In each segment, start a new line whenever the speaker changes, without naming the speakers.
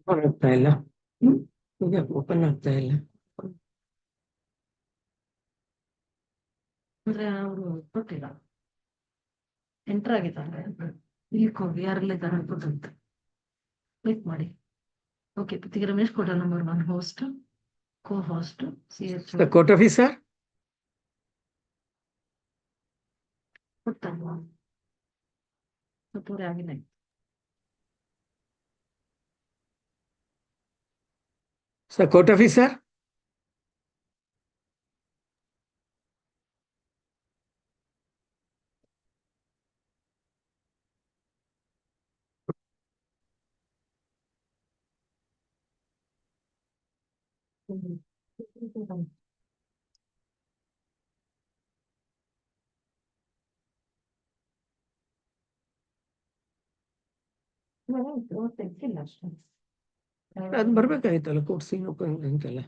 Open ಆಗ್ತಾ ಇಲ್ಲ. ಈಗ ಓಪನ್ ಆಗ್ತಾ ಇಲ್ಲ.
ಅಂದ್ರೆ ಅವರು ಕೊಟ್ಟಿಲ್ಲ, ಎಂಟರ್ ಆಗಿದ್ದಾರೆ. ಇಲ್ಲಿಗೆ ಹೋಗಿ ಯಾರೆಲ್ಲಿದ್ದಾರೆ ಅನ್ಕೋದಂತೆ ಕ್ಲಿಕ್ ಮಾಡಿ. Okay, Puttige Ramesh Kota number 1 host, co host CH
The court officer?
ಕೊಡ್ತಲ್ವಾ ಸತ್ತೋರೆ ಆಗಿಲ್ಲ.
The court officer?
ತೆಗ್ಸಿಲ್ಲ ಅಷ್ಟೇ.
ಅದು ಬರ್ಬೇಕಾಗಿತ್ತಲ್ಲ ಕೋರ್ಟ್ ಸೀನ್ ಅಂತೆಲ್ಲ.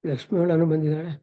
ಲಕ್ಷ್ಮಿ ಅವಳನ್ನು ಬಂದಿದ್ದಾಳೆ.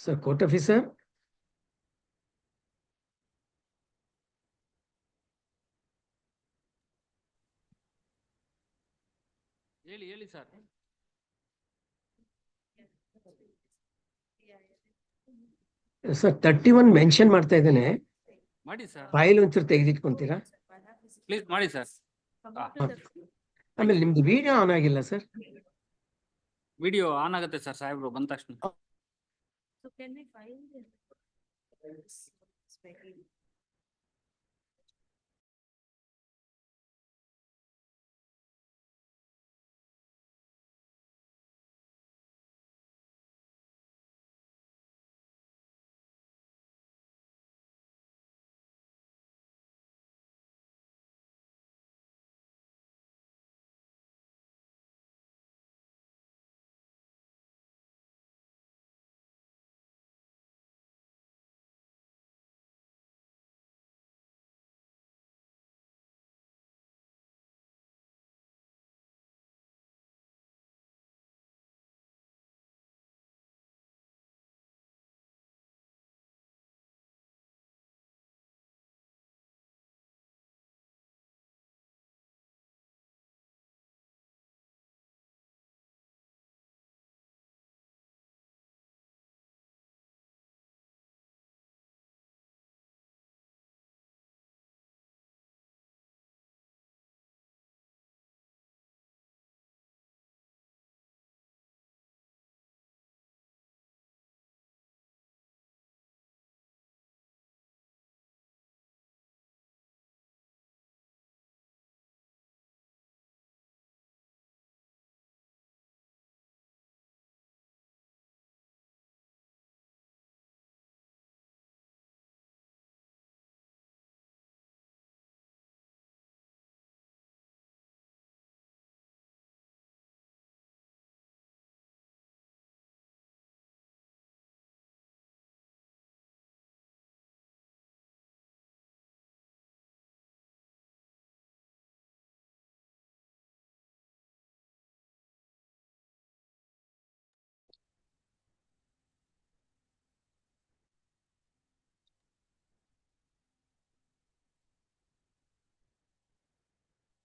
Sir, court officer.
ಹೇಳಿ ಸರ್.
ಸರ್ 31 ಮೆನ್ಷನ್ ಮಾಡ್ತಾ ಇದ್ದೇನೆ,
ಮಾಡಿ ಸರ್,
ಫೈಲ್ ಒಂಚೂರು ತೆಗೆದಿಟ್ಕೊಂತೀರಾ
ಪ್ಲೀಸ್ ಮಾಡಿ ಸರ್.
ಆಮೇಲೆ ನಿಮ್ದು ವಿಡಿಯೋ ಆನ್ ಆಗಿಲ್ಲ ಸರ್.
ವಿಡಿಯೋ ಆನ್ ಆಗುತ್ತೆ ಸರ್ ಸಾಹೇಬ್ರು ಬಂದ ತಕ್ಷಣ.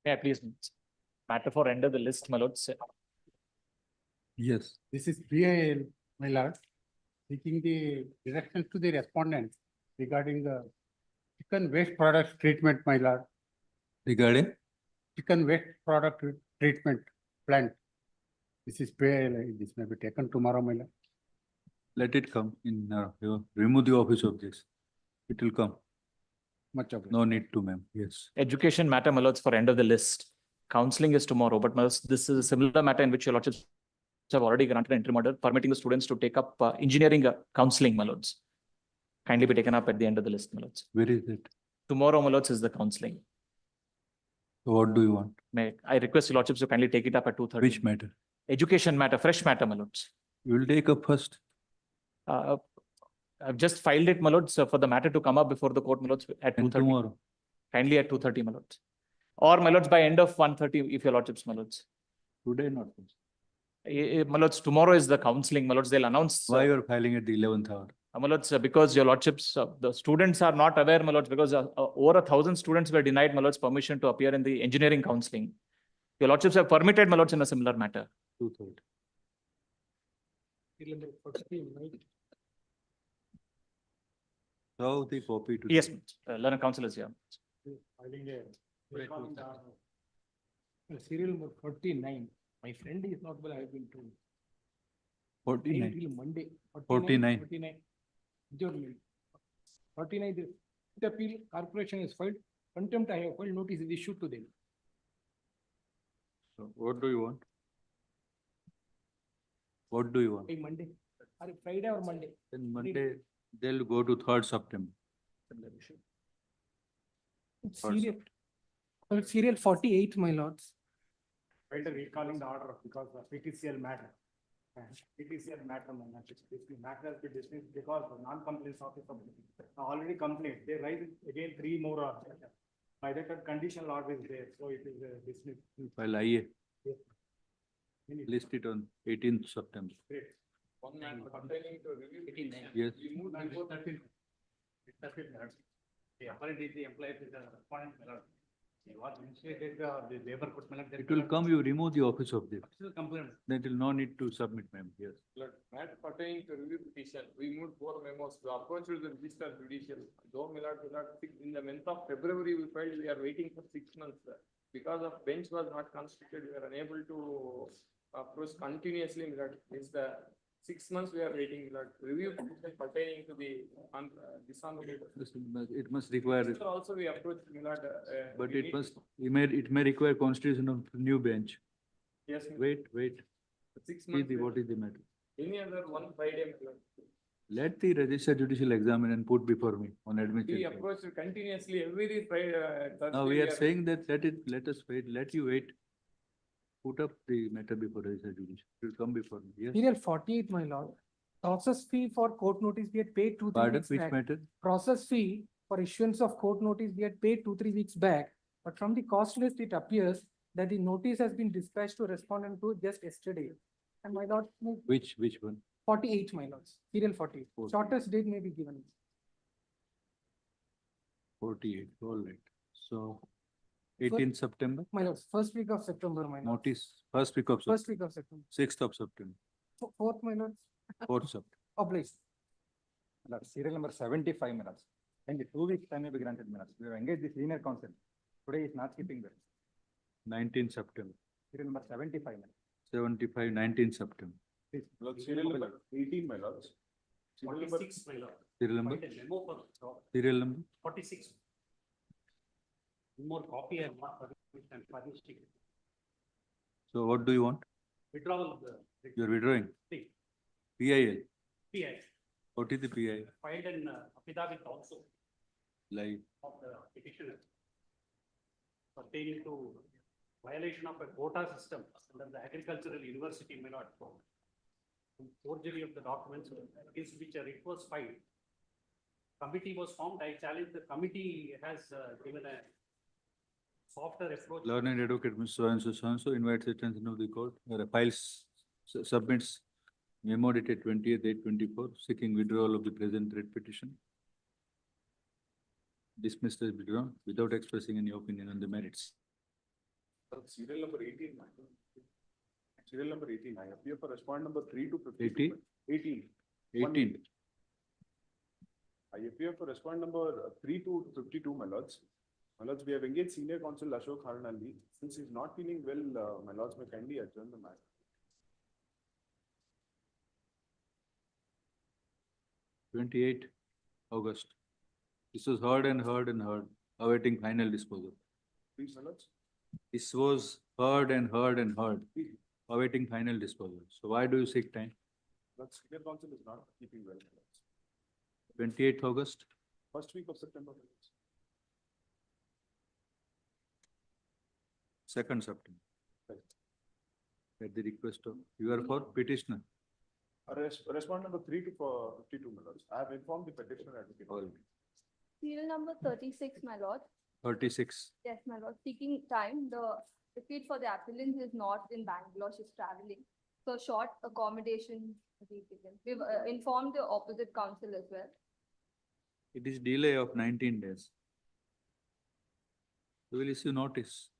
Yeah, please. Matter for end of the list, my lords.
Yes.
This is PIL, my lord, seeking the directions to the respondent regarding the chicken waste products treatment, my lord,
Regarding?
chicken waste product treatment plant. This is PIL, this may be taken tomorrow, my lord.
Let it come in, remove the office of this. It will come.
Much obliged.
No need to, ma'am. Yes.
Education matter, my lords, for end of the list. Counseling is tomorrow, but my lords, this is a similar matter in which your lordships have already granted an interim order permitting the students to take up engineering counseling, my lords. Kindly be taken up at the end of the list, my lords.
Where is it?
Tomorrow, my lords, is the counseling.
So what do you want?
May I request your lordships to kindly take it up at 2:30.
Which matter?
Education matter, fresh matter, my lords.
You will take up first.
I've just filed it, my lords, for the matter to come up before the court, my lords, at
And
2:30.
tomorrow.
Kindly at 2:30, my lords. Or, my lords, by end of 1:30, if your lordships, my lords.
Today not. First.
My lords, tomorrow is the counseling, my lords, they'll announce.
Why you are filing at the 11th hour?
My lords, because your lordships, the students are not aware, my lords, because over 1,000 students were denied, my lords, permission to appear in the engineering counseling. Your lordships have permitted, my lords, in a similar matter.
2:30. So the copy to.
Yes, learner council is here.
Serial number 49. My friend is not well, I have been told.
49.
Till Monday.
49.
49. Adjournment. 49, the appeal corporation is filed, contempt I have filed, notice is issued to them.
So what do you want? What do you want?
By Monday, or Friday or Monday.
Then Monday, they'll go to 3rd September.
It's
Or
serial. It's serial 48, my lords.
Filed recalling the order because of PTCL matter. PTCL matter, my lord. This matter has been dismissed because the non-compliance officer already complained. They raised again 3 more orders. By that conditional order is there, so it is dismissed.
File IA,
Yes.
list it on 18th September.
Great.
One man pertaining to review 89.
Yes.
We moved before 13. 13 minutes. The apparently the employee is a respondent, my lord. He was initiated the labor court, my lord.
It will come, you remove the office of this.
Still complaint.
Then it will no need to submit, ma'am, yes.
Matter pertaining to review petition, we moved 4 memos to approach to the register judicial. Though in the month of February, we felt we are waiting for 6 months. Because of bench was not constituted, we are unable to approach continuously, my lord. It's the 6 months we are waiting, my lord. Review petition pertaining to the dishonorable.
It must require,
Sir, also we approached, my lord.
but
we
it
need-
must, it may require constitution of new bench.
Yes, my lord.
Wait,
6
see
months.
the, what is the matter?
Any other 1 Friday, my lord.
Let the registered judicial examine and put before me on
We
admission.
approach continuously every Friday.
Now, we are saying that let us wait, let you wait. Put up the matter before registered judicial. It will come before me, yes.
Serial 48, my lord. Process fee for court notice we had paid 2-3
Pardon,
weeks
which
back.
matter?
Process fee for issuance of court notice we had paid 2-3 weeks back. But from the cost list, it appears that the notice has been dispatched to respondent to just yesterday. And my lord,
Which one?
48, my lords, serial 48.
48.
Shortest date may be given.
48, all right. So 18th September,
My lords, first week of September, my lords.
notice, first week of September,
First week of September.
6th of September,
Fourth, my lords,
4th September.
obliged.
Serial number 75 minutes. And the 2 weeks time may be granted minutes. We have engaged the senior counsel. Today is not keeping that.
19th September,
Serial number 75 minutes.
75, 19th September.
Please.
Serial number 18, my lords. 46, my lord.
Serial number,
Filed a memo for
serial number,
46. One more copy I have not furnished and furnished it.
so what do you want?
Withdrawal of the.
You are withdrawing?
Thing.
PIL,
PI,
what is the PIL?
filed an affidavit also
Like,
of the petitioner pertaining to violation of a quota system under the agricultural university, my lord. Forgery of the documents against which a writ was filed. Committee was formed. I challenge the committee has given a softer approach.
learned advocate, Mr. so and so invites attention of the court, files, submits memo dated 20th/8/24, seeking withdrawal of the present writ petition. Dismissed as withdrawn without expressing any opinion on the merits.
Serial number 18. Serial number 18. I appear for respondent number 3 to 52.
80?
18.
18th,
I appear for respondent number 3 to 52, my lords. My lords, we have engaged senior counsel Ashok Harnalli. Since he's not feeling well, my lords may kindly adjourn the matter.
28 August. This was heard and heard and heard, awaiting final disposal.
Please, my lords.
This was heard and heard and heard, awaiting final disposal. So why do you seek time?
Lords, senior counsel is not keeping well, my lords.
28th August,
First week of September, my lords.
2nd September. At the request of, you are for petitioner.
Respondent number 3 to 52, my lords. I have informed the petitioner advocate.
All
Serial number 36, my lord.
36.
Yes, my lord. Seeking time, the defeat for the appellant is not in Bangalore, she's traveling. So short accommodation be given. We've informed the opposite counsel as well.
It is delay of 19 days. We will issue notice.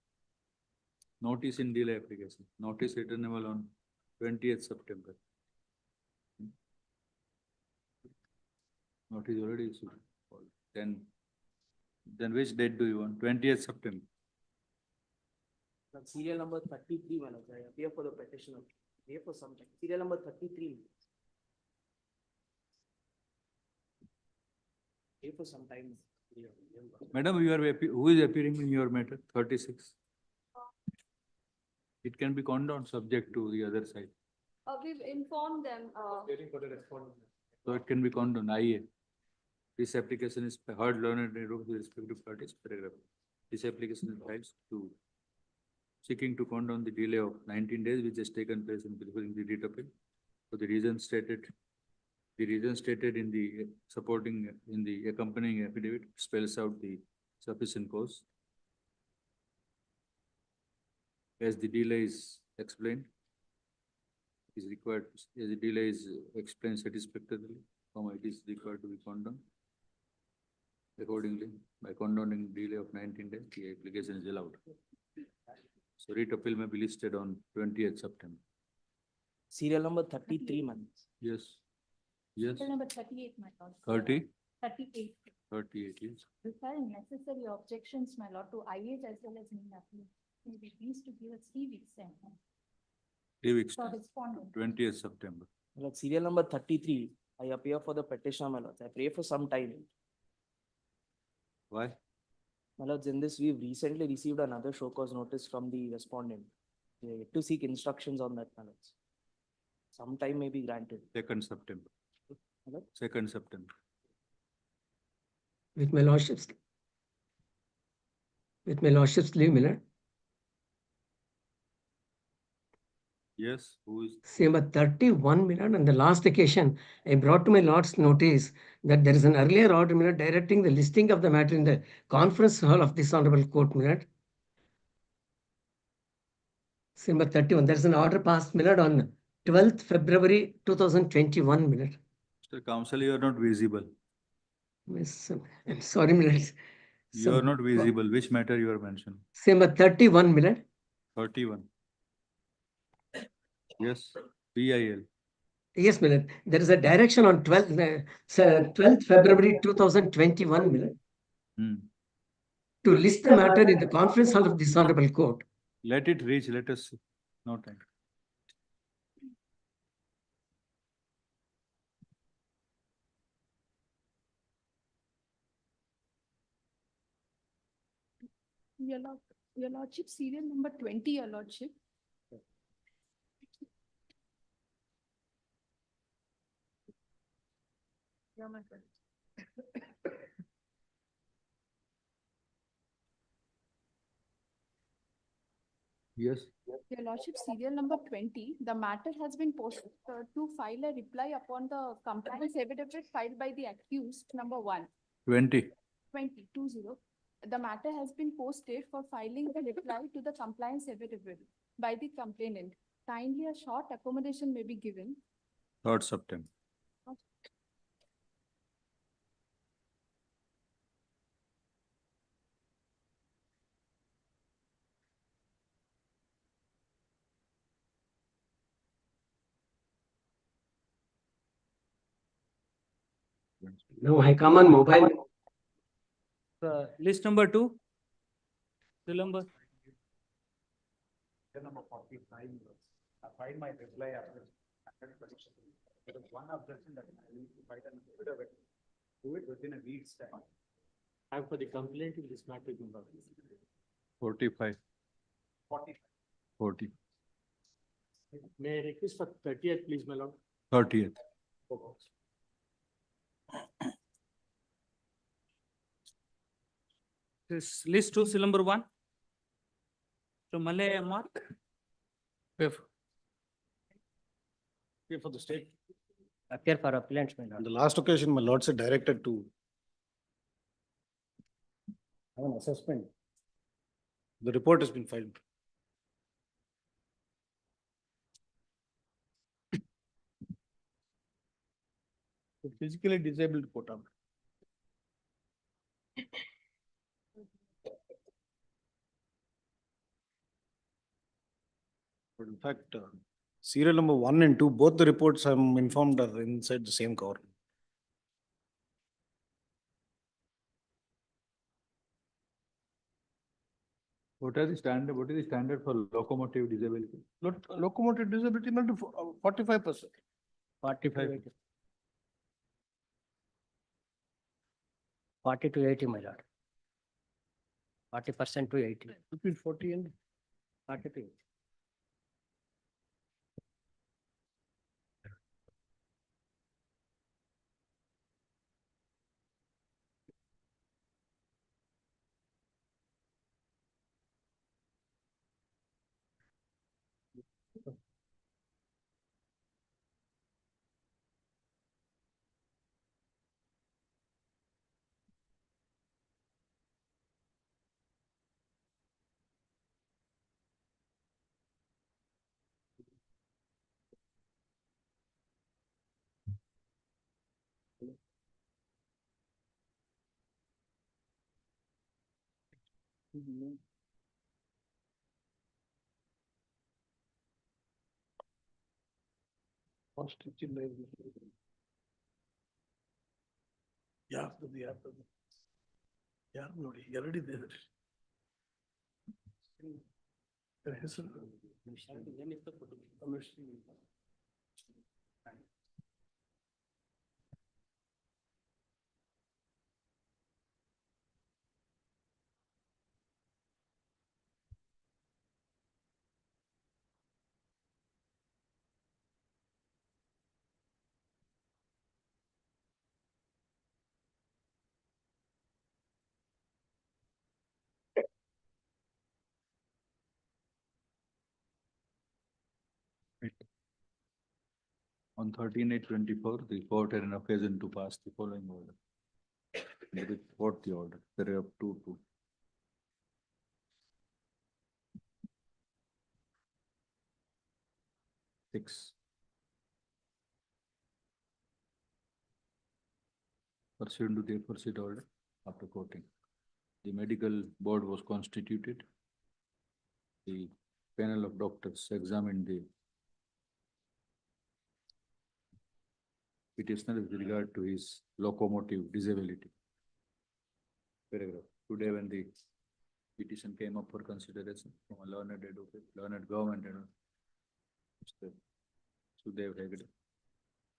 Notice in delay application. Notice returnable on 20th September. Notice already issued. Then which date do you want? 20th September.
Serial number 33, my lord. I appear for the petitioner. Here for some time. Serial number 33. Pay for some time.
Madam, you are, who is appearing in your matter? 36. It can be conned down subject to the other side.
We've informed them,
Waiting for the response.
So it can be conned down, IA. This application is heard, learned, and with respect to parties, paragraph. This application is filed to seeking to condone the delay of 19 days which has taken place in preparing the writ appeal. For the reason stated in the supporting, in the accompanying affidavit spells out the sufficient cause. As the delay is explained, is required, as the delay is explained satisfactorily, it is required to be condoned. Accordingly, by condoning delay of 19 days, the application is allowed. So writ appeal may be listed on 20th September.
Serial number 33 months.
Yes. Yes.
Serial number 38, my lord.
30,
38.
38, yes.
Preparing necessary objections, my lord, to IH as well as main appeal. Maybe please to give us 3 weeks time
3 weeks,
for respondent.
20th September.
My lord, serial number 33, I appear for the petitioner, my lord. I pray for some time.
Why?
My lords, in this, we've recently received another show cause notice from the respondent. We are yet to seek instructions on that, my lords. Some time may be granted.
2nd September.
My lord?
2nd September.
With my lordship's leave, my lord.
Yes, who is?
Number 31, my lord, on the last occasion, I brought to my lord's notice that there is an earlier order, my lord, directing the listing of the matter in the conference hall of this honorable court, my lord. Number 31, there is an order passed, my lord, on 12th February 2021, my lord.
Mr. Counsel, you are not visible.
Miss, I'm sorry, my lord.
You are not visible. Which matter you are mentioning?
Number 31, my lord.
31. Yes, PIL.
Yes, my lord. There is a direction on 12th February 2021, my lord, to list the matter in the conference hall of this honorable court.
Let it reach, let us see. No time.
Your lordship, serial number 20, your lordship. Yeah, my friend.
Yes.
Your lordship, serial number 20, the matter has been posted to file a reply upon the compliance affidavit filed by the accused, number 1.
20.
20. The matter has been posted for filing the reply to the compliance affidavit by the complainant. Kindly a short accommodation may be given.
3rd September.
No, I come on mobile.
List number 2. Serial number.
Number 45. I find my reply after. There is one objection that I need to fight and do it within a week's time.
I for the complaint in this matter.
45. 40.
May I request for 30th, please, my lord?
30th.
This list 2, serial number 1. So Malay Mark.
Pay for the state. Appear for appellants, my
On
lord.
the last occasion, my lord said directed to have an assessment. The report has been filed.
Physically disabled quota.
But in fact, serial number 1 and 2, both the reports I'm informed are inside the same cover.
What is the standard for locomotive disability?
Locomotive disability not 45%.
45.
40 to 80, my lord. 40% to 80.
Between 40 and
40 to 80.
ostrich in the. ಯಾರು ನೋಡಿ ಎರಡಿದೆ ಹೆಸರು
On 13/8/24, the court had an occasion to pass the following order. They report the order, paragraph 2(2). Six. Pursuant to the aforesaid order, after quoting, the medical board was constituted. The panel of doctors examined the petitioner with regard to his locomotive disability. Paragraph. Today, when the petition came up for consideration from a learned advocate, learned government advocate, Mr. Sudev Hegde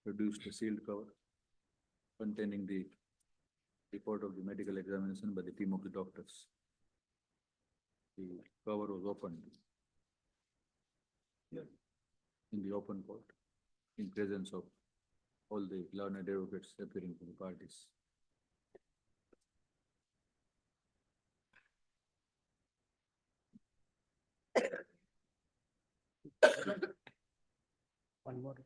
produced a sealed cover containing the report of the medical examination by the team of the doctors. The cover was opened in the open court in presence of all the learned advocates appearing from the parties.
One more.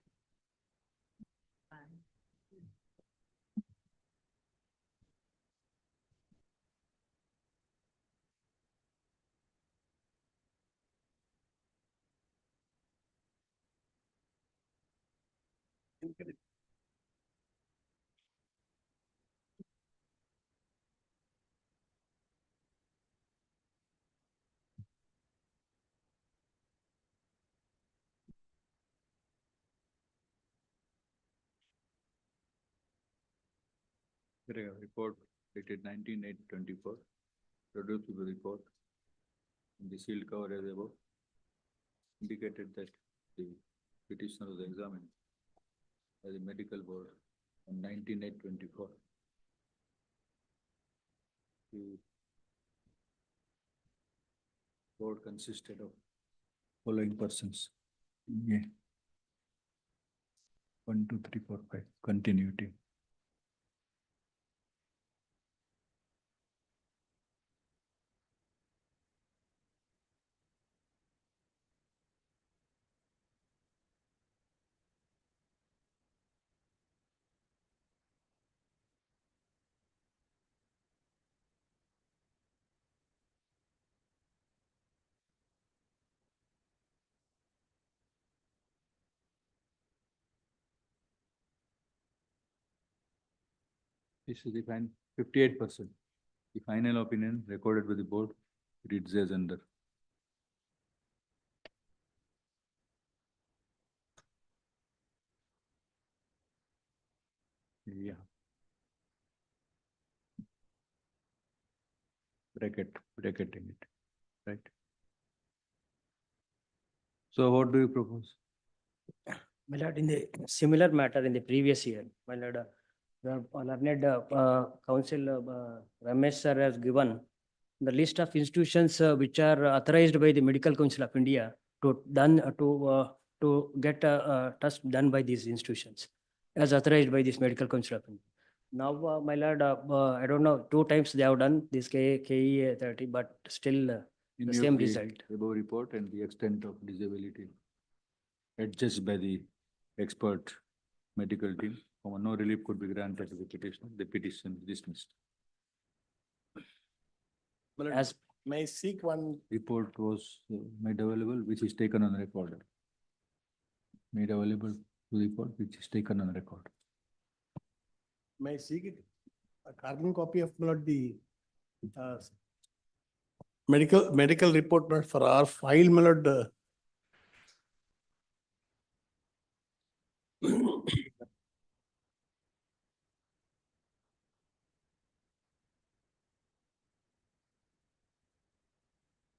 Report dated 19/8/24, produced to the report. The sealed cover as above indicated that the petitioner was examined by the medical board on 19/8/24. The board consisted of following persons. Yeah. 1, 2, 3, 4, 5, continuity. This is the 58%. The final opinion recorded by the board reads as under. Yeah. Bracketing it, right? So what do you propose?
My lord, in the similar matter in the previous year, my lord,
the learned council Ramesh sir has given the list of institutions which are authorized by the Medical Council of India to get test done by these institutions as authorized by this Medical Council of India. Now, my lord, I don't know, 2 times they have done this KE 30, but still
In
the
your
same
case,
result.
Above report and the extent of disability adjudged by the expert medical team, no relief could be granted to the petitioner, the petition is dismissed.
As
May I seek one?
Report was made available, which is taken on record. Made available to report, which is taken on record.
May I seek it? A carbon copy of the uh, medical report not for our file, my lord.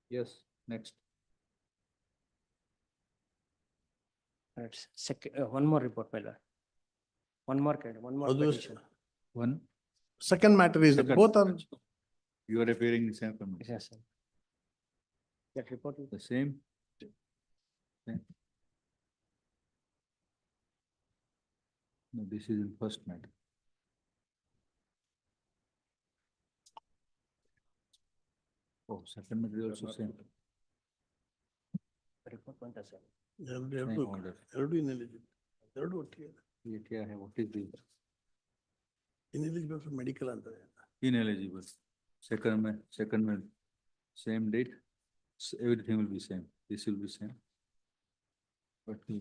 Yes, next.
one more report, my lord. One more petition.
One,
Second matter is
Second.
both are
you are appearing in same family.
Yes, sir. That report is
The same? Same. No, this is in first matter. Oh, second matter is also same.
the report one, sir.
Same order.
ineligible. What
ये क्या है? What is the
ineligible for medical and
ineligible? Second, same date, everything will be same. This will be same. But the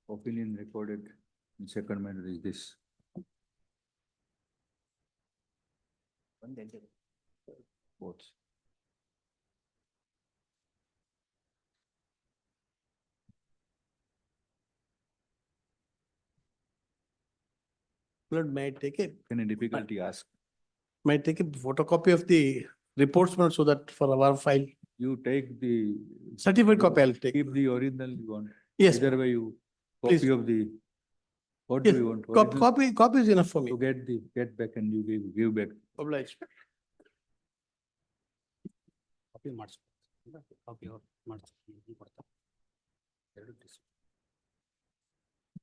opinion recorded in second matter is this. Both.
Lord, may I take it?
Any difficulty ask?
May I take a photocopy of the reports not so that for our file?
You take the.
Certificate copy I'll take.
Keep the original you want.
Yes.
Either way you,
Please.
copy of the. What
Yes,
do you want? Original
copy is enough for me.
To get back and you give back.
Obliged.
Copy copy ಮಾಡ್ತಾರೆ.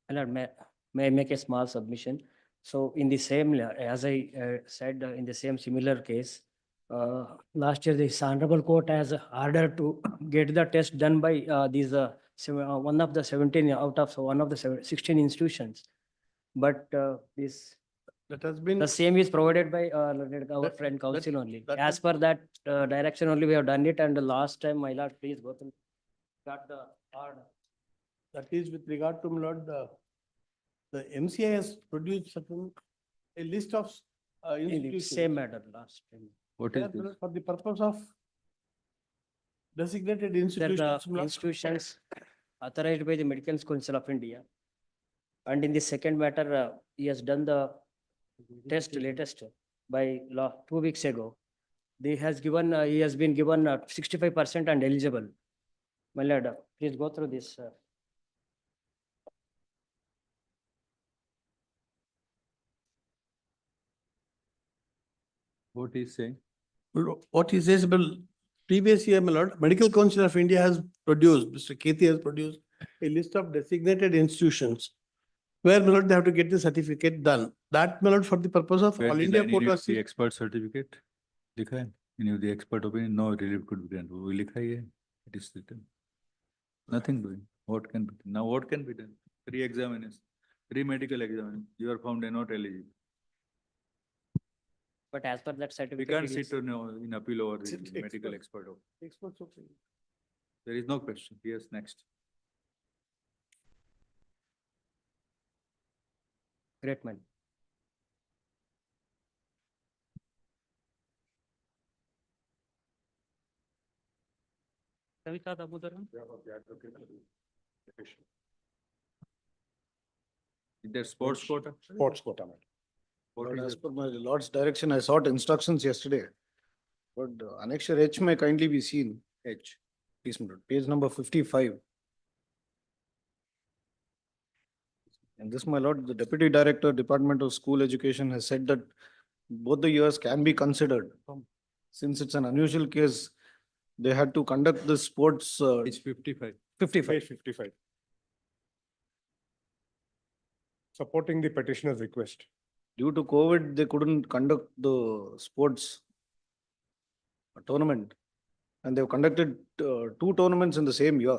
My lord, may I make a small submission? So in the same, as I said, in the same similar case, last year this honorable court has ordered to get the test done by one of the 17 out of one of the 16 institutions. But this,
That has been.
the same is provided by our friend
that-
council only.
that
As
is-
per that direction only we have done it, and the last time, my lord, please go through. Got the order.
That is with regard to, my lord, the MCI has produced a list of
In the
institutions.
same matter last time.
What
They
is
are
this?
for the purpose of designated
They're
institutions.
the institutions authorized by the Medical Council of India. And in the second matter, he has done the latest by law 2 weeks ago. He has been given 65% and eligible. My lord, please go through this.
What is saying?
What he says, but previous year, my lord, Medical Council of India has produced, Mr. Kethi has produced a list of designated institutions where, my lord, they have to get the certificate done. That, my lord, for the purpose of
Where
all
the
India
line in
quota.
the expert certificate? लिखा है? In the expert opinion, no relief could be granted. वो लिखा ही है. It is written. Nothing doing. What can be done? Now what can be done? 3 examinations, 3 medical examinations. You are found not eligible.
But as per that
We
certificate.
can't
it is-
sit in appeal over the
Sit
medical
expert.
expert.
Experts opinion.
There is no question. Yes, next.
Great man.
Kavita Damodaran?
Is there sports quota?
Sports quota, madam.
What
Lord,
is
as
it?
per my lord's direction, I sought instructions yesterday. But annexure H may kindly be seen. H. Please, my lord. Page number 55.
And this, my lord, the Deputy Director, Department of School Education has said that both the years can be considered. Since it's an unusual case, they had to conduct the sports.
It's 55.
55.
55. Supporting the petitioner's request.
Due to COVID, they couldn't conduct the sports tournament. And they've conducted two tournaments in the same year.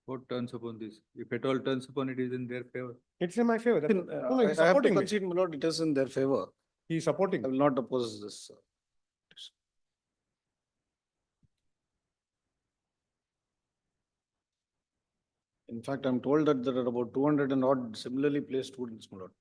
What turns upon this? If at all turns upon, it is in their favor.
It's in my favor.
I,
No, he's
I have to
supporting me.
concede, my lord, it is in their favor.
He's supporting.
I will not oppose this. In fact, I'm told that there are about 200 and odd similarly placed students, my lord.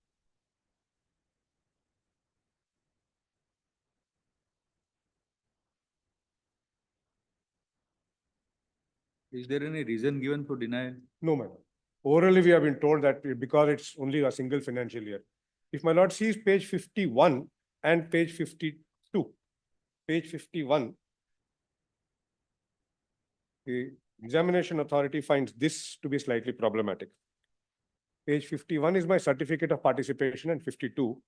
Is there any reason given for denial?
No, my lord. Orally, we have been told that because it's only a single financial year. If my lord sees page 51 and page 52, page 51, the examination authority finds this to be slightly problematic. Page 51 is my certificate of participation and 52.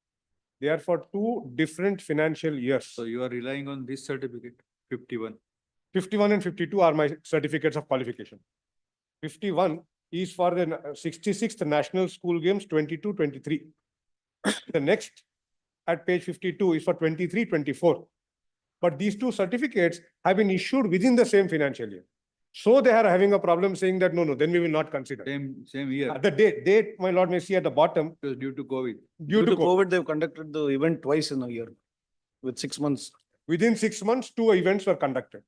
They are for two different financial years.
So you are relying on this certificate, 51.
51 and 52 are my certificates of qualification. 51 is for the 66th National School Games 22-23. The next at page 52 is for 23-24. But these two certificates have been issued within the same financial year. So they are having a problem saying that, no, then we will not consider.
Same year.
The date, my lord may see at the bottom.
It was due to COVID.
Due to
COVID, they've conducted the event twice in a year with 6 months.
Within 6 months, two events were conducted.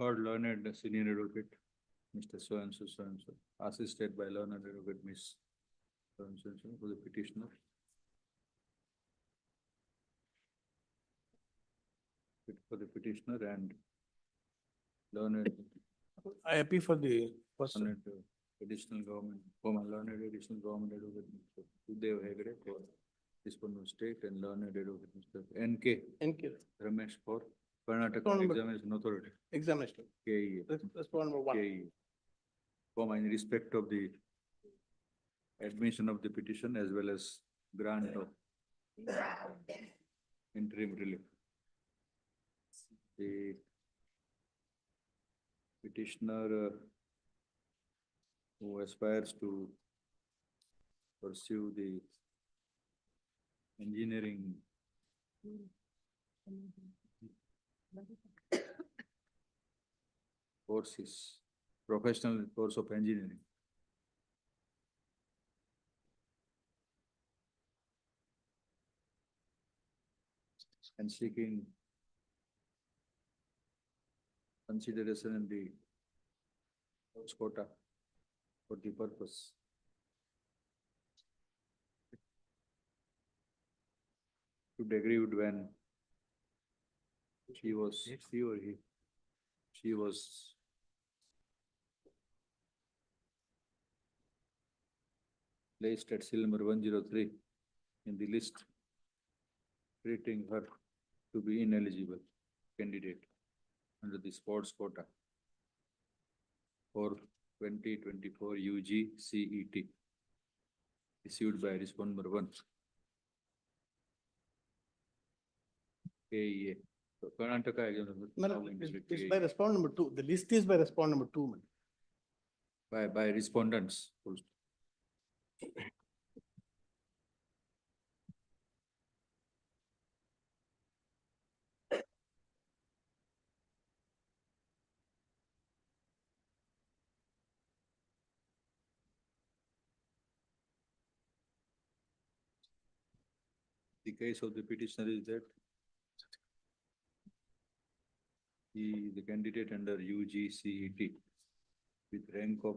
Third learned senior advocate, Mr. So-and-so, so-and-so, assisted by learned advocate, Miss so-and-so, for the petitioner. For the petitioner and learned,
I happy for the first.
learned additional government, learned additional government advocate, Mr. Udev Hegde for Respondent State and learned advocate, Mr. N.K. Ramesh for Karnataka
Respondent-
Examination Authority.
Examination.
KE.
Respondent number 1.
KE. For in respect of the admission of the petition as well as grant of interim relief. The petitioner who aspires to pursue the engineering courses, professional course of engineering. And seeking consideration in the quota for the purpose. Should agree with when she was, she was placed at seal number 103 in the list, treating her to be ineligible candidate under the sports quota for 2024 UG CET issued by respondent number 1. KEA. So Karnataka exam.
No, it's by respondent number 2. The list is by respondent number 2.
By respondents. The case of the petitioner is that the candidate under UGCET with rank of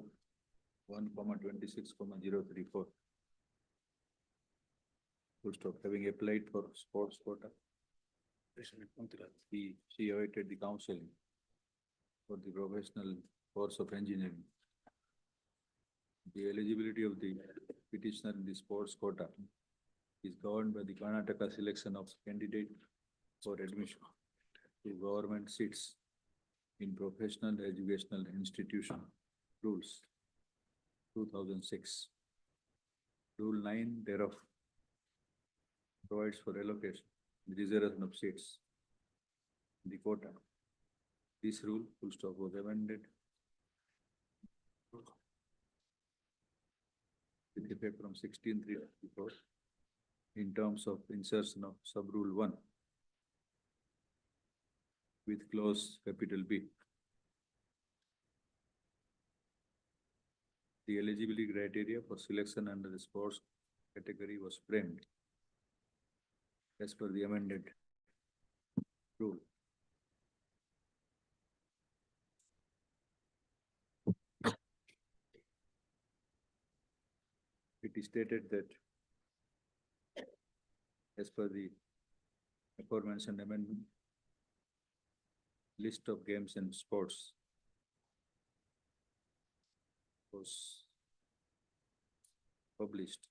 1,26,034. Full stop, having applied for sports quota. She awaited the counseling for the professional course of engineering. The eligibility of the petitioner in the sports quota is governed by the Karnataka selection of candidate for admission to government seats in professional educational institution rules 2006. Rule 9 thereof provides for allocation, the reservation of seats in the quota. This rule, full stop, was amended with effect from 16/3/24 in terms of insertion of sub-rule 1 with clause capital B. The eligibility criteria for selection under the sports category was framed as per the amended rule. It is stated that as per the aforementioned amendment, list of games and sports was published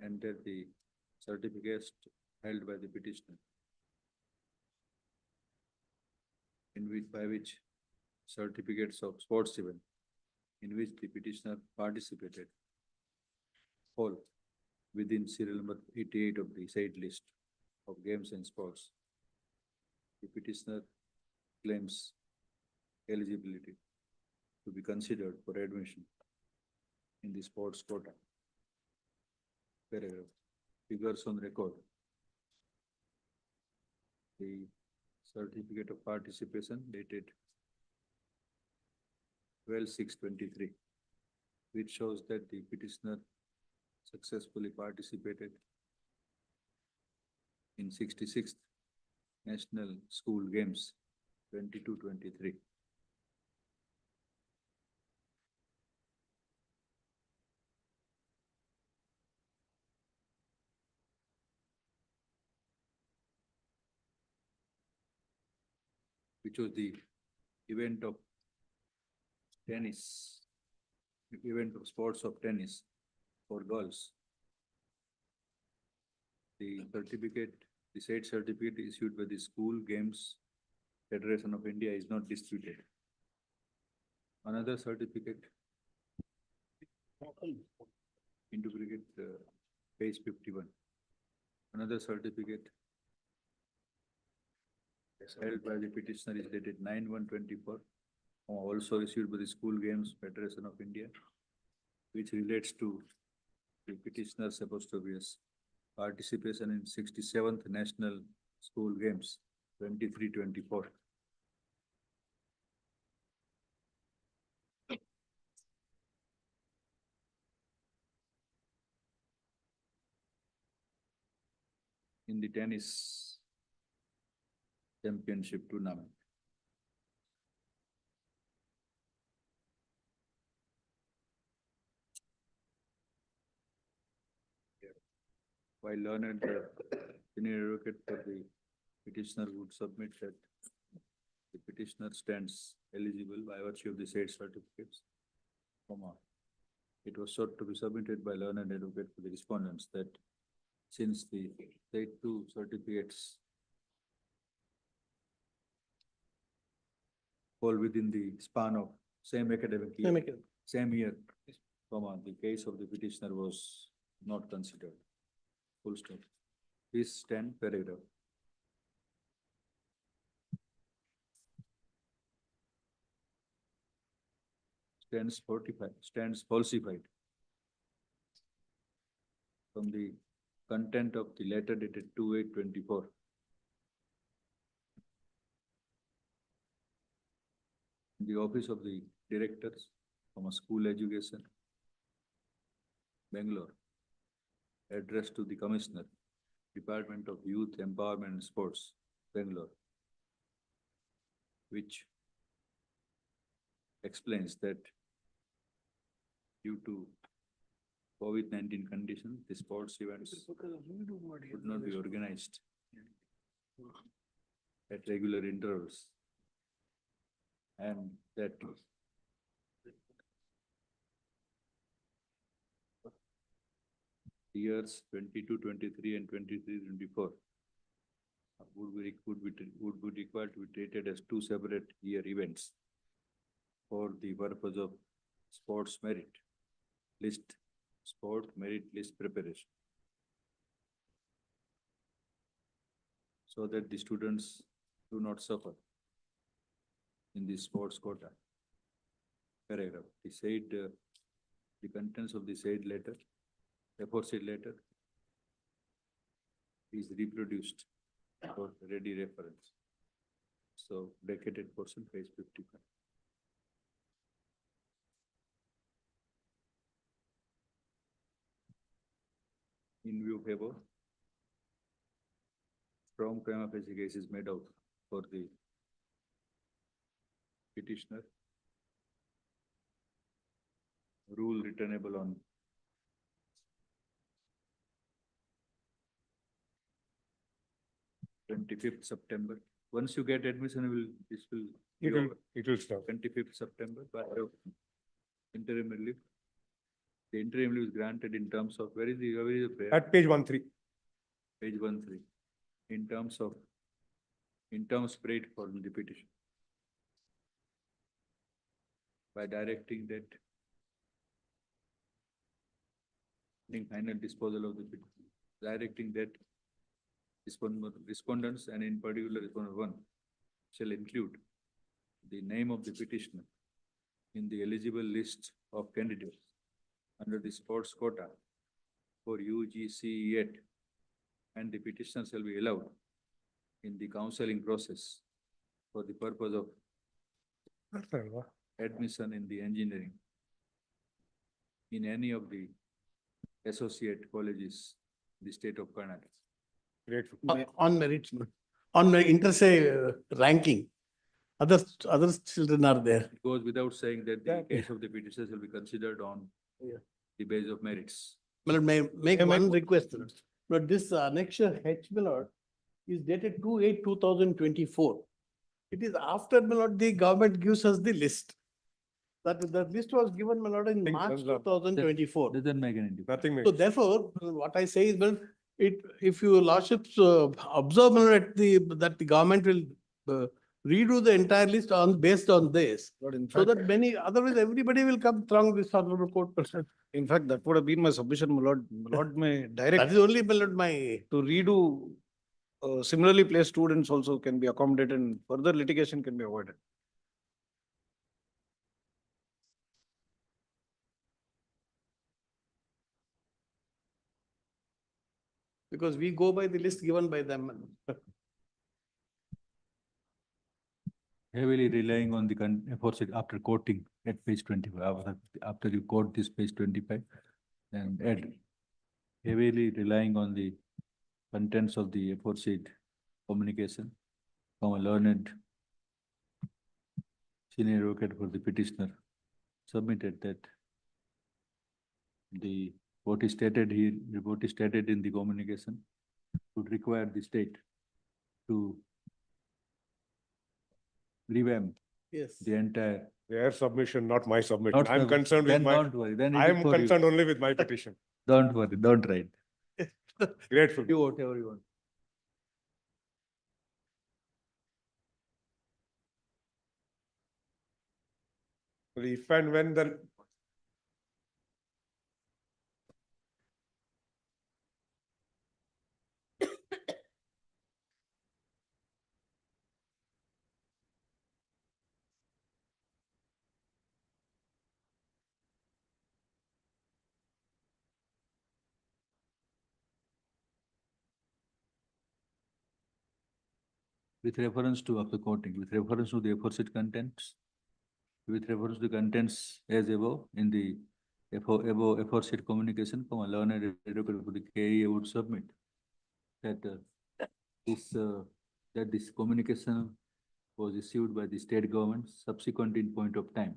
under the certificates held by the petitioner, in which by which certificates of sports event in which the petitioner participated fall within serial number 88 of the said list of games and sports. The petitioner claims eligibility to be considered for admission in the sports quota. Paragraph. Figures on record. The certificate of participation dated 12/6/23, which shows that the petitioner successfully participated in 66th National School Games 22-23 which was the event of tennis, event of sports of tennis for girls. The certificate, the said certificate issued by the School Games Federation of India is not disputed. Another certificate, integrate, page 51. Another certificate held by the petitioner is dated 9/1/24, also issued by the School Games Federation of India, which relates to the petitioner's apostrophious participation in 67th National School Games 23-24. In the tennis championship tournament. While learned, senior advocate for the petitioner would submit that the petitioner stands eligible by virtue of the said certificates, comma. It was sought to be submitted by learned advocate for the respondents that since the said two certificates fall within the span of same academic year, same year, comma, the case of the petitioner was not considered. Full stop. Please stand paragraph. Stands falsified from the content of the letter dated 2/8/24. The office of the directors from a school education, Bangalore, addressed to the Commissioner, Department of Youth Empowerment and Sports, Bangalore, which explains that due to COVID-19 conditions, the sports events would not be organized at regular intervals. And that years 22-23 and 23-24 would be required to be treated as two separate year events for the purpose of sports merit list, sport merit list preparation, so that the students do not suffer in the sports quota. Paragraph. The said, the contents of the said letter, aforesaid letter, is reproduced for ready reference. So vacated portion, page 55. In view of above, strong prima facie case is made out for the petitioner. Rule returnable on September 25th. Once you get admission, this will
It will stop.
25th September by interim relief. The interim relief is granted in terms of, where is the prayer?
At page 13.
Page 13. In terms prayed for in the petition. By directing that in final disposal of the petition, directing that respondents and in particular respondent 1 shall include the name of the petitioner in the eligible list of candidates under the sports quota for UGC 8, and the petitioner shall be allowed in the counseling process for the purpose of admission in the engineering in any of the associate colleges in the state of Karnataka.
On merit, on my inter ranking, other children are there.
It goes without saying that the case of the petitioner will be considered on the basis of merits.
Well, may make one request, but this annexure H, my lord, is dated 2/8/2024. It is after, my lord, the government gives us the list. That list was given, my lord, in
Think,
March
Counselor,
2024.
Doesn't make any difference.
Nothing
So
makes.
therefore, what I say is, well, if your lordships observe, my lord, that the government will redo the entire list based on this.
But in
So
fact,
that otherwise everybody will come throng this honorable court person.
in fact, that would have been my submission, my lord. My lord may
That
direct
is only, my lord, my.
to redo. Similarly placed students also can be accommodated and further litigation can be avoided.
Because we go by the list given by them.
Heavily relying on the aforesaid after quoting at page 25, after you quote this page 25, and add heavily relying on the contents of the aforesaid communication from a learned senior advocate for the petitioner submitted that what is stated here, what is stated in the communication would require the state to revamp
Yes.
the entire.
Their submission, not my submission.
Not
I'm
sub-
concerned with
then
my,
don't worry, then it
I
is
am
for you.
concerned only with my petition.
Don't worry, don't write.
Grateful.
Do whatever you want.
If and when the
With reference to after quoting, with reference to the aforesaid contents, with reference to the contents as above in the above aforesaid communication from a learned advocate for the KE would submit that this communication was issued by the state government subsequent in point of time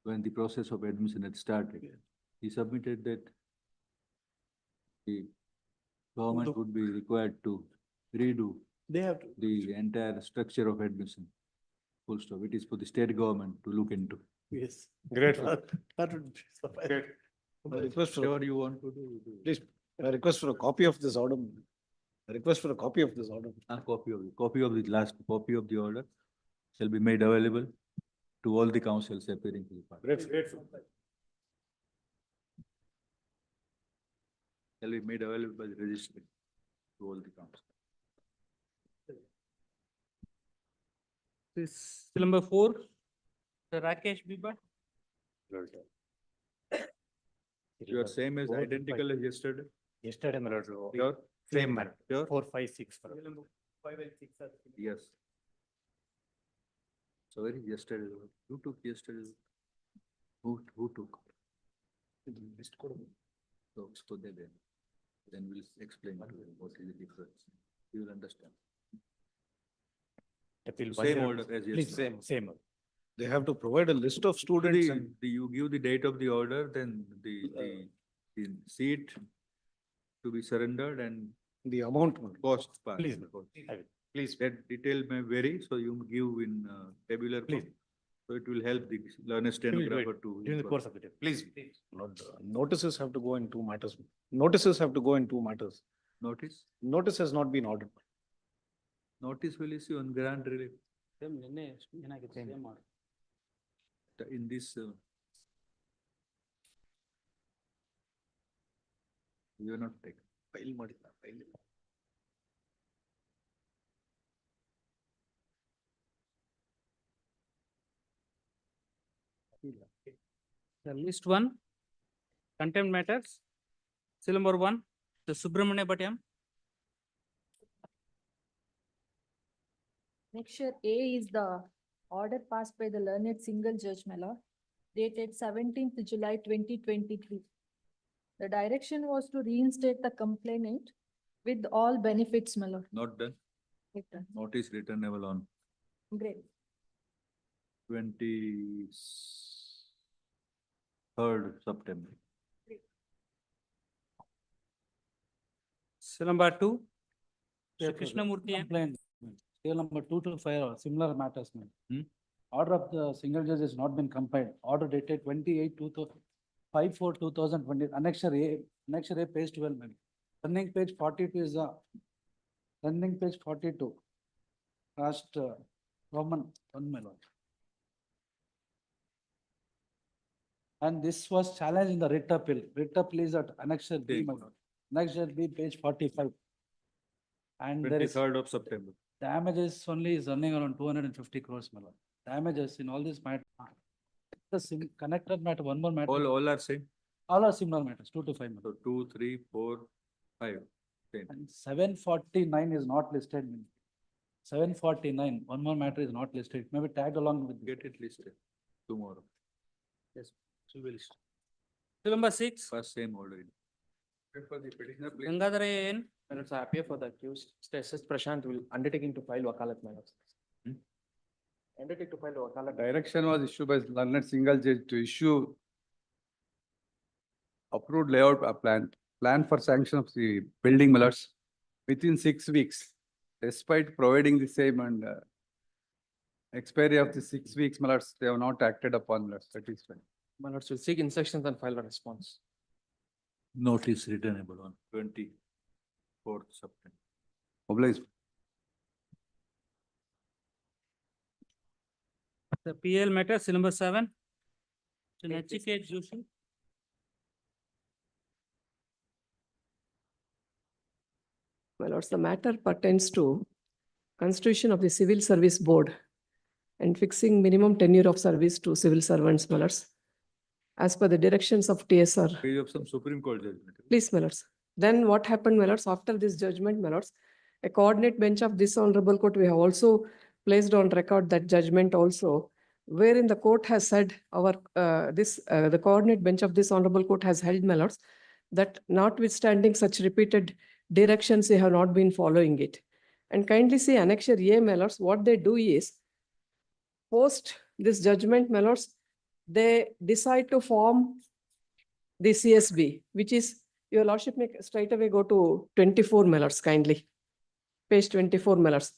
when the process of admission had started. He submitted that the government would be required to redo
They have to.
the entire structure of admission. Full stop. It is for the state government to look into.
Yes.
Grateful.
That would suffice.
Great.
I request for,
Whatever you want to do, you do.
please, I request for a copy of this order. I request for a copy of this order.
A copy of the last copy of the order shall be made available to all the councils appearing to the party.
Grateful.
Shall be made available by the registry to all the councils.
This number 4, the Rakesh Biba.
You are same as identical as yesterday.
Yesterday, my lord.
Sure?
Same, my lord.
Sure?
4, 5, 6. my lord.
5 and 6 are.
Yes. So very yesterday, who took yesterday? Who took? So then we'll explain to you what is the difference. You will understand.
Appeal
Same
by-
order as
Please,
yesterday.
same.
They have to provide a list of students and
You give the date of the order, then the seat to be surrendered and
the amount.
cost part.
Please, I will. Please.
That detail may vary, so you give in tabular form.
Please.
So it will help the learned stenographer to.
During the course of the day, please.
Notices have to go in two matters. Notices have to go in two matters.
Notice?
Notice has not been ordered.
Notice will issue on grant relief. In this. You are not taken.
File ಮಾಡಿಲ್ಲ, file ಇಲ್ಲ.
The list 1, contempt matters. Seal number 1, the Subramania Bhatyam.
Next year, A is the order passed by the learned single judge, my lord, dated 17th July 2023. The direction was to reinstate the complainant with all benefits, my lord.
Not done.
Written.
Notice returnable on
Great.
23rd September.
Seal number 2,
Yes,
Krishna Murthy.
Table number 2 to 5 are similar matters, ma'am.
Hmm?
Order of the single judge has not been compiled. Order dated 5/4/2020, Annexure A, page 12, ma'am. Turning page 42 is turning page 42. Last Roman 1, my lord. And this was challenged in the writ appeal. Writ appeal is at Annexure B, my lord. Annexure B, page 45. And there is
23rd of September.
damages only is running around 250 crores, my lord. Damages in all these matters. The connected matter, one more matter.
All are same.
All are similar matters, 2 to 5, my
So
lord.
2, 3, 4, 5. Same.
And 749 is not listed. 749, one more matter is not listed. Maybe tag along with.
Get it listed tomorrow.
Yes, so we'll list. Bill number 6,
First same already. For the petitioner, please.
Gangadhar A.N.
My lords, I appear for the accused. Mr. S.S. Prashant will undertaking to file wakalat, my lords. Undertake to file wakalat.
Direction was issued by learned single judge to issue approved layout plan for sanction of the building, my lords, within 6 weeks, despite providing the same and expiry of the 6 weeks, my lords, they have not acted upon, my lords. That is fine.
My lords will seek instructions and file a response.
Notice returnable on 24th September.
Obliged.
The PL matter, seal number 7. So Nachikeet Joshi.
My lords, the matter pertains to constitution of the Civil Service Board and fixing minimum tenure of service to civil servants, my lords, as per the directions of TSR.
Page of some Supreme Court judgment.
Please, my lords. Then what happened, my lords, after this judgment, my lords, a coordinate bench of this honorable court, we have also placed on record that judgment also, wherein the court has said the coordinate bench of this honorable court has held, my lords, that notwithstanding such repeated directions, they have not been following it. And kindly see Annexure A, my lords, what they do is, post this judgment, my lords, they decide to form the CSB, which is, your lordship may straight away go to 24, my lords, kindly. Page 24, my lords.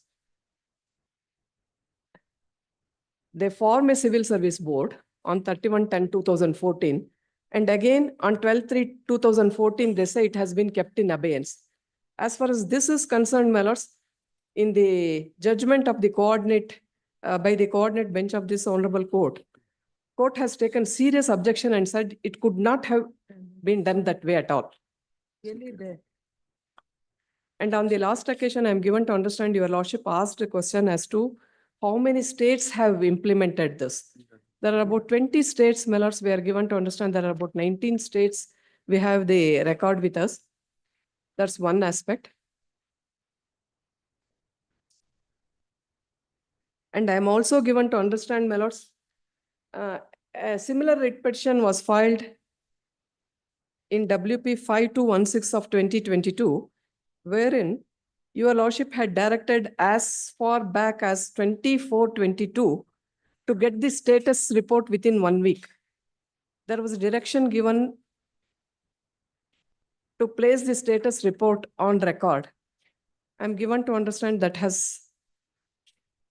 They form a civil service board on 31/10/2014. And again, on 12/3/2014, they say it has been kept in abeyance. As far as this is concerned, my lords, in the judgment of the coordinate, by the coordinate bench of this honorable court has taken serious objection and said it could not have been done that way at all.
Really there.
And on the last occasion, I am given to understand your lordship asked a question as to how many states have implemented this. There are about 20 states, my lords, we are given to understand there are about 19 states. We have the record with us. That's one aspect. And I am also given to understand, my lords, a similar writ petition was filed in WP 5216 of 2022, wherein your lordship had directed as far back as 24/22 to get the status report within 1 week. There was a direction given to place the status report on record. I'm given to understand that has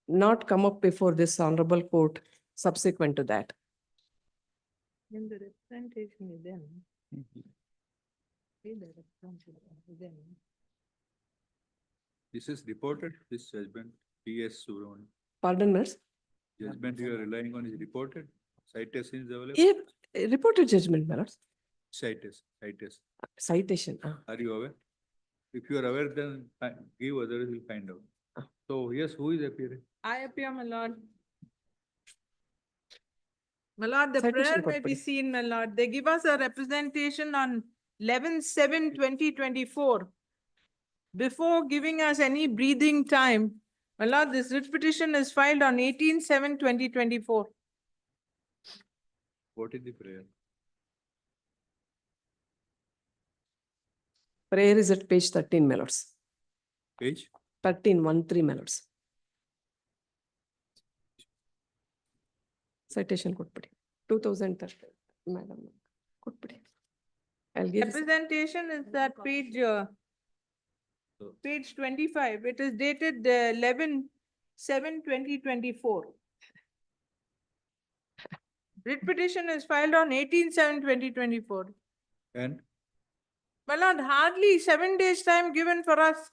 not come up before this honorable court subsequent to that.
In the representation is there. See the representation is there.
This is reported, this judgment, P.S. Subramanian.
Pardon, miss?
Judgment you are relying on is reported, citation is available.
Yeah, reported judgment, my lords.
Citation.
Citation.
Are you aware? If you are aware, then give, others will find out. So yes, who is appearing?
I appear, my lord. My lord, the
Citation
prayer may be
purpose.
seen, my lord. They give us a representation on 11/7/2024. Before giving us any breathing time, my lord, this writ petition is filed on 18/7/2024.
What is the prayer?
Prayer is at page 13, my lords.
Page?
13, my lords. Citation ಕೊಟ್ಬಿಡಿ 2013, madam. ಕೊಟ್ಬಿಡಿ. I'll give.
Representation is that page 25. It is dated 11 18/7/2024. Writ petition is filed on 18/7/2024.
And
My lord, hardly 7 days time given for us.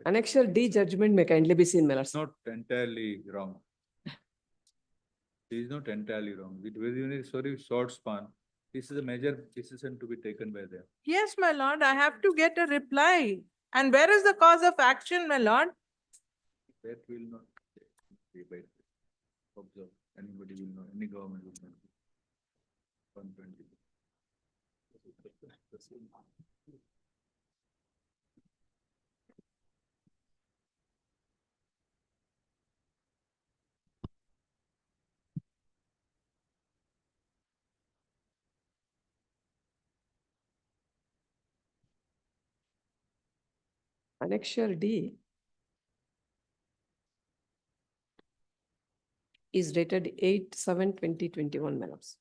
Annexure D judgment may kindly be seen, my lords.
not entirely wrong. It is not entirely wrong. It was in a very short span. This is a major decision to be taken by them.
Yes, my lord, I have to get a reply. And where is the cause of action, my lord?
That will not be by observe. Anybody will know, any government will know. 120.
Annexure D is dated 8/7/2021, my lords.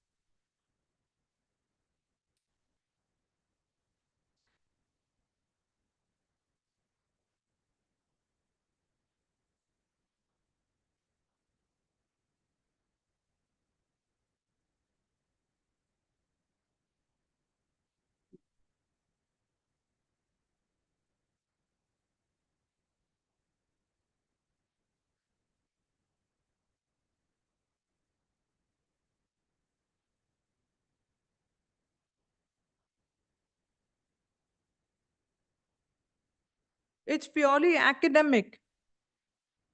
It's purely academic.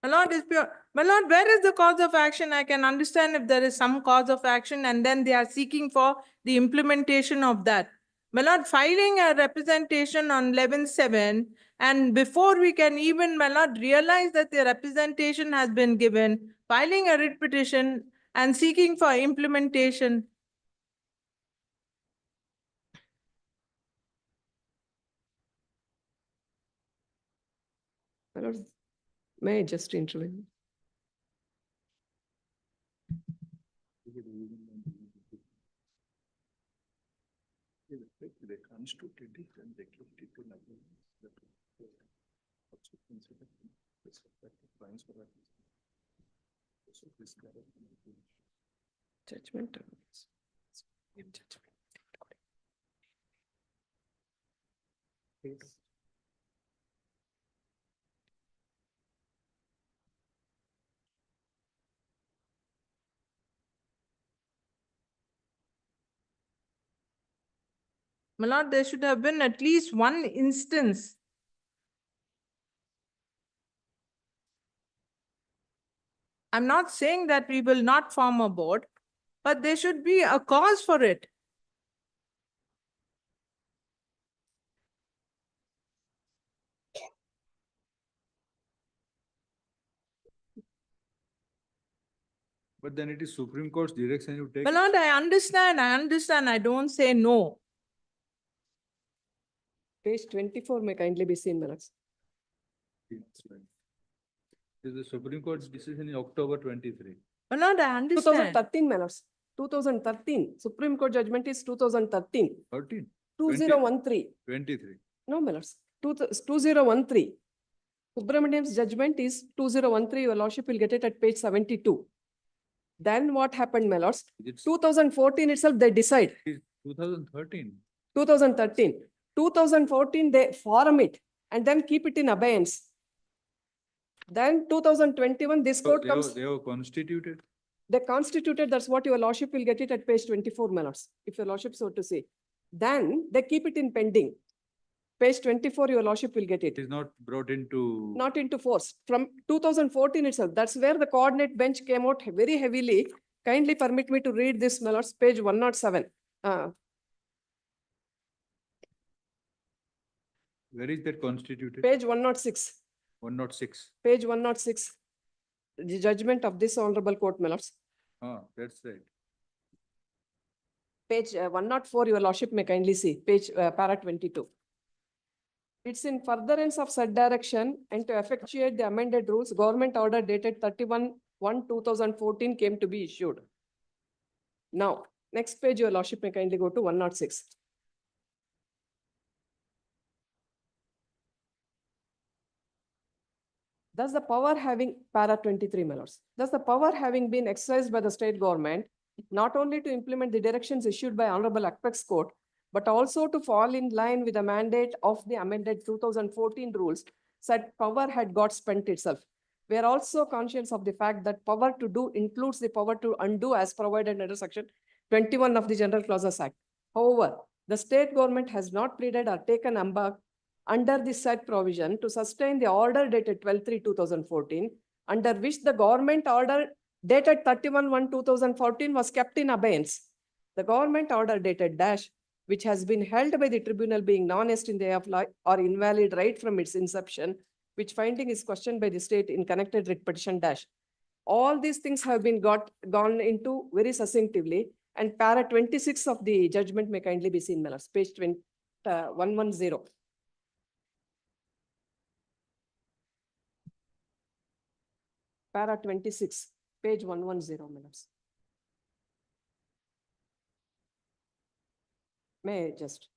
My lord, is pure. My lord, where is the cause of action? I can understand if there is some cause of action and then they are seeking for the implementation of that. My lord, filing a representation on 11/7 and before we can even, my lord, realize that the representation has been given, filing a writ petition and seeking for implementation.
My lords, may I just intervene?
They constituted it and they kept it in a
Judgment.
My lord, there should have been at least one instance. I'm not saying that we will not form a board, but there should be a cause for it.
But then it is Supreme Court's direction you take.
My lord, I understand, I don't say no.
Page 24 may kindly be seen, my lords.
It is the Supreme Court's decision in October 23.
My lord, I understand.
2013, my lords. 2013. Supreme Court judgment is 2013.
13?
2013.
23.
No, my lords. 2013. Subramaniam's judgment is 2013. Your lordship will get it at page 72. Then what happened, my lords? 2014 itself, they decide.
2013.
2013. 2014, they form it and then keep it in abeyance. Then 2021, this court comes.
They have constituted.
They constituted, that's what your lordship will get it at page 24, my lords, if your lordship so to say. Then they keep it in pending. Page 24, your lordship will get it.
It is not brought into.
Not into force. From 2014 itself, that's where the coordinate bench came out very heavily. Kindly permit me to read this, my lords, page 107.
Where is that constituted?
Page 106.
106.
Page 106. The judgment of this honorable court, my lords.
That's right.
Page 104, your lordship may kindly see, page para 22. It's in furtherance of said direction and to effectuate the amended rules, government order dated 31/1/2014 came to be issued. Now, Next page, your lordship may kindly go to 106. Thus the power having, para 23, my lords. Thus the power having been exercised by the state government, not only to implement the directions issued by Honorable Apex Court, but also to fall in line with the mandate of the amended 2014 rules, said power had got spent itself. We are also conscious of the fact that power to do includes the power to undo as provided under section 21 of the General Clauses Act. However, the state government has not pleaded or taken embark under the said provision to sustain the order dated 12/3/2014, under which the government order dated 31/1/2014 was kept in abeyance. The government order dated dash, which has been held by the tribunal being non-est in the of law or invalid right from its inception, which finding is questioned by the state in connected writ petition dash. All these things have been gone into very succinctively, and para 26 of the judgment may kindly be seen, my lords, page 110. Para 26, page 110, my lords. May I just.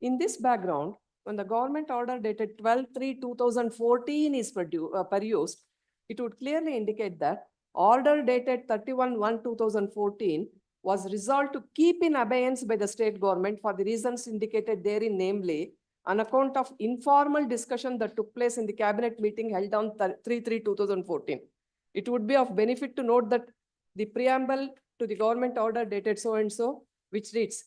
In this background, when the government order dated 12/3/2014 is perused, it would clearly indicate that order dated 31/1/2014 was resolved to keep in abeyance by the state government for the reasons indicated therein, namely, on account of informal discussion that took place in the cabinet meeting held on 3/3/2014. It would be of benefit to note that the preamble to the government order dated so and so, which reads,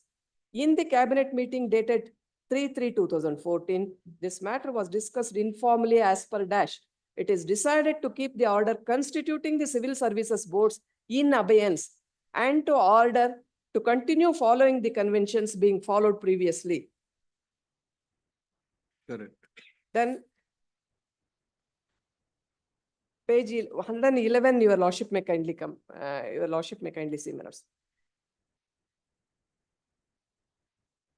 in the cabinet meeting dated 3/3/2014, this matter was discussed informally as per dash. It is decided to keep the order constituting the civil services boards in abeyance and to order to continue following the conventions being followed previously.
Correct.
Then page 111, your lordship may kindly come, your lordship may kindly see, my lords.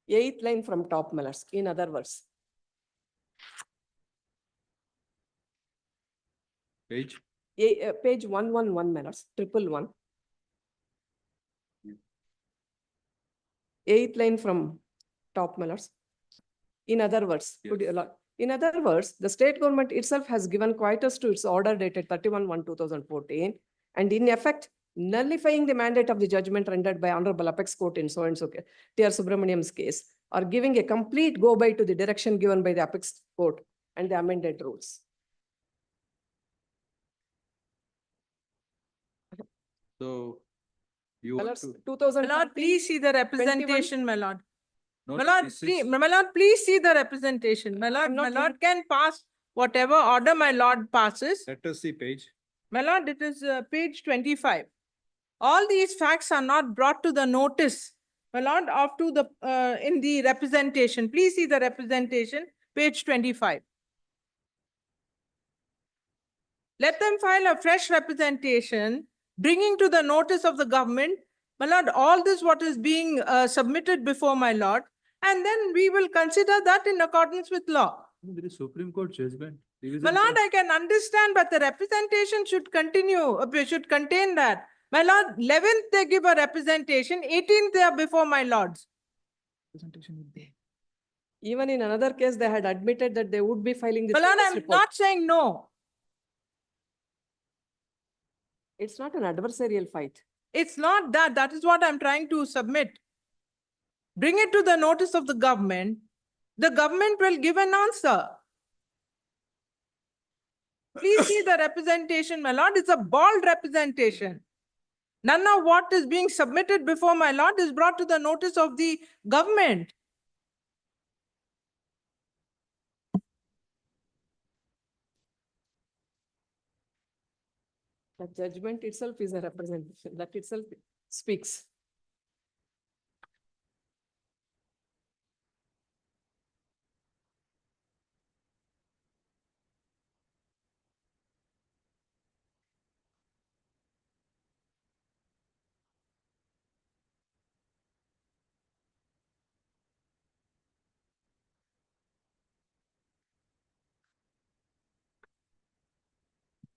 8th line from top, my lords, in other words.
Page?
Page 111, my lords, 111. 8th line from top, my lords. In other words, could you allow? In other words, the state government itself has given quietus to its order dated 31/1/2014, and in effect, nullifying the mandate of the judgment rendered by Honorable Apex Court in so and so T.R. Subramaniam's case, or giving a complete go-by to the direction given by the Apex Court and the amended rules.
So you
My
want
lords,
to,
2000.
My lord, please see the representation, my lord.
no,
My lord,
this is,
my lord, please see the representation. My lord, my lord can pass whatever order my lord passes.
let us see page.
My lord, it is page 25. All these facts are not brought to the notice, my lord, of to the in the representation. Please see the representation, page 25. Let them file a fresh representation, bringing to the notice of the government, my lord, all this what is being submitted before my lord, and then we will consider that in accordance with law.
There is Supreme Court judgment.
My lord, I can understand, but the representation should continue, should contain that. My lord, 11th they give a representation, 18th they are before my lords.
Even in another case, they had admitted that they would be filing this.
My lord, I'm not saying no.
It's not an adversarial fight.
It's not that. That is what I'm trying to submit. Bring it to the notice of the government. The government will give an answer. Please see the representation, my lord. It's a bald representation. None of what is being submitted before my lord is brought to the notice of the government.
The judgment itself is a representation. That itself speaks.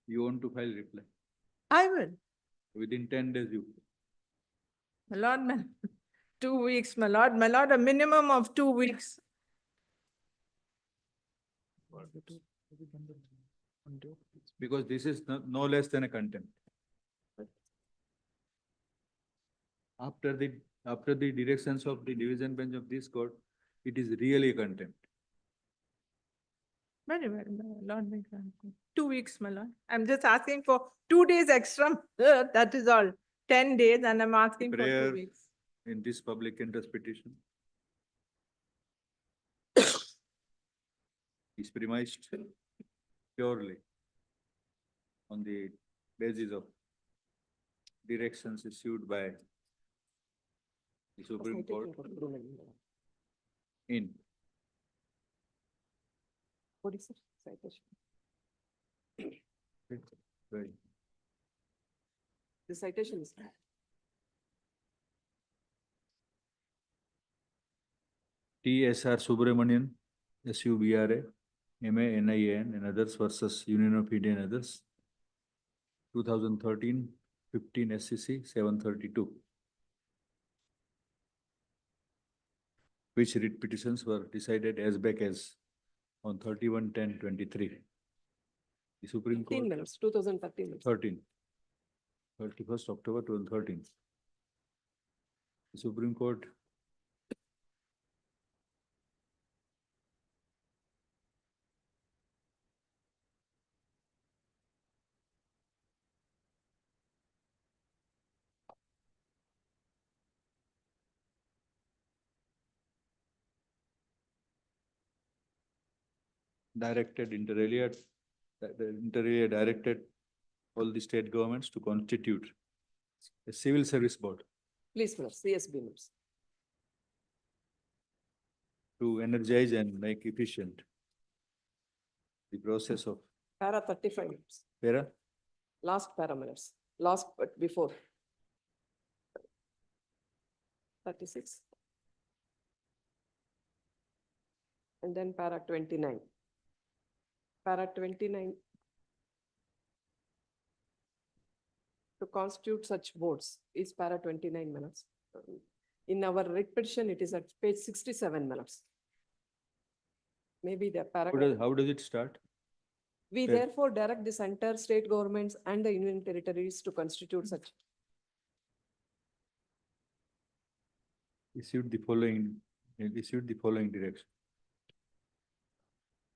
You want to file reply.
I will.
Within 10 days you.
My lord, 2 weeks, my lord, a minimum of 2 weeks.
Because this is no less than a contempt. After the directions of the division bench of this court, it is really a contempt.
Very well, my lord. 2 weeks, my lord. I'm just asking for 2 days extra. That is all. 10 days and I'm asking for 2
Prayer
weeks.
in this public interest petition is premised purely on the basis of directions issued by the Supreme Court in
What is it? Citation.
Right.
The citation is.
TSR Subramanian, SUBRA, MA, NIAN and others versus Union of India and others. 2013, 15 SCC 732. Which writ petitions were decided as back as on 31/10/23. The Supreme
15
Court.
minutes, 2013 minutes.
13. 31st October 2013. The Supreme Court directed inter alia, directed all the state governments to constitute a civil service board
Please, minutes, CSB minutes.
to energize and make efficient the process of
Para 35 minutes.
para.
Last para minutes. Last but before. 36. And then para 29. Para 29. To constitute such boards is para 29 minutes. In our writ petition, it is at page 67 minutes. Maybe the paragraph.
How does it start?
We
Yeah.
therefore direct the center, state governments and the union territories to constitute such.
Issued the following direction.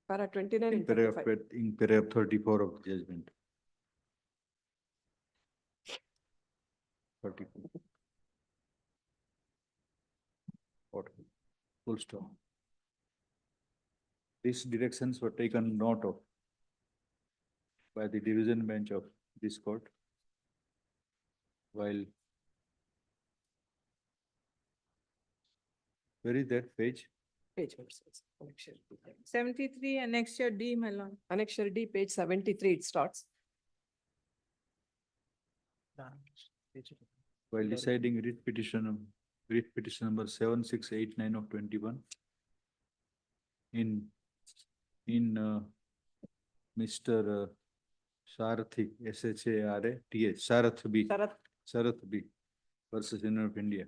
Para 29 and
Paragraph
35.
in paragraph 34 of the judgment. 34. What? Full stop. These directions were taken note of by the division bench of this court while where is that page?
Page numbers, Annexure D.
73 annexure D, my lord.
Annexure D, page 73, it starts.
While deciding writ petition number 7689 of 21 in Mr. Sharathi, SHARATH, Sharath B. Sharath B versus Union of India,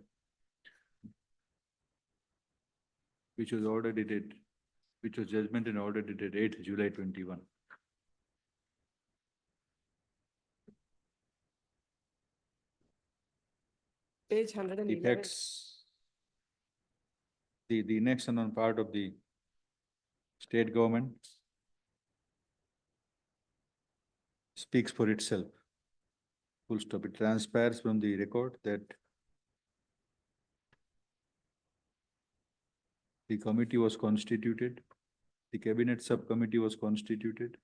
which was judgment and order dated 8th July 21.
Page 111.
Effects. The inaction on part of the state government speaks for itself. Full stop. It transpires from the record that the committee was constituted, the cabinet subcommittee was constituted.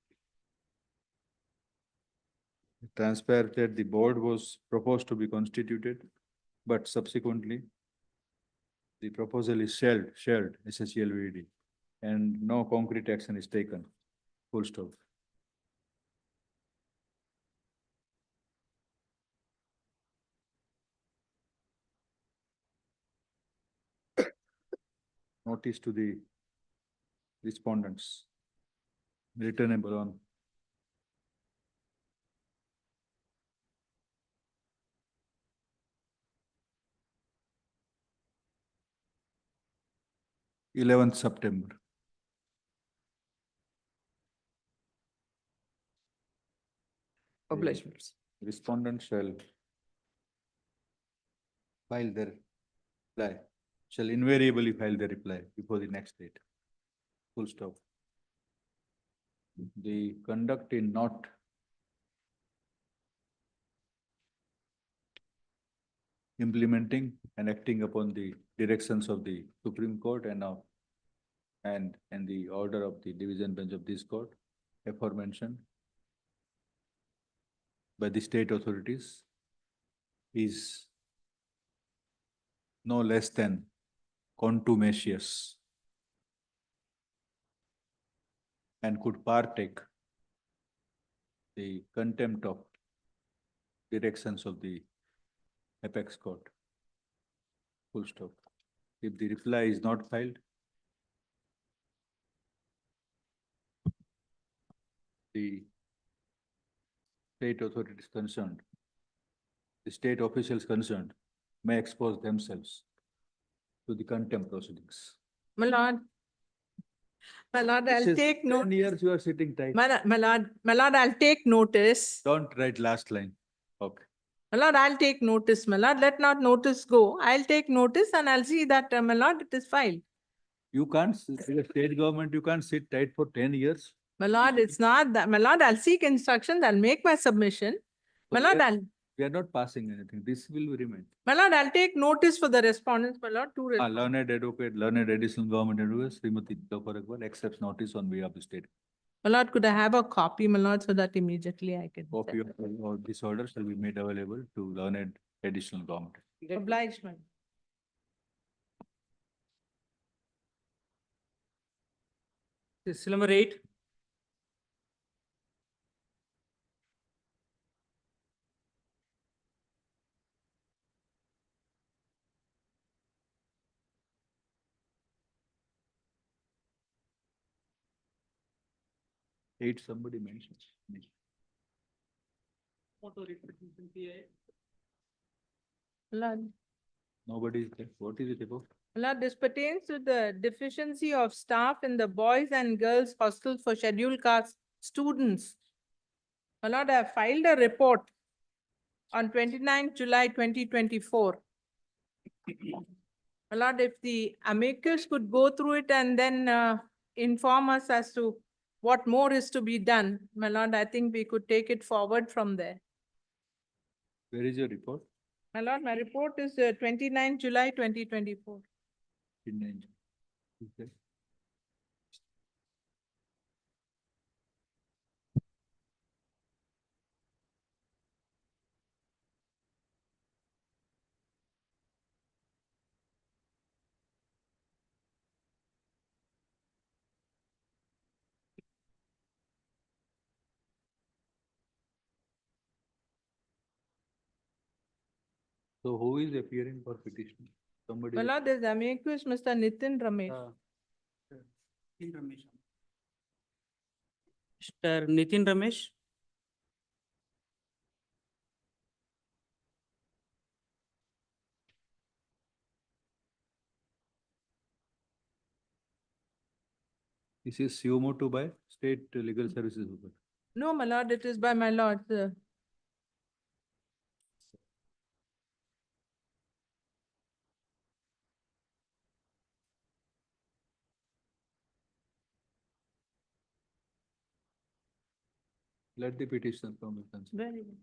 It transpired that the board was proposed to be constituted, but subsequently the proposal is shelved, SHLVD, and no concrete action is taken. Full stop. Notice to the respondents, returnable on 11th September.
Obliged, my lords.
Respondent shall file their reply, shall invariably file their reply before the next date. Full stop. The conduct in not implementing and acting upon the directions of the Supreme Court and now and the order of the division bench of this court aforementioned by the state authorities is no less than contumacious and could partake the contempt of directions of the apex court. Full stop. If the reply is not filed, the state authorities concerned, the state officials concerned may expose themselves to the contempt proceedings.
My lord, I'll
This is
take
10
note.
years you are sitting tight.
My lord, I'll take notice.
Don't write last line. Okay.
My lord, I'll take notice, my lord. Let not notice go. I'll take notice and I'll see that, my lord, it is filed.
You can't, the state government, you can't sit tight for 10 years.
My lord, it's not that. My lord, I'll seek instructions. I'll make my submission. My lord,
We are not passing anything. This will remain.
my lord, I'll take notice for the respondents, my lord, to respond.
Learned advocate, learned additional government advocate, Srimati Chaparagwal accepts notice on behalf of the state.
My lord, could I have a copy, my lord, so that immediately I can.
Copy of this order shall be made available to learned additional government.
Obliged, my lord.
This is number 8.
Eight, somebody mentions.
Lord,
Nobody is there. What is it about?
Lord, this pertains to the deficiency of staff in the boys and girls hostel for scheduled caste students. My lord, I have filed a report on 29th July 2024. My lord, if the amicus could go through it and then inform us as to what more is to be done, my lord, I think we could take it forward from there.
Where is your report?
My lord, my report is 29th July 2024.
Okay. So who is appearing for petition? Somebody.
My lord, there's amicus, Mr. Nitin Ramesh.
Mr. Nitin Ramesh.
This is Sumoto by State Legal Services.
No, my lord, it is by my lord.
Let the petition come.
Very good.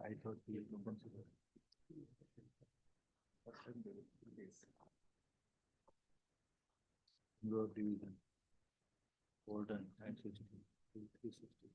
I thought you would consider. Your division. Golden, 960, 360.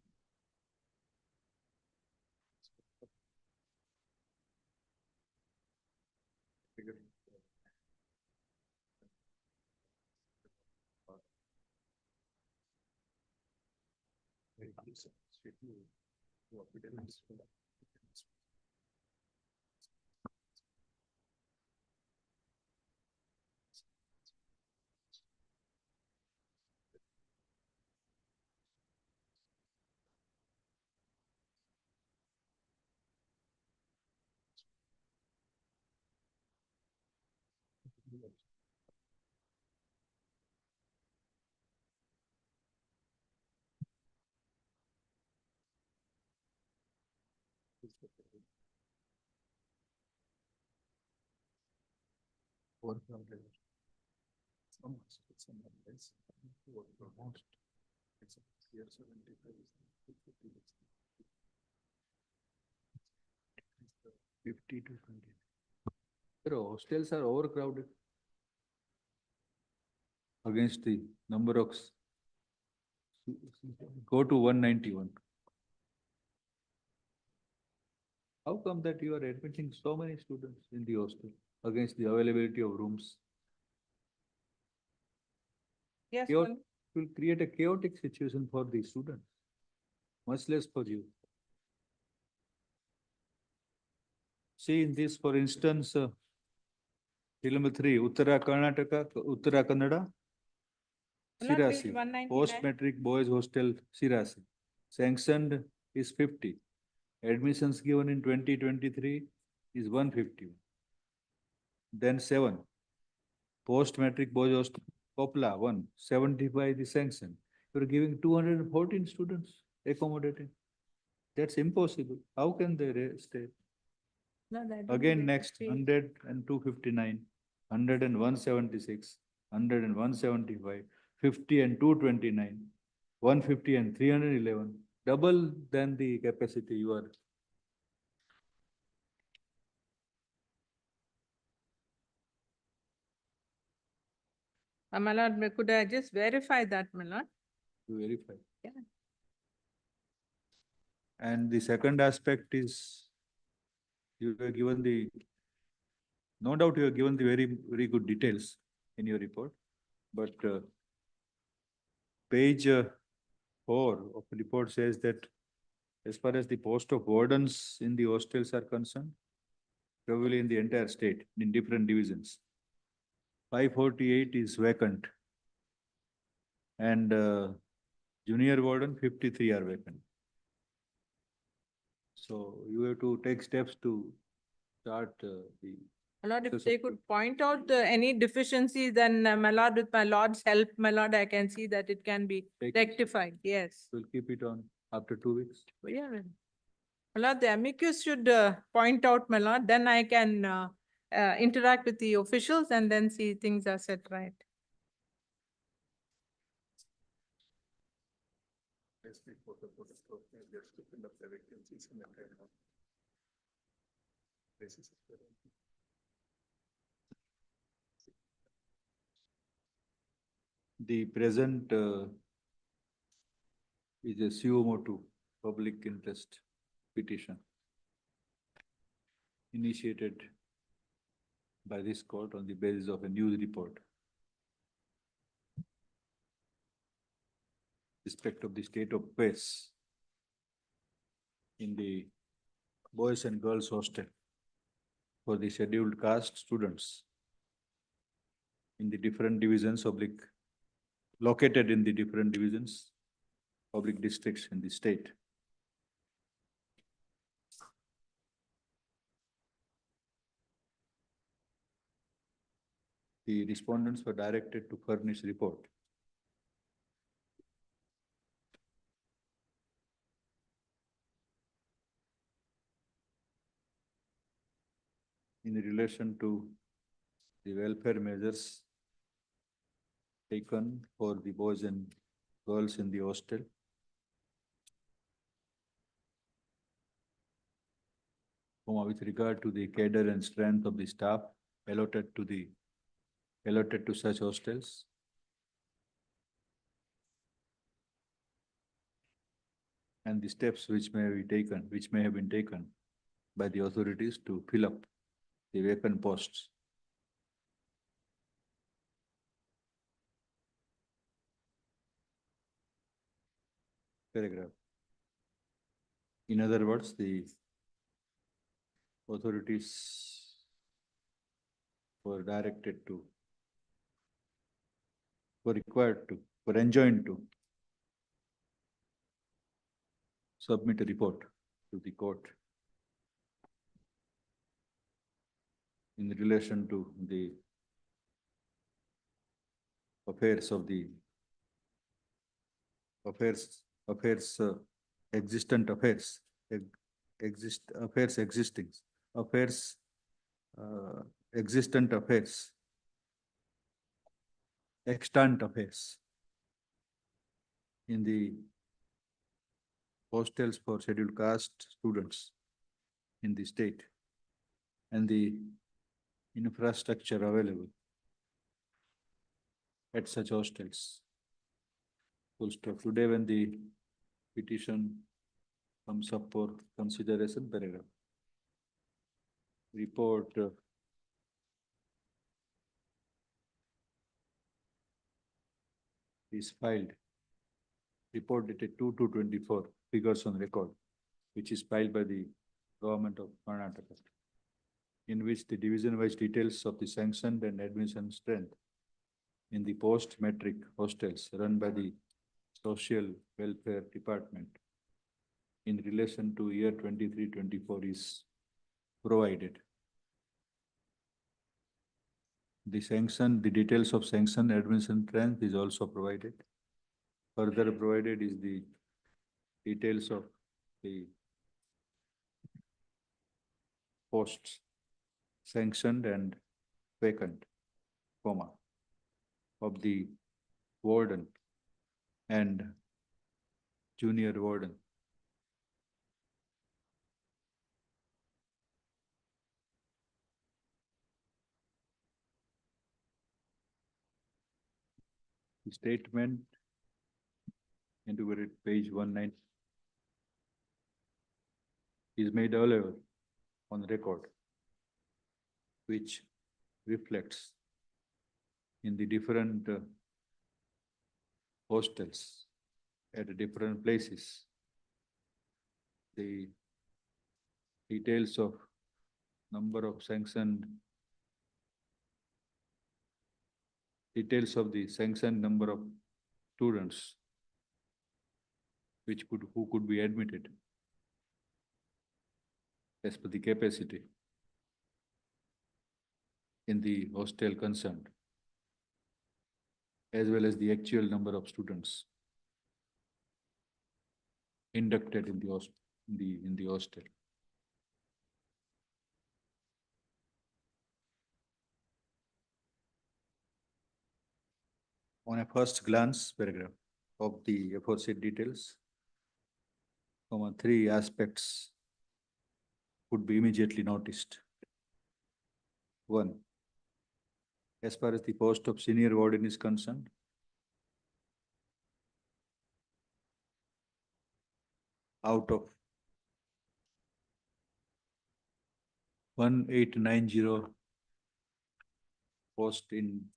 Overcrowded. Some hospitals, some others, most. It's a year 75 is 50 to 20. Sir, hostels are overcrowded against the number of. Go to 191. How come that you are admitting so many students in the hostel against the availability of rooms?
Yes,
Chaot-
one-
will create a chaotic situation for the students, much less for you. See in this, for instance, Till number 3, Uttara Karnataka, Uttara Kannada,
Not page
Sirasi,
199.
post-matric boys hostel, Sirasi. Sanctioned is 50. Admissions given in 2023 is 150. Then 7. Post-matric boys hostel, Popla, 1. 75 is sanctioned. You're giving 214 students accommodating. That's impossible. How can they stay?
No, that didn't
Again,
get
next,
page.
100 and 259, 100 and 176, 100 and 175, 50 and 229, 150 and 311, double than the capacity you are.
My lord, could I just verify that, my lord?
To verify.
Yeah.
And the second aspect is you were given the, no doubt you have given the very good details in your report, but page 4 of the report says that as far as the post of wardens in the hostels are concerned, probably in the entire state, in different divisions, 548 is vacant. And junior warden, 53 are vacant. So you have to take steps to start the.
My lord, if
process
they
of-
could point out any deficiencies, then my lord, with my lord's help, my lord, I can see that it can be
Take-
rectified, yes.
We'll keep it on after 2 weeks.
Yeah. My lord, the amicus should point out, my lord, then I can interact with the officials and then see things are set right.
The present is a COMO2, public interest petition, initiated by this court on the basis of a news report. Respect of the state of peace in the boys and girls hostel for the scheduled caste students in the different divisions located in the different divisions, public districts in the state. The respondents were directed to furnish report. In relation to the welfare measures taken for the boys and girls in the hostel. With regard to the cadre and strength of the staff allotted to such hostels. And the steps which may have been taken by the authorities to fill up the vacant posts. Paragraph. In other words, the authorities were enjoined to submit a report to the court in relation to the affairs of the existent affairs, existing, affairs, existent affairs, extant affairs in the hostels for scheduled caste students in the state and the infrastructure available at such hostels. Full stop. Today when the petition comes up for consideration, paragraph. Report is filed. Report dated 2/2/24, figures on record, which is filed by the government of Karnataka, in which the division-wise details of the sanctioned and admission strength in the post-metric hostels run by the Social Welfare Department in relation to year 23-24 is provided. The details of sanction admission strength is also provided. Further provided is the details of the posts sanctioned and vacant, comma, of the warden and junior warden. The statement integrated page 19 is made available on record, which reflects in the different hostels at different places the details of number of sanctioned, details of the sanctioned number of students who could be admitted as per the capacity in the hostel concerned, as well as the actual number of students inducted in the hostel. On a first glance paragraph of the aforesaid details, three aspects could be immediately noticed. One, as far as the post of senior warden is concerned, out of 1890 post in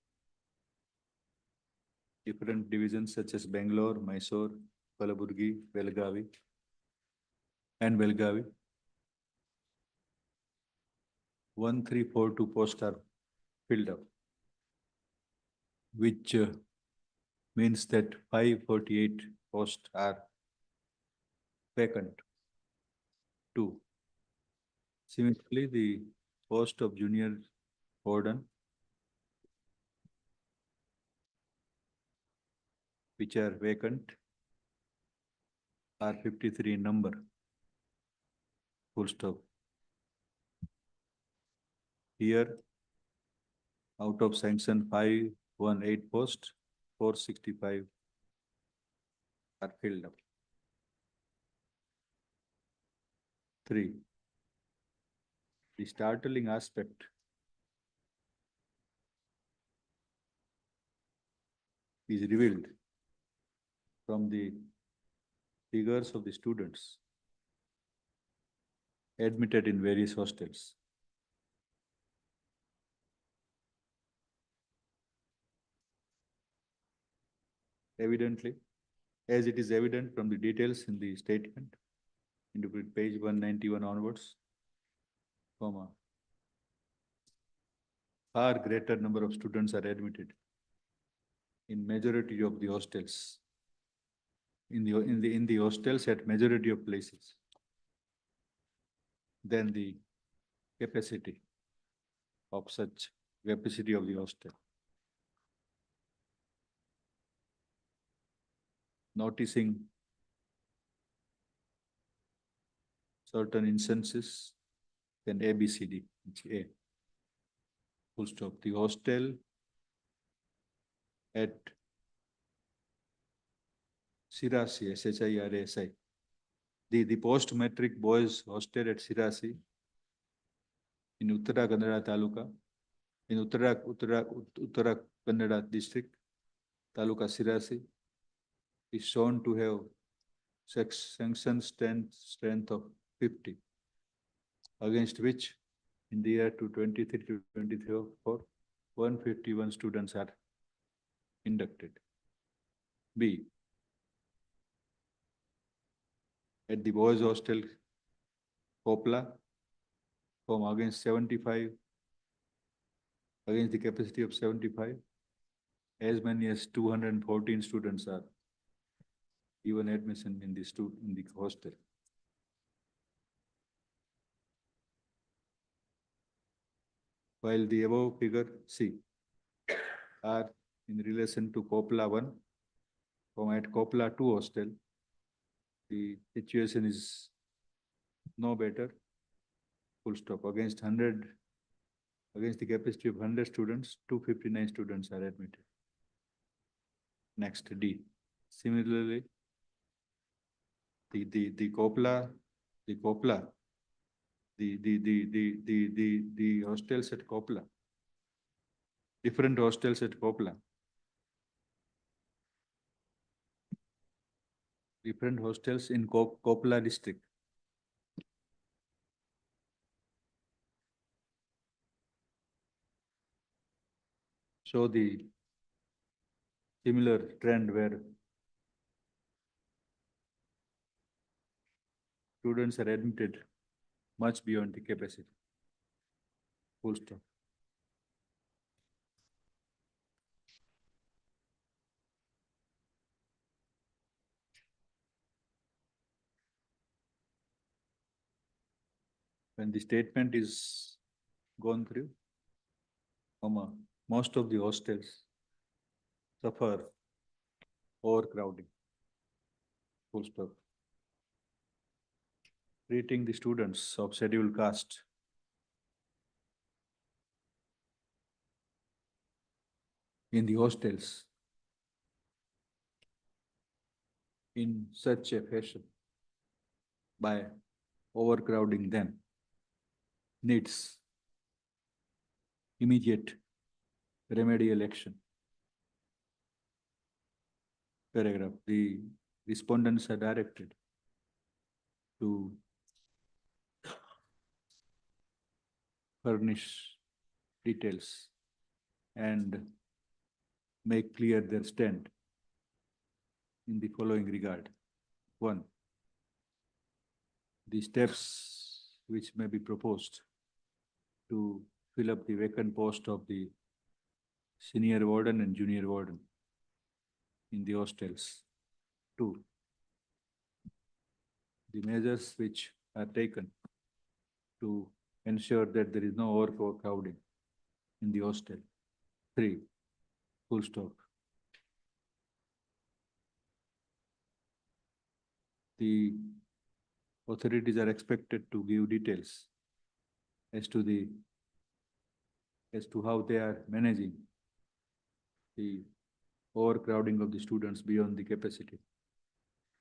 different divisions such as Bangalore, Mysore, Kalaburgi, Belgavi, and Belgavi, 1342 posts are filled up, which means that 548 posts are vacant. 2. Similarly, the post of junior warden, which are vacant, are 53 in number. Full stop. Here, out of sanction 518 posts, 465 are filled up. 3. The startling aspect is revealed from the figures of the students admitted in various hostels. Evidently, as it is evident from the details in the statement, into page 191 onwards, far greater number of students are admitted in majority of the hostels, in the hostels at majority of places than the capacity of the hostel. noticing certain instances, then A, B, C, D, it's A. Full stop. The hostel at Sirasi, SHIRASI. The post-matric boys hostel at Sirasi in Uttara Kannada Taluka, in Uttara Kannada district, Taluka Sirasi, is shown to have sanctioned strength of 50, against which in the year to 23 to 24, 151 students are inducted. B, at the boys hostel, Kopla, from against 75, against the capacity of 75, as many as 214 students are given admission in the hostel. While the above figure C are in relation to Kopla 1, from at Kopla 2 hostel, the situation is no better. Full stop. Against the capacity of 100 students, 259 students are admitted. Next, D. Similarly, the hostels at Kopla, different hostels at Kopla, different hostels in Kopla district. Show the similar trend where students are admitted much beyond the capacity. Full stop. When the statement is gone through, most of the hostels suffer overcrowding. Full stop. Treating the students of scheduled caste in the hostels in such a fashion by overcrowding them needs immediate remedial action. Paragraph. The respondents are directed to furnish details and make clear their stand in the following regard. 1, the steps which may be proposed to fill up the vacant post of the senior warden and junior warden in the hostels. 2, the measures which are taken to ensure that there is no overcrowding in the hostel. 3, full stop. The authorities are expected to give details as to how they are managing the overcrowding of the students beyond the capacity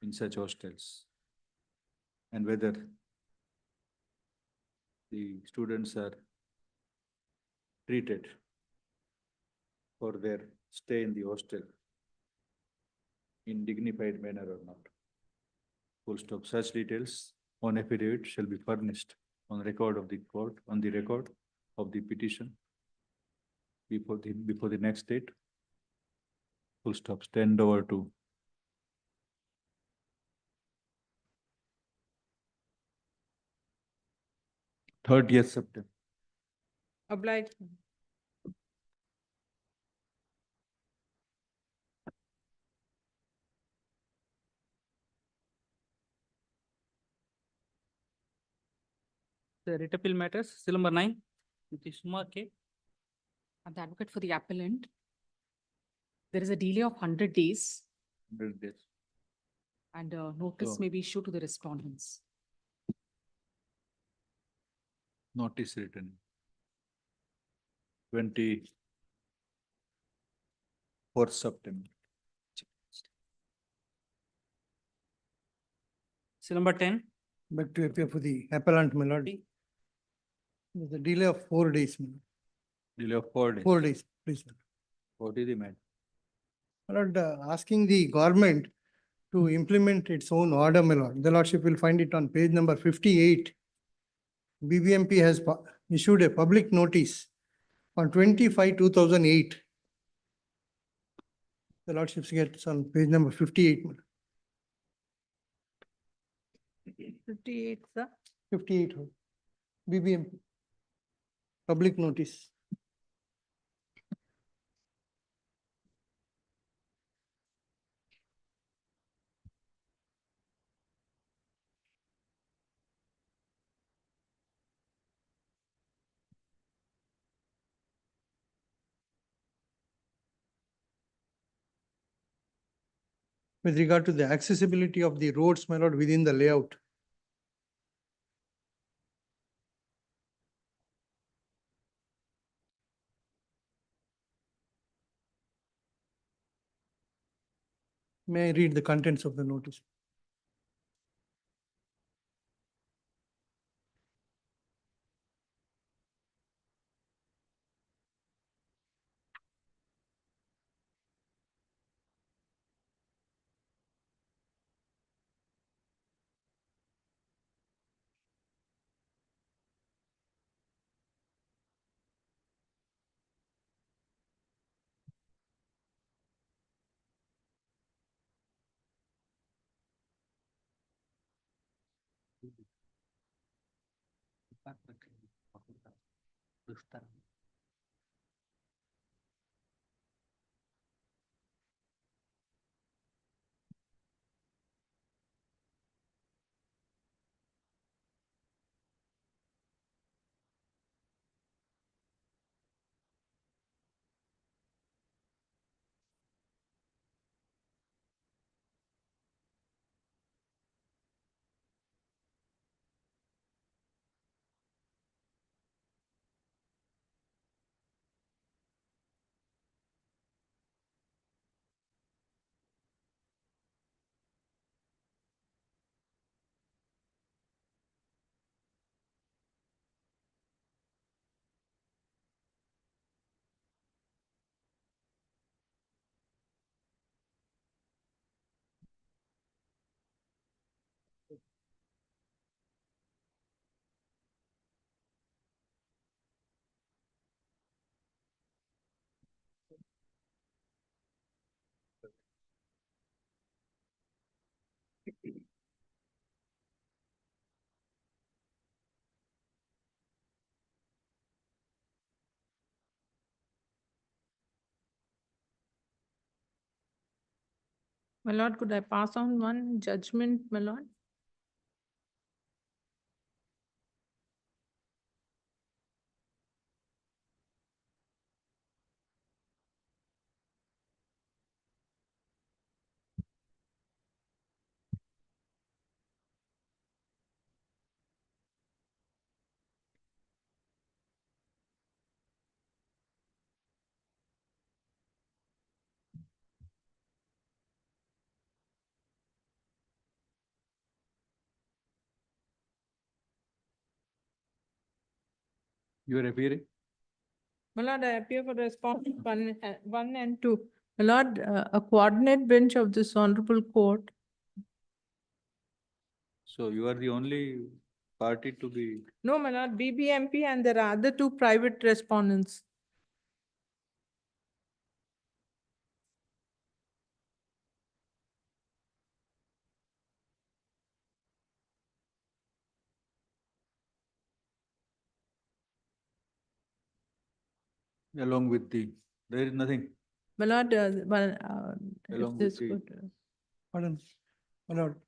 in such hostels, and whether the students are treated for their stay in the hostel in dignified manner or not. Full stop. Such details on affidavit shall be furnished on record of the court, on the record of the petition before the next date. Full stop. Stand over to 30th September.
Obliged.
The writ appeal matters, seal number 9, Ms. Suma K.
I'm the advocate for the appellant. There is a delay of 100 days.
100 days.
and notice
So-
may be issued to the respondents.
Notice written. 24th September.
Seal number 10.
Back to appear for the appellant, my lord. There's a delay of 4 days, my lord.
Delay of 4 days.
4 days, please.
What is the matter?
My lord, asking the government to implement its own order, my lord. The lordship will find it on page number 58. BBMP has issued a public notice on 25/2008. The lordship gets on page number 58. my lord.
58, sir.
58. BBMP. Public notice. With regard to the accessibility of the roads, my lord, within the layout. May I read the contents of the notice?
My lord, could I pass on one judgment, my lord?
You are appearing?
My lord, I appear for respondent 1 and 2. My lord, a coordinate bench of this honorable court.
So you are the only party to be,
No, my lord, BBMP and there are other 2 private respondents.
along with the, there is nothing.
My lord, if
Along with
this
the-
could.
Pardon, my lord.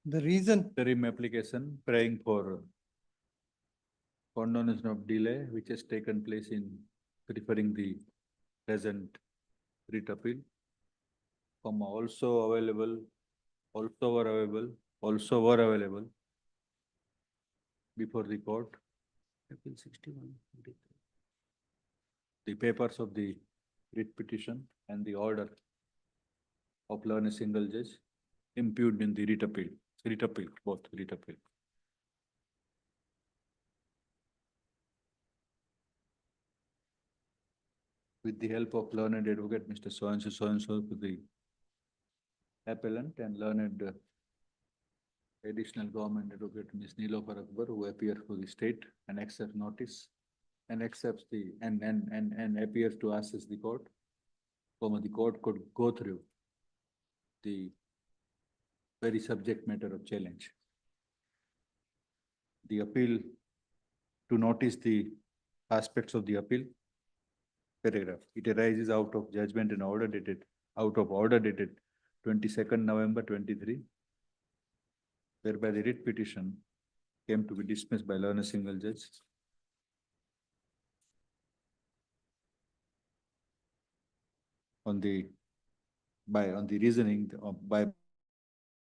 The reason,
Interim application praying for condonation of delay which has taken place in preferring the present writ appeal. Also available also were available before the court. April 61. The papers of the writ petition and the order of learn a single judge impugned in the writ appeal, both writ appeal. With the help of learned advocate, Mr. So-and-so to the appellant and learned additional government advocate, Ms. Nilofer Akbar, who appears for the state and accepts notice and accepts the, and appears to assess the court. The court could go through the very subject matter of challenge. The appeal, to notice the aspects of the appeal, paragraph. It arises out of judgment and order dated, 22nd November 23, whereby the writ petition came to be dismissed by learned single judge. On the reasoning by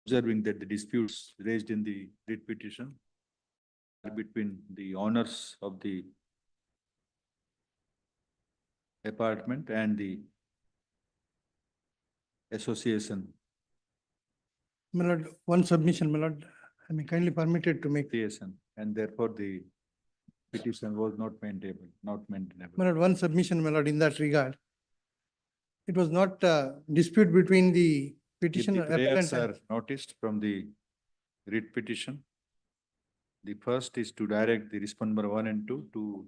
observing that the disputes raised in the writ petition are between the owners of the apartment and the association.
My lord, one submission, my lord, I mean kindly permitted to make.
And therefore the petition was not maintainable.
My lord, one submission, my lord, in that regard. It was not dispute between the petitioner.
If the prayers
appellant
are noticed from the writ petition, the first is to direct the respondent 1 and 2 to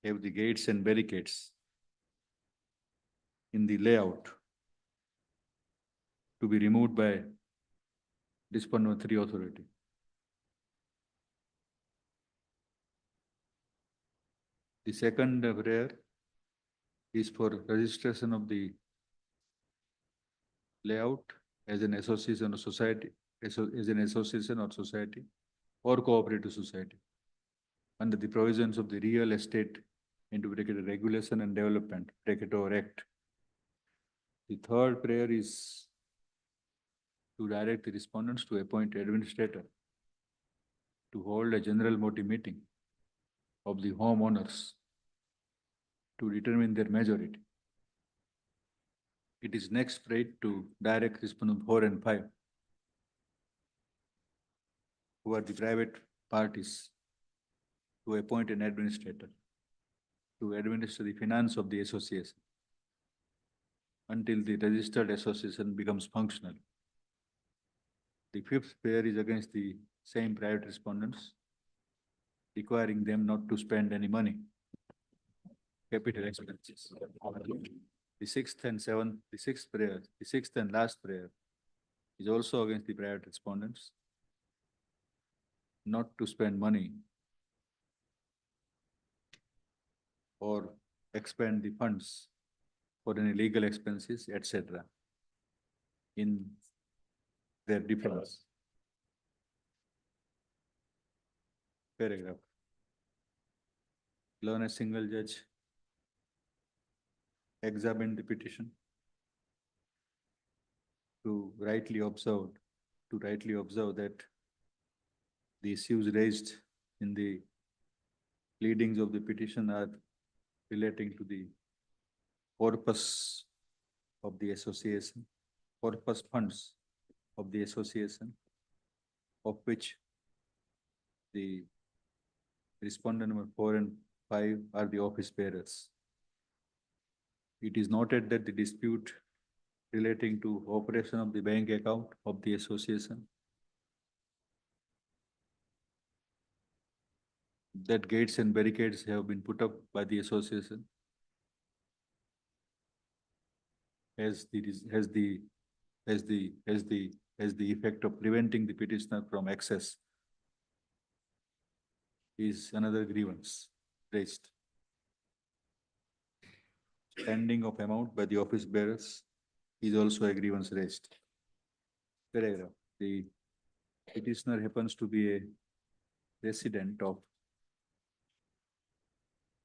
have the gates and barricades in the layout to be removed by respondent 3 authority. The second prayer is for registration of the layout as an association or society, as an association or society or cooperative society under the provisions of the Real Estate into Regulation and Development or Act. The third prayer is to direct the respondents to appoint administrator to hold a general body meeting of the homeowners to determine their majority. It is next prayed to direct respondent 4 and 5, who are the private parties, to appoint an administrator to administer the finance of the association until the registered association becomes functional. The fifth prayer is against the same private respondents, requiring them not to spend any money, capital expenses. The sixth and last prayer is also against the private respondents, not to spend money or expend the funds for any legal expenses, etc. in their defense. Paragraph. Learn a single judge examine the petition to rightly observe that the issues raised in the pleadings of the petition are relating to the corpus of the association, corpus funds of the association, of which the respondent number 4 and 5 are the office bearers. It is noted that the dispute relating to operation of the bank account of the association, that gates and barricades have been put up by the association, has the effect of preventing the petitioner from access, is another grievance raised. Spending of amount by the office bearers is also a grievance raised. Paragraph. The petitioner happens to be a resident of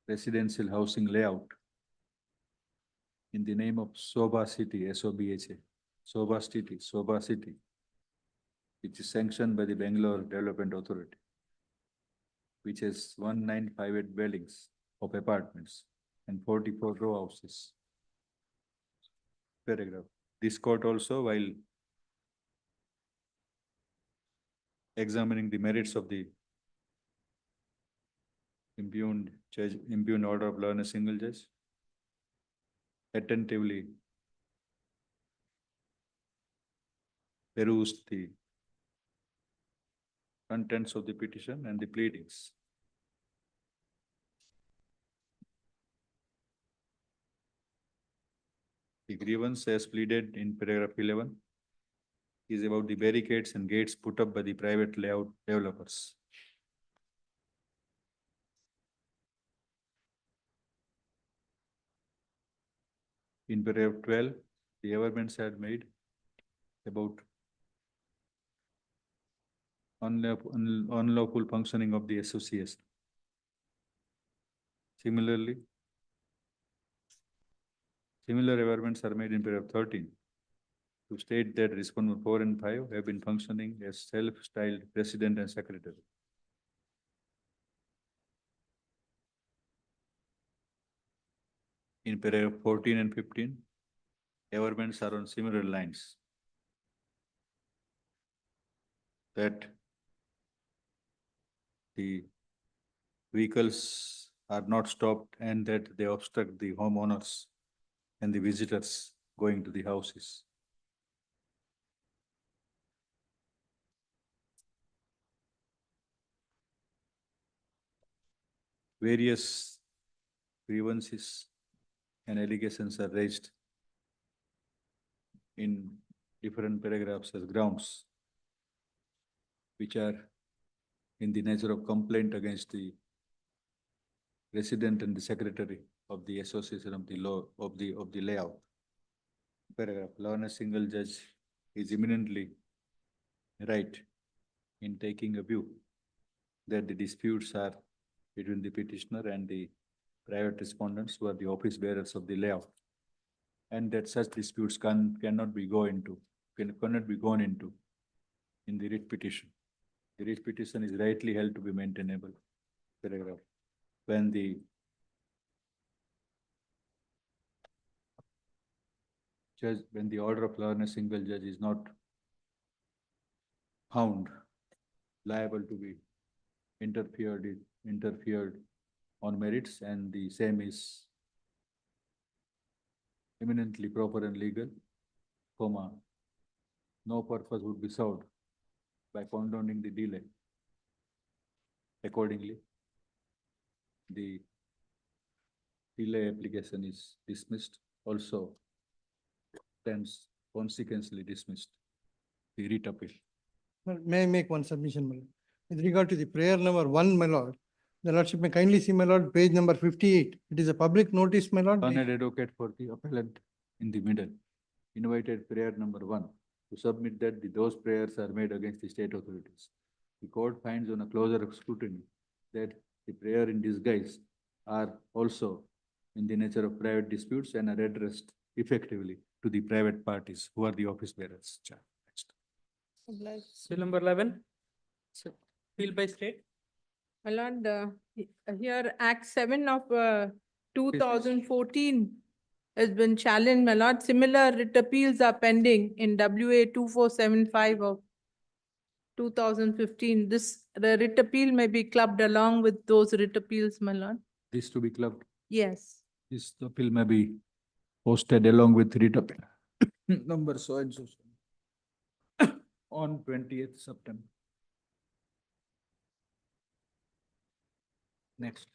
residential housing layout in the name of Sobha City, SOBHA, Sobha City, which is sanctioned by the Bangalore Development Authority, which has 1958 dwellings of apartments and 44 row houses. Paragraph. This court also, while examining the merits of the impugned order of law in a single judge, attentively perused the contents of the petition and the pleadings. The grievance as pleaded in paragraph 11 is about the barricades and gates put up by the private layout developers. In paragraph 12, the averments had made about unlawful functioning of the association. Similarly, similar averments are made in paragraph 13 to state that respondent 4 and 5 have been functioning as self-styled president and secretary. In paragraph 14 and 15, averments are on similar lines. That the vehicles are not stopped and that they obstruct the homeowners and the visitors going to the houses. Various grievances and allegations are raised in different paragraphs as grounds, which are in the nature of complaint against the president and the secretary of the association of the law of the layout. Paragraph. Law on a single judge is eminently right in taking a view that the disputes are between the petitioner and the private respondents who are the office bearers of the layout, and that such disputes cannot be gone into in the writ petition. The writ petition is rightly held to be maintainable. Paragraph. When the order of law in a single judge is not found liable to be interfered on merits, and the same is eminently proper and legal, no purpose would be served by condoning the delay. Accordingly, the delay application is dismissed. Also, stands consequently dismissed the writ appeal.
May I make one submission, my lord? With regard to the prayer number 1, my lord, the lordship may kindly see, my lord, page number 58. It is a public notice, my lord.
Learned advocate for the appellant in the middle invited prayer number 1 to submit that those prayers are made against the state authorities. The court finds on a closer scrutiny that the prayer in disguise are also in the nature of private disputes and are addressed effectively to the private parties who are the office bearers. Next.
Bill number 11, appeal by state.
My lord, here Act 7 of 2014 has been challenged, my lord. Similar writ appeals are pending in WA 2475 of 2015. The writ appeal may be clubbed along with those writ appeals, my lord.
This to be clubbed.
Yes.
This appeal may be posted along with writ appeal number so and so on 20th September. Next.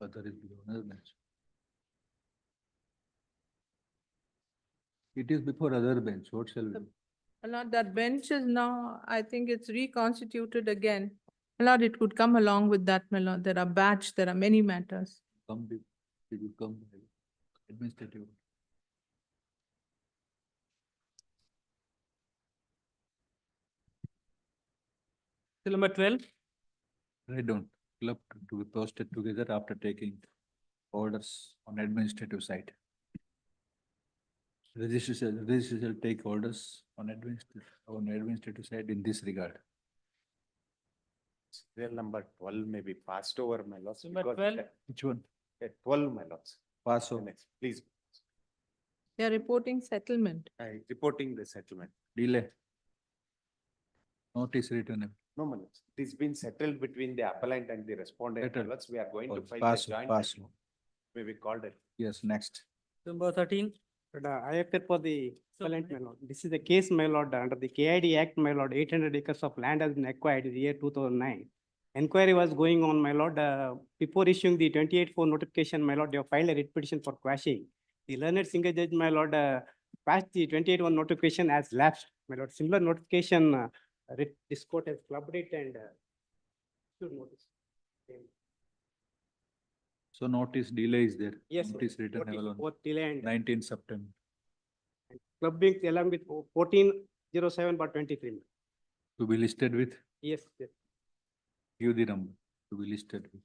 Other is below another bench. It is before other bench. What shall we do?
My lord, that bench is now, I think it's reconstituted again. My lord, it could come along with that, my lord. There are many matters.
It will come administrative.
Bill number 12.
I don't club to be posted together after taking orders on administrative side. Registrar shall take orders on administrative side in this regard.
Serial number 12 may be passed over, my lords.
Number
because
12.
that-
Which one?
12, my lords.
Pass over.
Next, please.
They are reporting settlement.
Reporting the settlement.
Delay. Notice written.
No, my lords. It has been settled between the appellant and the respondent. My
Settled.
lords, we are going to file
Pass
the
over,
joint.
pass
settlement.
over.
May be called it.
Yes, next.
Number 13.
I appear for the
So,
appellant, my lord. This is a case, my lord, under the KID Act, my lord, 800 acres of land has been acquired in the year 2009. Inquiry was going on, my lord. Before issuing the 28-4 notification, my lord, they have filed a writ petition for quashing. The learned single judge, my lord, passed the 28-1 notification as lapsed. My lord, similar notification, this court has clubbed it and should notice.
So notice delay is there.
Yes, sir.
Notice written
Notice,
on
both delay and
19th September.
clubbing along with 1407/23.
To be listed with,
Yes, yes.
give the number to be listed with.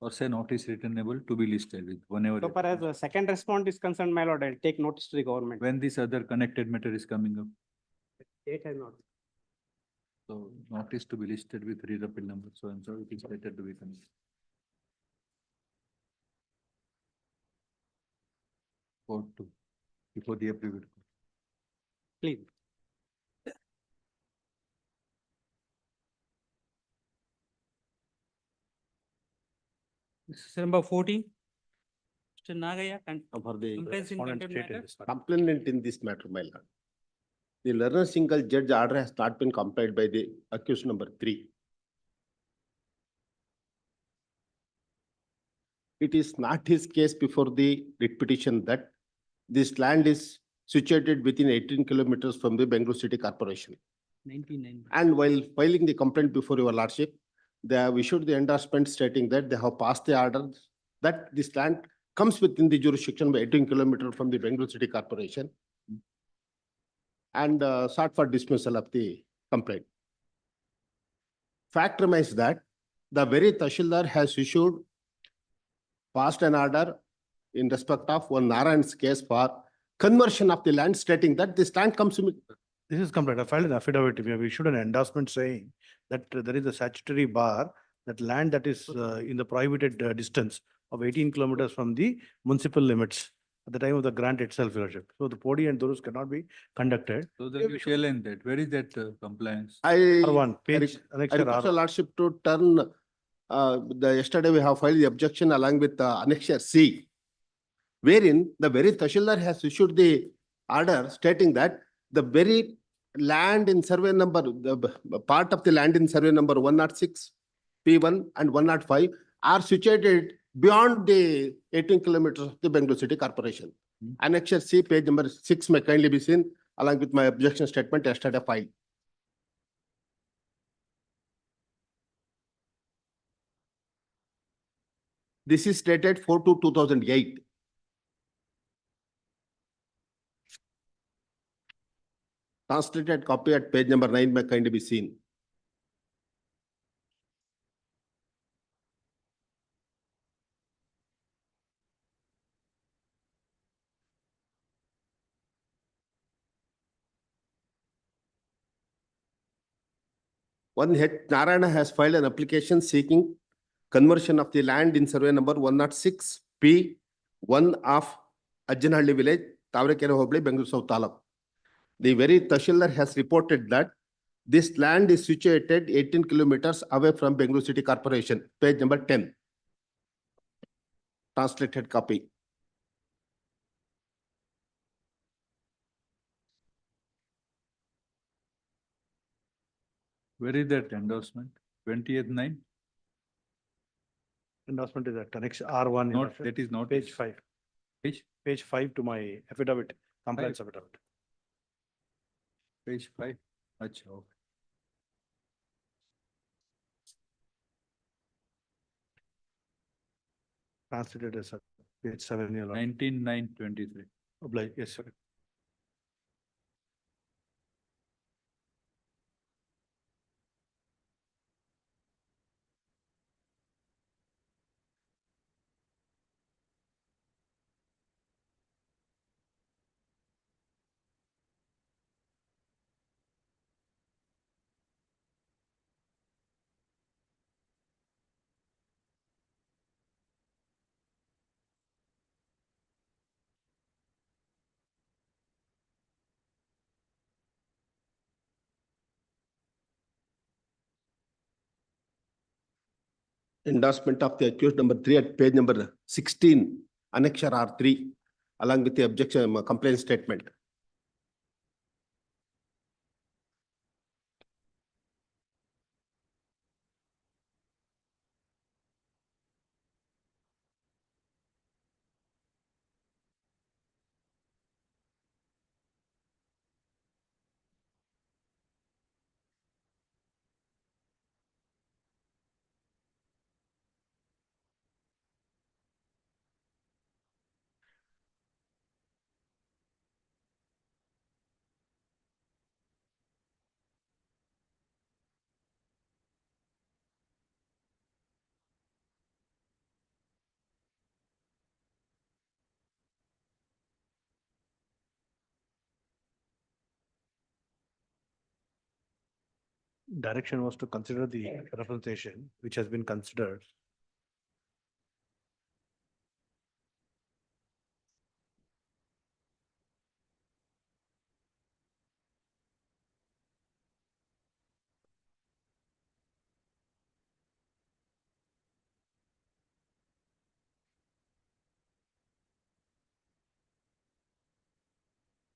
Or say notice returnable to be listed with whenever.
So far as the second response is concerned, my lord, I'll take notice to the government.
When this other connected matter is coming up.
Date has not.
So notice to be listed with read appeal number, so and so it is better to be coming. Court two, before the approved.
Please.
This is number 14. Mr. Nagaya,
For the
complaints in
respondent
contempt
stated,
matter.
complainant in this matter, my lord. The learner single judge order has not been complied by the accused number 3. It is not his case before the writ petition that this land is situated within 18 kilometers from the Bangalore City Corporation.
99.
And while filing the complaint before your lordship, they have issued the endorsement stating that they have passed the order that this land comes within the jurisdiction by 18 kilometers from the Bangalore City Corporation and sought for dismissal of the complaint. Fact remains that the very Tahsildar has issued passed an order in respect of one Narayan's case for conversion of the land stating that this land comes to me.
This is complete. I filed an affidavit. We have issued an endorsement saying that there is a statutory bar that land that is in the prohibited distance of 18 kilometers from the municipal limits at the time of the grant itself, Your Worship. So the Podi and those cannot be conducted.
So that you challenge that. Where is that compliance?
R1,
I
page, annexure
request your
R1.
lordship to turn, yesterday we have filed the objection along with annexure C, wherein the very Tahsildar has issued the order stating that the very land in survey number, the part of the land in survey number 106, P1 and 105 are situated beyond the 18 kilometers of the Bangalore City Corporation. Annexure C, page number 6 may kindly be seen along with my objection statement yesterday filed. This is dated 4/2/2008. Translated copy at page number 9 may kindly be seen. One H. Narayana has filed an application seeking conversion of the land in survey number 106 P1 of Ajjanhalli village, Tavrekere Hobli, Bengaluru South Taluk. The very Tahsildar has reported that this land is situated 18 kilometers away from Bengaluru City Corporation, page number 10. Translated copy.
Where is that endorsement? 20th/9?
Endorsement is at annexure R1. Your
Not,
Worship.
that is not.
Page 5.
Page?
Page 5 to my affidavit, compliance affidavit.
Page 5. Acha, okay.
Translated as page 7. Your Lord.
19/9/23.
Oblige, yes, sir.
endorsement of the accused number 3 at page number 16, annexure R3, along with the objection complaint statement.
Direction was to consider the representation which has been considered.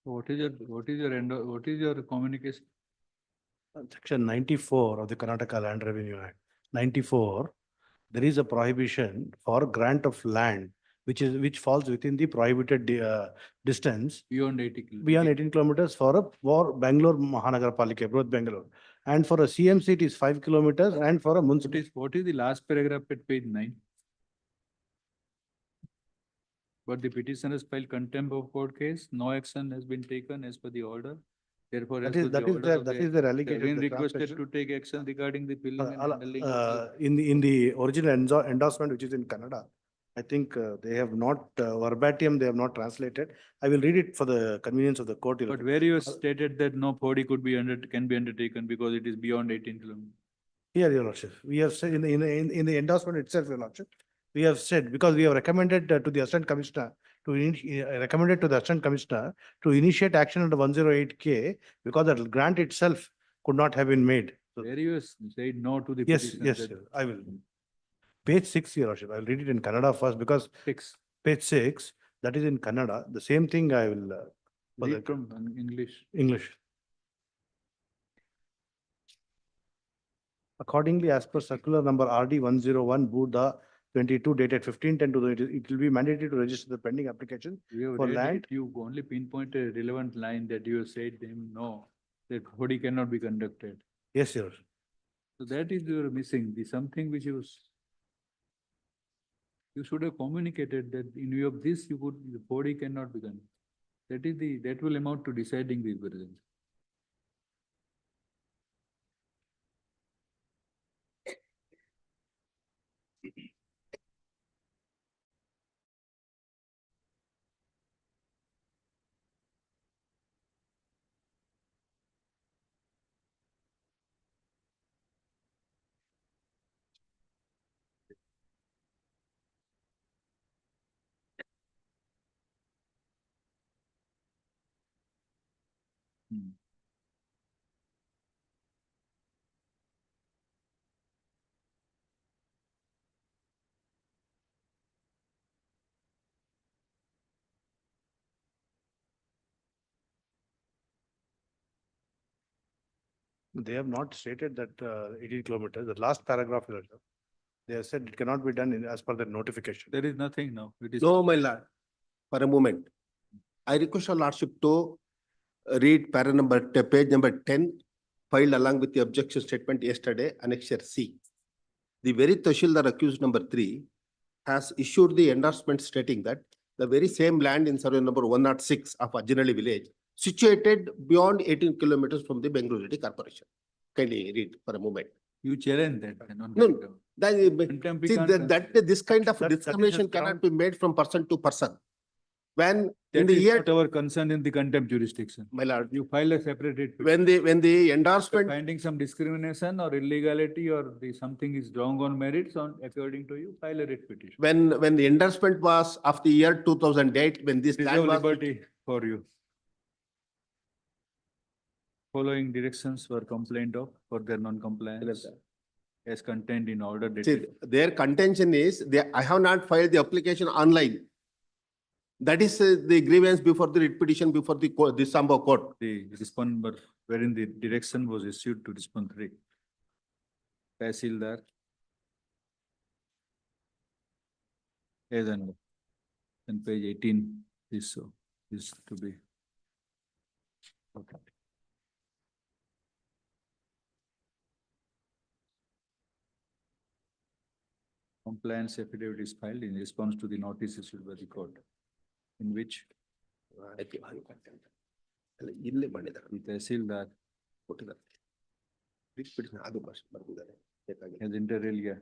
What is your communication?
Section 94 of the Karnataka Land Revenue Act, 94, there is a prohibition for grant of land which falls within the prohibited distance
Beyond 80 kilometers.
beyond 18 kilometers for Bangalore Mahanagarapalika, both Bangalore. And for a CMC, it is 5 kilometers, and for a municipal.
What is the last paragraph at page 9? But the petitioner has filed contempt of court case, no action has been taken as per the order. Therefore, as per the order of
that
the-
is their
they have
allegation.
been
the
requested
translation.
to take action regarding the billing and handling of the-
In the original endorsement, which is in Kannada, I think they have not verbatim, they have not translated. I will read it for the convenience of the court.
But where you stated that no 40 can be undertaken because it is beyond 18 kilometers.
Here, Your Lordship, we have said in the endorsement itself, Your Lordship, we have said, because we have recommended to the Assistant Commissioner recommended to the Assistant Commissioner to initiate action under 108K because the grant itself could not have been made. So-
Where you said no to the
Yes,
petitioner.
yes,
that-
sir, I will. Page 6, Your Lordship, I'll read it in Kannada first because
6.
page 6, that is in Kannada, the same thing I will. for the
Read from English.
English. Accordingly, as per circular number RD 101 Buddha 22 dated 15/10 it will be mandated to register the pending application
You have
for
read
land.
it, you only pinpoint a relevant line that you have said them no, that body cannot be conducted.
Yes, sir.
So that is you are missing, the something which you should have communicated that in view of this, the body cannot be done. That will amount to deciding the emergency.
They have not stated that 18 kilometers, the last paragraph, Your Lordship, they have said it cannot be done as per the notification.
There is nothing now. It is.
No, my lord, for a moment. I request your lordship to read page number 10, filed along with the objection statement yesterday, annexure C. The very Tahsildar accused number 3 has issued the endorsement stating that the very same land in survey number 106 of Ajinali village, situated beyond 18 kilometers from the Bengaluru City Corporation. Kindly read for a moment.
You challenge that. Cannot be
No,
done.
that,
we
see,
can't
this kind of
that is
discrimination
the
cannot
ground.
be made from person to person. When in
That
the
is
year,
not our concern in the contempt jurisdiction.
my lord,
You file a separate writ.
when the endorsement,
Finding some discrimination or illegality or something is wrong on merits according to you, file a writ petition.
when the endorsement was of the year 2008, when this land
Reserve
was.
liberty for you. Following directions were complained of for their non-compliance. as contained in order
See,
dated.
their contention is, I have not filed the application online. That is the grievance before the writ petition before the this Samba court.
The respondent wherein the direction was issued to respondent. Tahsildar. As and page 18 is so, is to be. Okay. Compliance affidavit is filed in response to the notice issued by the court, in which
ಇಲ್ಲೇ ಮಾಡಿದ್ದಾರೆ
the Tahsildar
ಕೊಟ್ಟಿದ್ದಾರೆ. writ petition ಅದು ಬರ್ದಿದ್ದಾರೆ. ಬೇಕಾಗಿಲ್ಲ.
has inter alia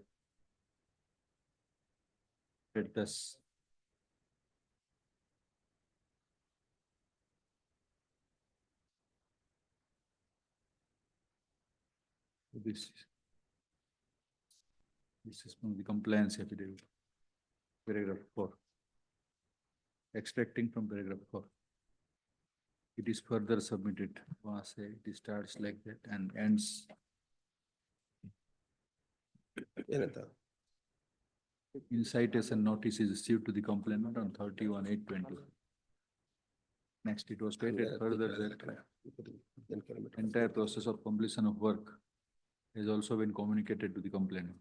read thus. This is from the compliance affidavit, paragraph 4. Extracting from paragraph 4. It is further submitted. It starts like that and ends.
ಏನಂತ?
Incitation notice is issued to the complainant on 31/8/20. Next, it was stated further that entire process of completion of work has also been communicated to the complainant.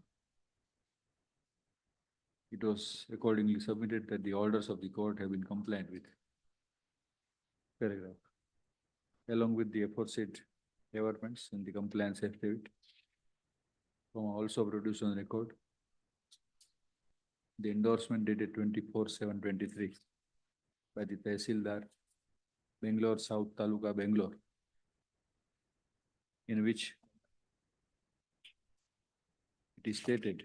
It was accordingly submitted that the orders of the court have been complied with. Paragraph. Along with the aforesaid averments in the compliance affidavit, also produced on record, the endorsement dated 24/7/23 by the Tahsildar, Bangalore South Taluka, Bangalore, in which it is stated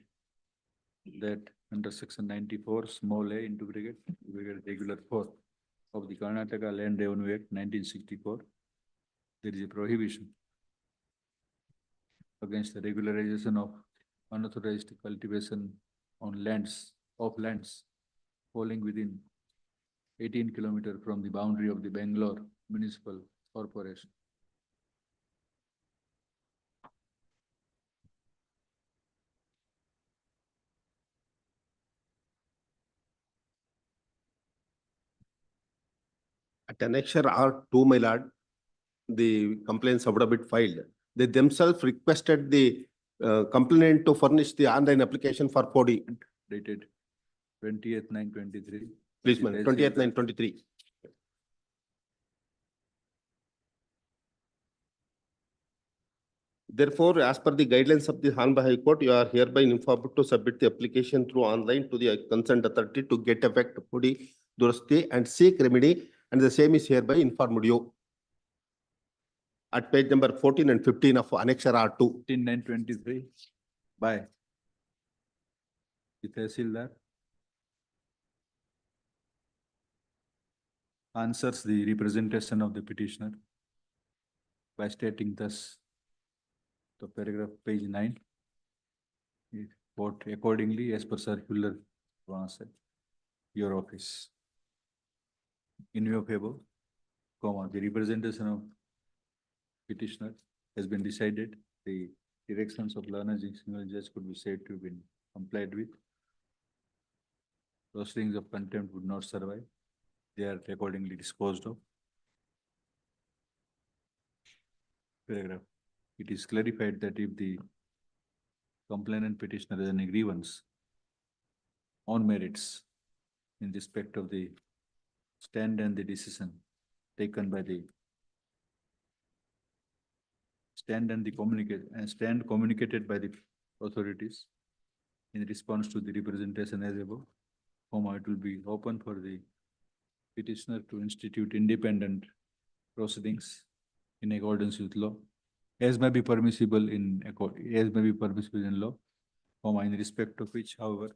that under section 94 small a into brigade regular 4 of the Karnataka Land Revenue Act 1964, there is a prohibition against the regularization of unauthorized cultivation on lands falling within 18 kilometers from the boundary of the Bangalore Municipal Corporation.
At annexure R2, my lord, the complaint affidavit filed. They themselves requested the complainant to furnish the online application for 4D.
Dated 20th/9/23.
Please, man, 20th/9/23. Therefore, as per the guidelines of the Honorable High Court, you are hereby informed to submit the application through online to the concerned authority to get effect 4D durasti and seek remedy, and the same is hereby informed you. At page number 14 and 15 of annexure R2.
15/9/23 by the Tahsildar answers the representation of the petitioner by stating thus, the paragraph page 9. Quote, accordingly, as per circular, your office. In your favor, the representation of petitioner has been decided. The directions of learned single judge could be said to have been complied with. Proceedings of contempt would not survive. They are accordingly disposed of. Paragraph. It is clarified that if the complainant petitioner has any grievance on merits in respect of the stand and the decision taken by the stand communicated by the authorities in response to the representation as above, it will be open for the petitioner to institute independent proceedings in accordance with law, as may be permissible in law, in respect of which, however,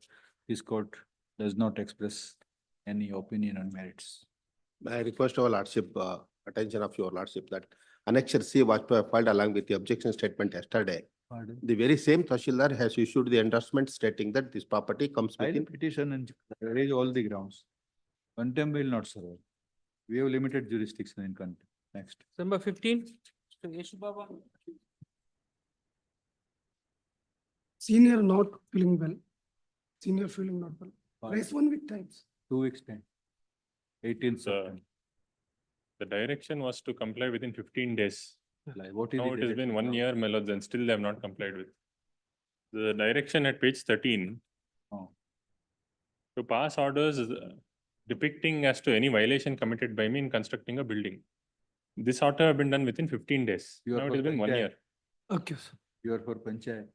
this court does not express any opinion on merits.
I request our lordship, attention of your lordship, that annexure C was filed along with the objection statement yesterday.
Pardon?
The very same Tahsildar has issued the endorsement stating that this property comes
File
within.
a petition and raise all the grounds. Contempt will not survive. We have limited jurisdiction in contempt. Next.
Number 15, Mr. Yeshu Baba.
Senior not feeling well. Senior feeling not well. Raise 1 week times.
2 weeks time. 18th
So,
September.
the direction was to comply within 15 days.
Like, what is
Now
the
it has been
direction
1
now?
year, my lords, and still they have not complied with. The direction at page 13.
Oh.
To pass orders depicting as to any violation committed by me in constructing a building. This ought to have been done within 15 days.
You are
Now it
for
has been 1
Panchayat.
year.
Okay, sir.
You are for Panchayat.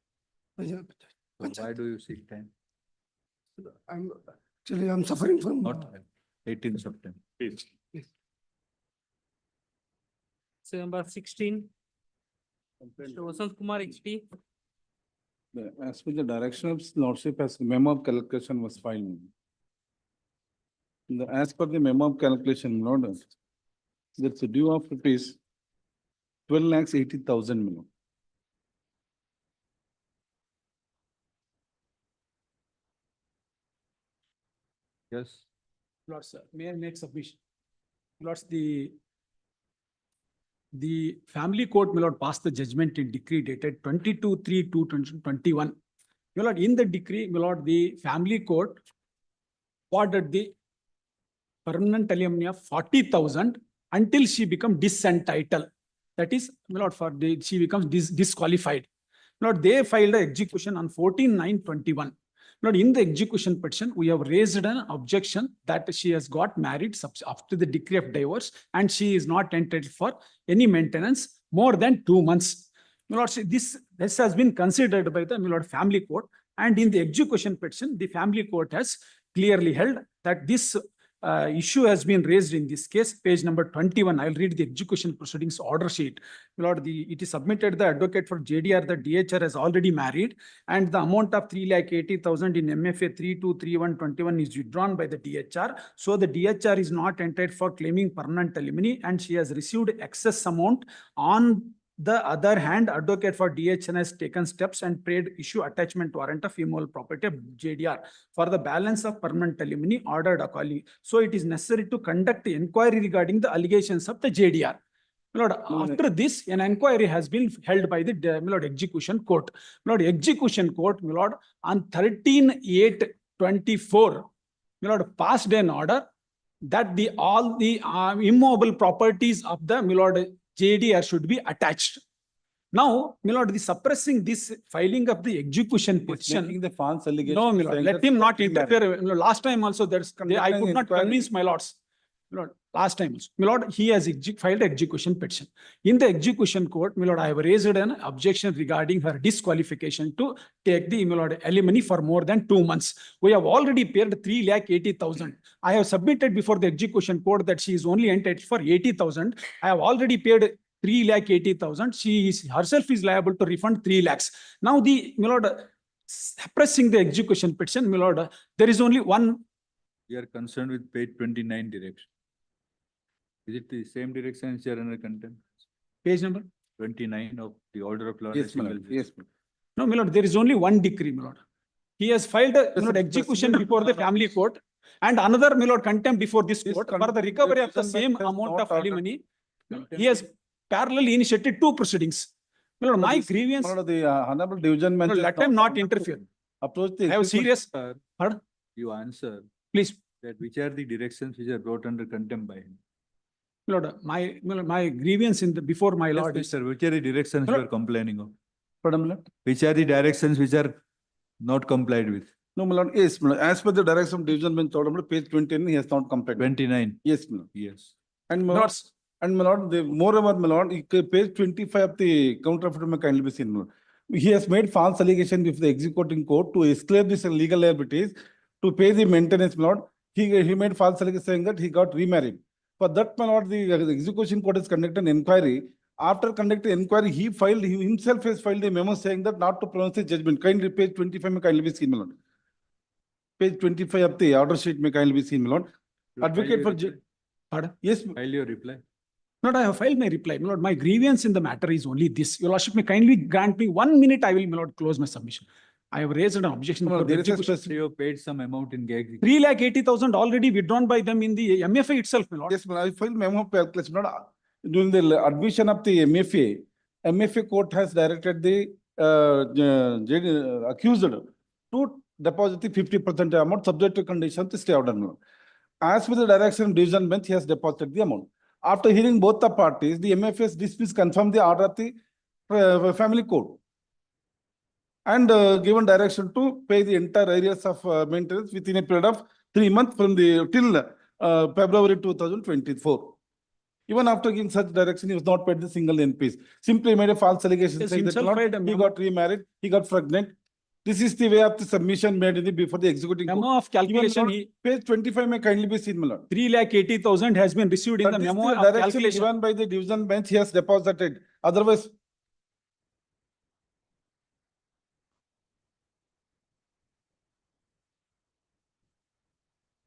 Yeah,
So why do you seek time?
I'm suffering from.
Not 18th September.
Please.
So number 16. Mr. Vasant Kumar XP.
As per the direction of lordship, as memo of calculation was filed. As per the memo of calculation, Lord, there's a due of rupees 12,80,000.
Yes.
Lords, may I make submission? Lords, the family court, my lord, passed the judgment in decree dated 22/3/2021. My lord, in the decree, my lord, the family court ordered the permanent alimony of 40,000 until she become disentitled. That is, my lord, she becomes disqualified. Lord, they filed an execution on 14/9/21. Lord, in the execution petition, we have raised an objection that she has got married after the decree of divorce and she is not entitled for any maintenance more than 2 months. My lord, this has been considered by the, my lord, family court, and in the execution petition, the family court has clearly held that this issue has been raised in this case, page number 21. I'll read the execution proceedings order sheet. My lord, it is submitted the advocate for JDR, the DHR has already married, and the amount of 3,80,000 in MFA 323121 is withdrawn by the DHR. So the DHR is not entitled for claiming permanent alimony, and she has received excess amount. On the other hand, advocate for DHN has taken steps and paid issue attachment warrant of immovable property of JDR for the balance of permanent alimony ordered accordingly. So it is necessary to conduct the inquiry regarding the allegations of the JDR. My lord, after this, an inquiry has been held by the my lord, execution court. My lord, execution court, my lord, on 13/8/24, my lord, passed an order that all the immovable properties of the my lord, JDR should be attached. Now, my lord, suppressing this filing of the execution petition.
Making the false allegation.
No, my lord, let him not interfere. My lord, last time also, I could not convince my lords. My lord, last time also. My lord, he has filed execution petition. In the execution court, my lord, I have raised an objection regarding her disqualification to take the, my lord, alimony for more than 2 months. We have already paid 3,80,000. I have submitted before the execution court that she is only entitled for 80,000. I have already paid 3,80,000. She herself is liable to refund 3 lakhs. Now the, my lord, suppressing the execution petition, my lord, there is only one.
We are concerned with page 29 direction. Is it the same direction as under contempt?
Page number?
29 of the order of law.
Yes, my lord. Yes, my lord.
No, my lord, there is only one decree, my lord. He has filed a, my lord, execution before the family court and another, my lord, contempt before this court for the recovery of the same amount of alimony. He has parallelly initiated 2 proceedings. My lord, my grievance.
My lord, the honorable division bench.
Let him not interfere.
Approach the.
I have serious. Pardon?
You answer.
Please.
That which are the directions which are brought under contempt by him?
Lord, my grievance before my lord.
Yes, sir. Which are the directions you are complaining of?
Pardon, my lord?
Which are the directions which are not complied with?
No, my lord. Yes, my lord. As per the direction of division bench, page 29, he has not complied.
29.
Yes, my lord.
Yes.
And my lord, moreover, my lord, page 25 of the counter affidavit kindly be seen, my lord. He has made false allegation with the executing court to escape this legal liabilities to pay the maintenance, my lord. He made false allegation saying that he got remarried. For that, my lord, the execution court has conducted an inquiry. After conducting inquiry, he himself has filed a memo saying that not to pronounce the judgment. Kindly page 25 may kindly be seen, my lord. Page 25 of the order sheet may kindly be seen, my lord. Advocate for pardon? Yes.
File your reply.
Lord, I have filed my reply. My lord, my grievance in the matter is only this. Your lordship may kindly grant me 1 minute. I will, my lord, close my submission. I have raised an objection.
No,
for
there is a
execution.
specific, you have paid some amount in gag.
3,80,000 already withdrawn by them in the MFA itself, my lord.
Yes, but I filed memo of calculation. During the admission of the MFA court has directed the accused to deposit the 50% amount subject to conditions to stay order. As per the direction of division bench, he has deposited the amount. After hearing both the parties, the MFS dismissed confirmed the order of the family court and given direction to pay the entire areas of maintenance within a period of 3 months from the till February 2024. Even after giving such direction, he was not paid the single NPs. Simply made a false allegation
Yes,
saying that
himself filed a
he
memo.
got remarried, he got pregnant. This is the way of the submission made in the before the executing court.
Memo of calculation,
Even page 25 may kindly be seen, my lord.
3,80,000 has been received in
But
the
this
memo
is the
of
direction
calculation.
given by the division bench, he has deposited. Otherwise,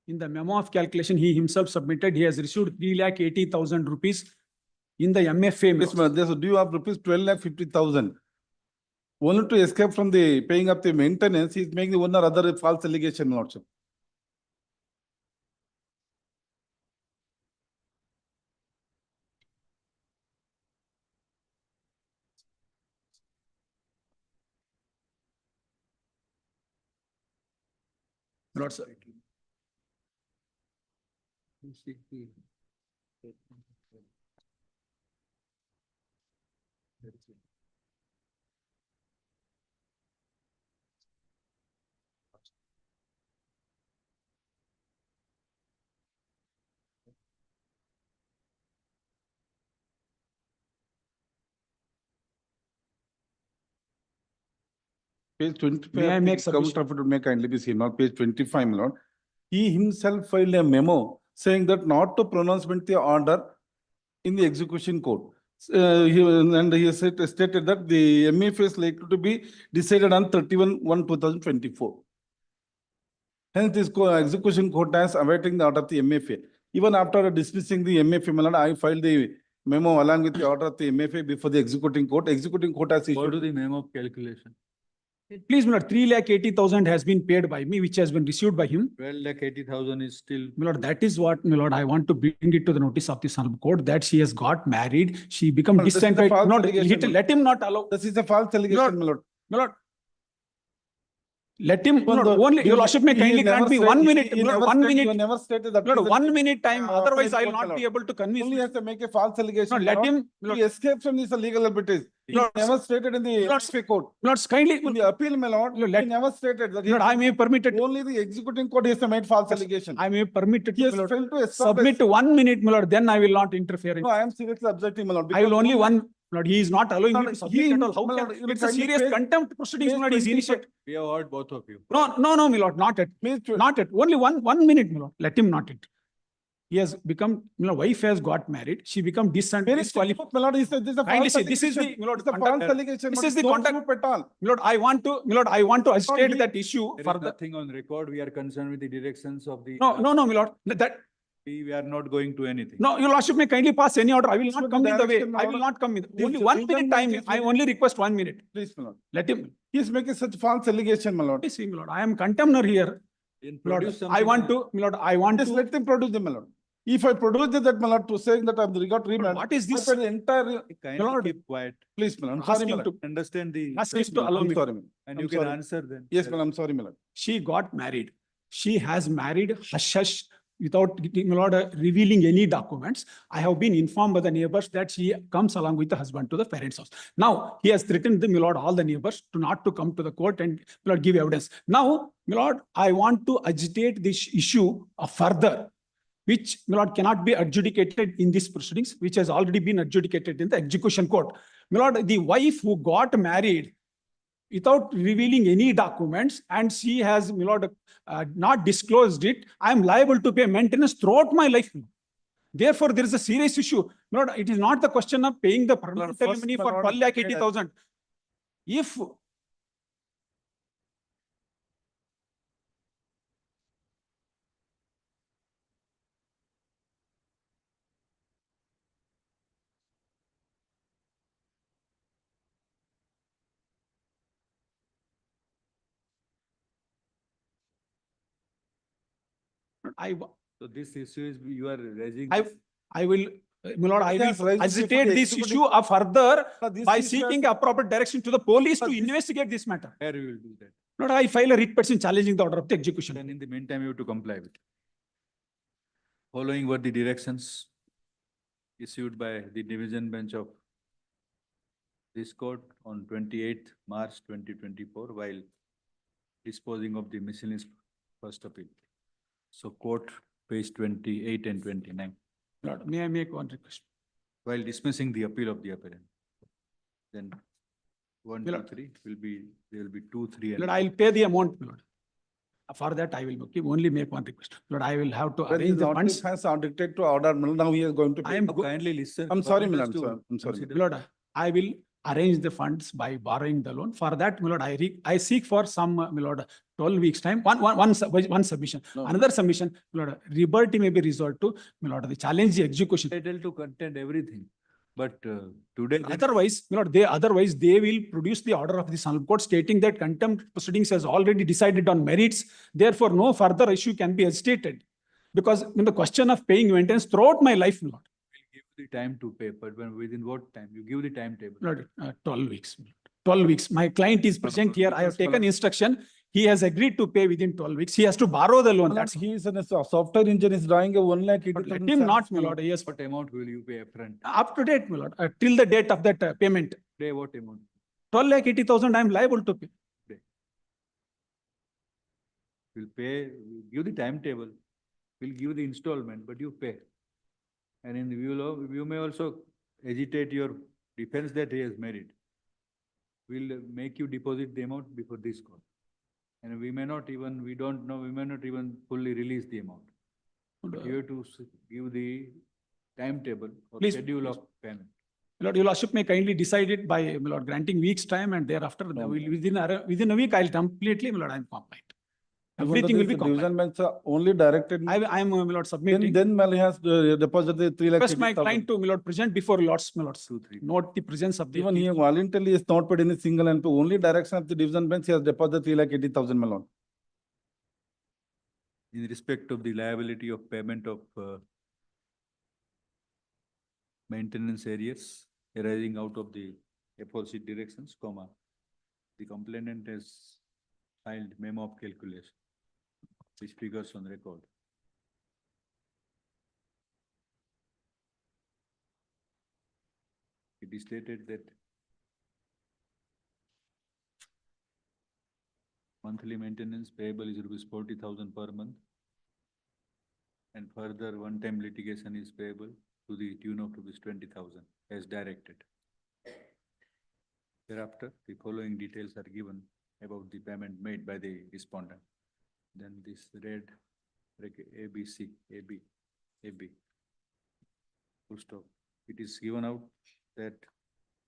In the memo of calculation, he himself submitted, he has received 3,80,000 rupees in the MFA.
yes, ma'am, there's a due of rupees 12,50,000. Only to escape from the paying of the maintenance, he is making the one or other false allegation, my lordship.
Lord, sir.
Page 25.
May I
of the
make submission?
counter may kindly be seen, not page 25, my lord. He himself filed a memo saying that not to pronouncement the order in the execution court. He stated that the MFA is likely to be decided on 31/1/2024. Hence, this execution court is awaiting the order of the MFA. Even after dismissing the MFA, my lord, I filed the memo along with the order of the MFA before the executing court. Executing court has
What
issued.
is the memo of calculation?
Please, my lord, 3,80,000 has been paid by me, which has been received by him.
12,80,000 is still.
My lord, that is what, my lord, I want to bring it to the notice of the Honorable Court that she has got married. She become
This is a
dissatisfied.
false
Not,
allegation,
let him not allow.
This is a false allegation, my lord.
My lord, let him,
Even
no,
though
only, your
he-
lordship may
he
kindly
never
grant me
said-
1
he-
minute,
he
my lord,
never
1
said- he
minute.
never stated that.
My lord,
he is
1
a-
minute time,
uh,
otherwise I will
court, my
not be
lord.
able to convince.
Only has to make a false allegation.
No,
my
let
lord.
him, my lord.
He escaped from his legal liberties. He
Lord,
never stated in the
Lord,
MFA court.
Lord, kindly,
In the appeal, my lord,
Lord,
he
let-
never stated that.
Lord, I may permit it.
Only the executing court has to make false allegation.
I may permit it,
He has
my lord.
failed to establish.
Submit 1 minute, my lord, then I will not interfere.
No, I am seriously objecting, my lord.
I will
because
only one, Lord, he is not allowing me
No,
to submit
he-
at all. How
my
can,
lord, you
it's a
kindly
serious
page-
contempt proceedings,
page
my lord, is
25.
initiated.
We have heard both of you.
No, my lord, not it. Not it. Only one minute, my lord. Let him not it. He has become, wife has got married. She become disqualified.
My lord, he said this is a
Kindly
false
see, this is the,
allegation.
my lord,
It's a
conduct-
false allegation.
This
but
is the
no
conduct.
proof at all.
My lord, I want to agitate
he-
that issue
There is
further.
nothing on record. We are concerned with the directions of the.
No, my lord, that,
We are not going to anything.
no, your lordship may kindly pass any order. I will
This
not
would
come
be
in the way.
direction,
I
my
will
lord.
not come in.
This
Only 1
reason
minute
my
time.
case
I
will-
only request 1 minute.
Please, my lord.
Let him.
He is making such false allegation, my lord.
Please see, my lord, I am contemner here.
Then
My lord,
produce
I
something
want
on-
to, my lord, I want
Just
to.
let them produce them, my lord. If I produce that, my lord, to saying that I've got remand.
What is this?
I paid the entire,
Kindly
Lord,
keep quiet.
please, my lord. I'm sorry, my
Asking
lord.
to,
Understand the.
asking
Please,
to
my lord.
allow
I'm
me.
sorry, my lord.
And
I'm
you can
sorry.
answer then.
Yes, my lord. I'm sorry, my lord.
She got married. She has married hush hush without, my lord, revealing any documents. I have been informed by the neighbors that she comes along with the husband to the parents' house. Now, he has threatened the, my lord, all the neighbors to not to come to the court and, my lord, give evidence. Now, my lord, I want to agitate this issue further, which, my lord, cannot be adjudicated in these proceedings, which has already been adjudicated in the execution court. My lord, the wife who got married without revealing any documents, and she has, my lord, not disclosed it, I am liable to pay maintenance throughout my life. Therefore, there is a serious issue. My lord, it is not the question of paying the permanent
first,
alimony
my
for
lord,
12,80,000. If I,
So this issue is, you are raising.
I will, My lord, I
Yes,
will
raise it before
agitate
the
this
executive-
issue further
This
by
issue has
seeking
to-
appropriate direction to the police to
This-
investigate this matter.
Where we will do that.
Lord, I file a writ petition challenging the order of the execution.
Then in the meantime, you have to comply with. Following were the directions issued by the division bench of this court on 28th March 2024 while disposing of the miscellaneous first appeal. So court page 28 and 29.
Lord, may I make one request?
While dismissing the appeal of the appellant. Then 1, 2,
Lord.
3 will be, there will be 2, 3 and.
Lord, I will pay the amount, my lord. For that, I will only make one request. Lord, I will have to
When
arrange
his
the
lordship
funds.
has dictated to order, now he is going to.
I am
Kindly listen.
I'm sorry,
permit us
Milan,
to
sir. I'm sorry.
consider.
Lord, I will arrange the funds by borrowing the loan. For that, my lord, I seek for some, my lord, 12 weeks time, one submission.
No.
Another submission, my lord, liberty may be resorted to, my lord, the challenge the execution.
Entitled to contend everything. But today. then-
Otherwise, my lord, otherwise they will produce the order of the Honorable Court stating that contempt proceedings has already decided on merits. Therefore, no further issue can be agitated. Because in the question of paying maintenance throughout my life, my lord,
Give the time to pay, but within what time? You give the timetable.
Lord, 12 weeks. 12 weeks. My client is present here. I have taken instruction. He has agreed to pay within 12 weeks. He has to borrow the loan. That's
He is a software engineer, is drawing a 1,80,000.
But let him not, my lord. Yes,
What amount will you pay upfront?
up to date, my lord, till the date of that payment.
Today, what amount?
12,80,000 I am liable to pay.
We'll pay, we'll give the timetable, we'll give the installment, but you pay. And in the view of, you may also agitate your defense that he has made it. We'll make you deposit the amount before this court. And we may not even, we don't know, we may not even fully release the amount. But you have to give the timetable or
Please,
schedule of payment.
My lord, your lordship may kindly decide it by, my lord, granting weeks time and thereafter, within a week, I'll completely, my lord, I am compliant. Everything will be
Division
compliant.
bench only directed.
I am, my lord, submitting.
Then Mal has deposited the 3 lakh.
Request my client to, my lord, present before lords, my lords.
2, 3.
Note the presence of the.
Even he voluntarily is not paid any single and only direction of the division bench, he has deposited 3,80,000 Malon.
In respect of the liability of payment of maintenance areas arising out of the aforesaid directions, comma, the complainant has filed memo of calculation, which figures on record. It is stated that monthly maintenance payable is rupees 40,000 per month. And further one-time litigation is payable to the tune of rupees 20,000 as directed. Thereafter, the following details are given about the payment made by the respondent. Then this read ABC, AB. Full stop. It is given out that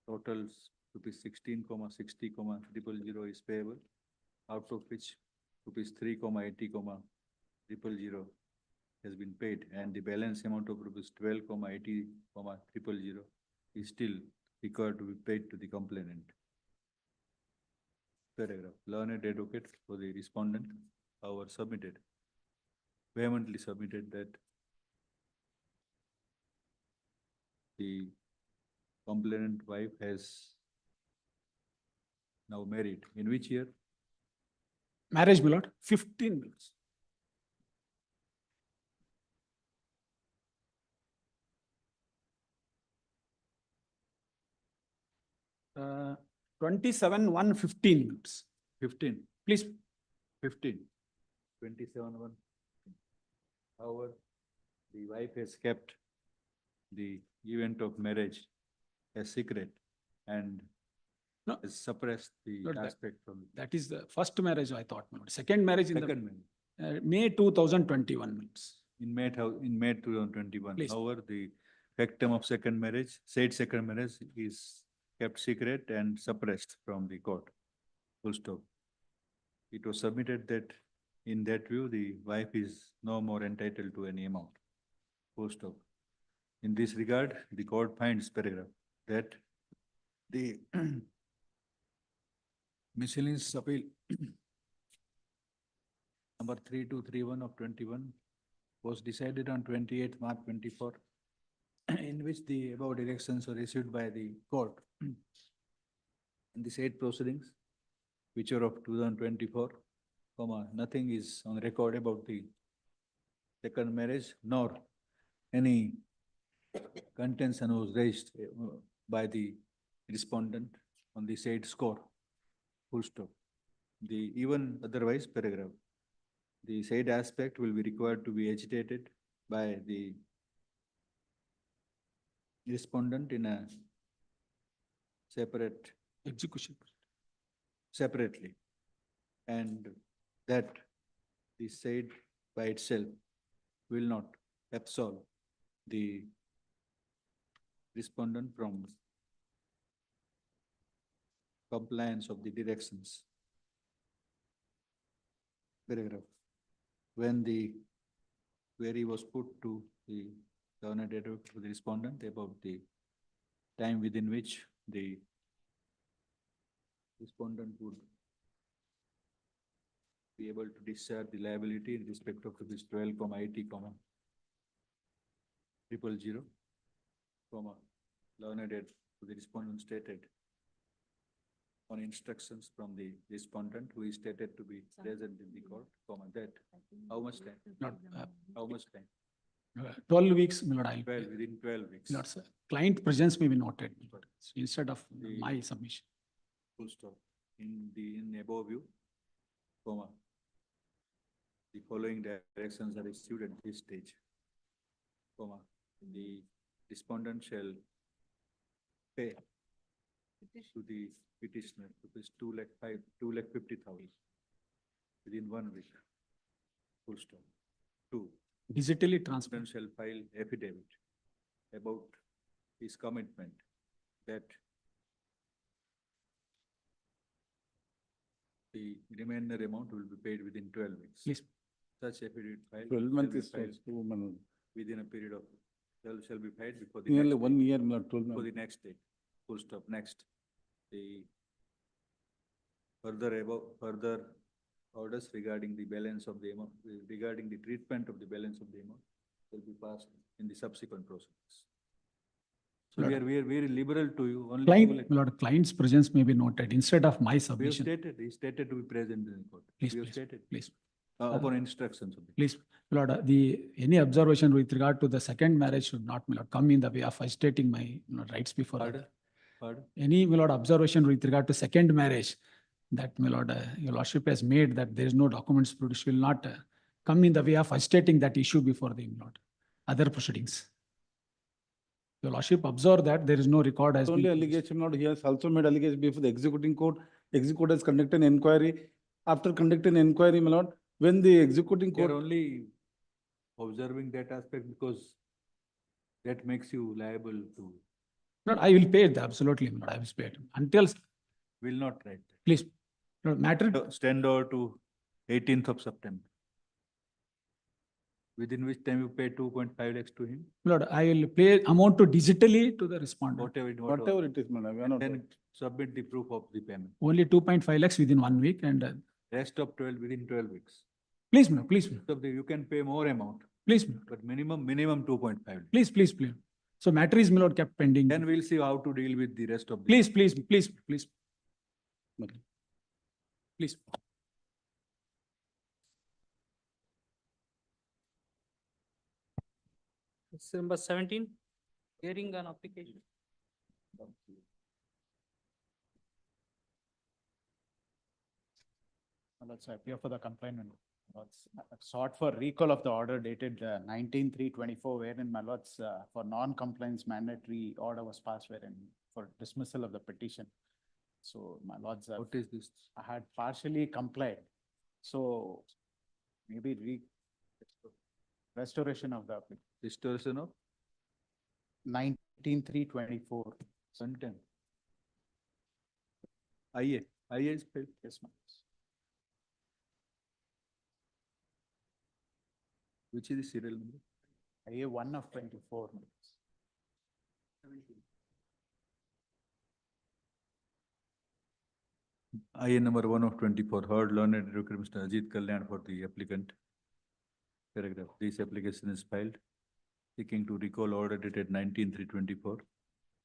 totals rupees 16,60,000 is payable, out of which rupees 3,80,000 has been paid, and the balance amount of rupees 12,80,000 is still required to be paid to the complainant. Paragraph. Learned advocate for the respondent, however, vehemently submitted that the complainant wife has now married. In which year?
Marriage, my lord, 15 minutes. Uh, 27/1/15 minutes.
15.
Please.
15. 27/1. However, the wife has kept the event of marriage a secret and
No.
has suppressed the
Not that.
aspect from.
That is the first marriage, I thought, my lord. Second marriage in
Second marriage.
May 2021 minutes.
In May 2021.
Please.
However, the factum of second marriage, said second marriage is kept secret and suppressed from the court. Full stop. It was submitted that in that view, the wife is no more entitled to any amount. Full stop. In this regard, the court finds paragraph that the miscellaneous appeal number 3231 of 21 was decided on 28th March 24 in in which the above directions were issued by the court. In the said proceedings, which are of 2024, nothing is on record about the second marriage, nor any contention was raised by the respondent on the said score. Full stop. The even otherwise paragraph. The said aspect will be required to be agitated by the respondent in a separate
Execution.
separately, and that the said by itself will not absolve the respondent from compliance of the directions. Paragraph. When the query was put to the governor to the respondent about the time within which the respondent would be able to discharge the liability in respect of this 12, IT, 000, learned to the respondent stated on instructions from the respondent who is stated to be present in the court, that how much time?
Not,
How much time?
12 weeks, my lord, I'll.
12, within 12 weeks.
Not, sir. Client presence may be noted, my lord, instead of
The-
my submission.
Full stop. In above view, the following directions are issued at this stage, the respondent shall pay to the petitioner rupees 2,50,000 within 1 week. Full stop. 2.
Digitally transfer.
Respondent shall file affidavit about his commitment that the remainder amount will be paid within 12 weeks.
Please.
Such affidavit filed.
12
shall
months
be
is
filed
Manoj.
within a period of, shall be filed before the
Nearly
next
1
date.
year, Manoj, 12
For the
months.
next date. Full stop. Next. The further orders regarding the balance of the amount, regarding the treatment of the balance of the amount will be passed in the subsequent proceedings. So we are very liberal to you. Only
Client, my lord, client's presence may be noted instead of my
we have
submission.
stated, he stated to be present in the court.
Please,
We have
please,
stated.
please.
Upon instructions of the.
Please, my lord, any observation with regard to the second marriage should not, my lord, come in the way of stating my, my lord, rights before.
Pardon?
other.
Pardon?
Any, my lord, observation with regard to second marriage that, my lord, your lordship has made that there is no documents produced will not come in the way of stating that issue before the, my lord, other proceedings. Your lordship observed that there is no record has
Only
been. produced.
allegation, not he has also made allegation before the executing court. Executor has conducted an inquiry. After conducting an inquiry, my lord, when the executing
We are
court,
only observing that aspect because that makes you liable to,
No, I will pay it, absolutely, my lord, I will pay it. Until,
will not write
please, no, matter,
that. Stand over to 18th of September. Within which time you pay 2.5 lakhs to him,
my lord, I will pay amount to digitally to the respondent.
whatever.
it is, madam, we are not.
Then submit the proof of the payment.
Only 2.5 lakhs within 1 week and
Rest of 12 within 12 weeks.
please, my lord, please, my lord,
So you can pay more amount,
please, my lord,
but minimum 2.5.
please, please, please. So matter is, my lord, kept pending.
Then we'll see how to deal with the rest of the.
Please, please, please, please. Please.
It's number 17, hearing an application.
Let's appear for the complainant. Sought for recall of the order dated 19/3/24, wherein my lords, for non-compliance mandatory order was passed wherein for dismissal of the petition. So my lords,
What is this?
I had partially complied. So maybe restoration of the application.
Restoration of
19/3/24.
contempt. IA is paid.
Yes, ma'am.
Which is the serial number?
IA 1 of 24.
IA number 1 of 24, heard learned advocate Mr. Ajit Kalyan for the applicant. Paragraph. This application is filed seeking to recall order dated 19/3/24,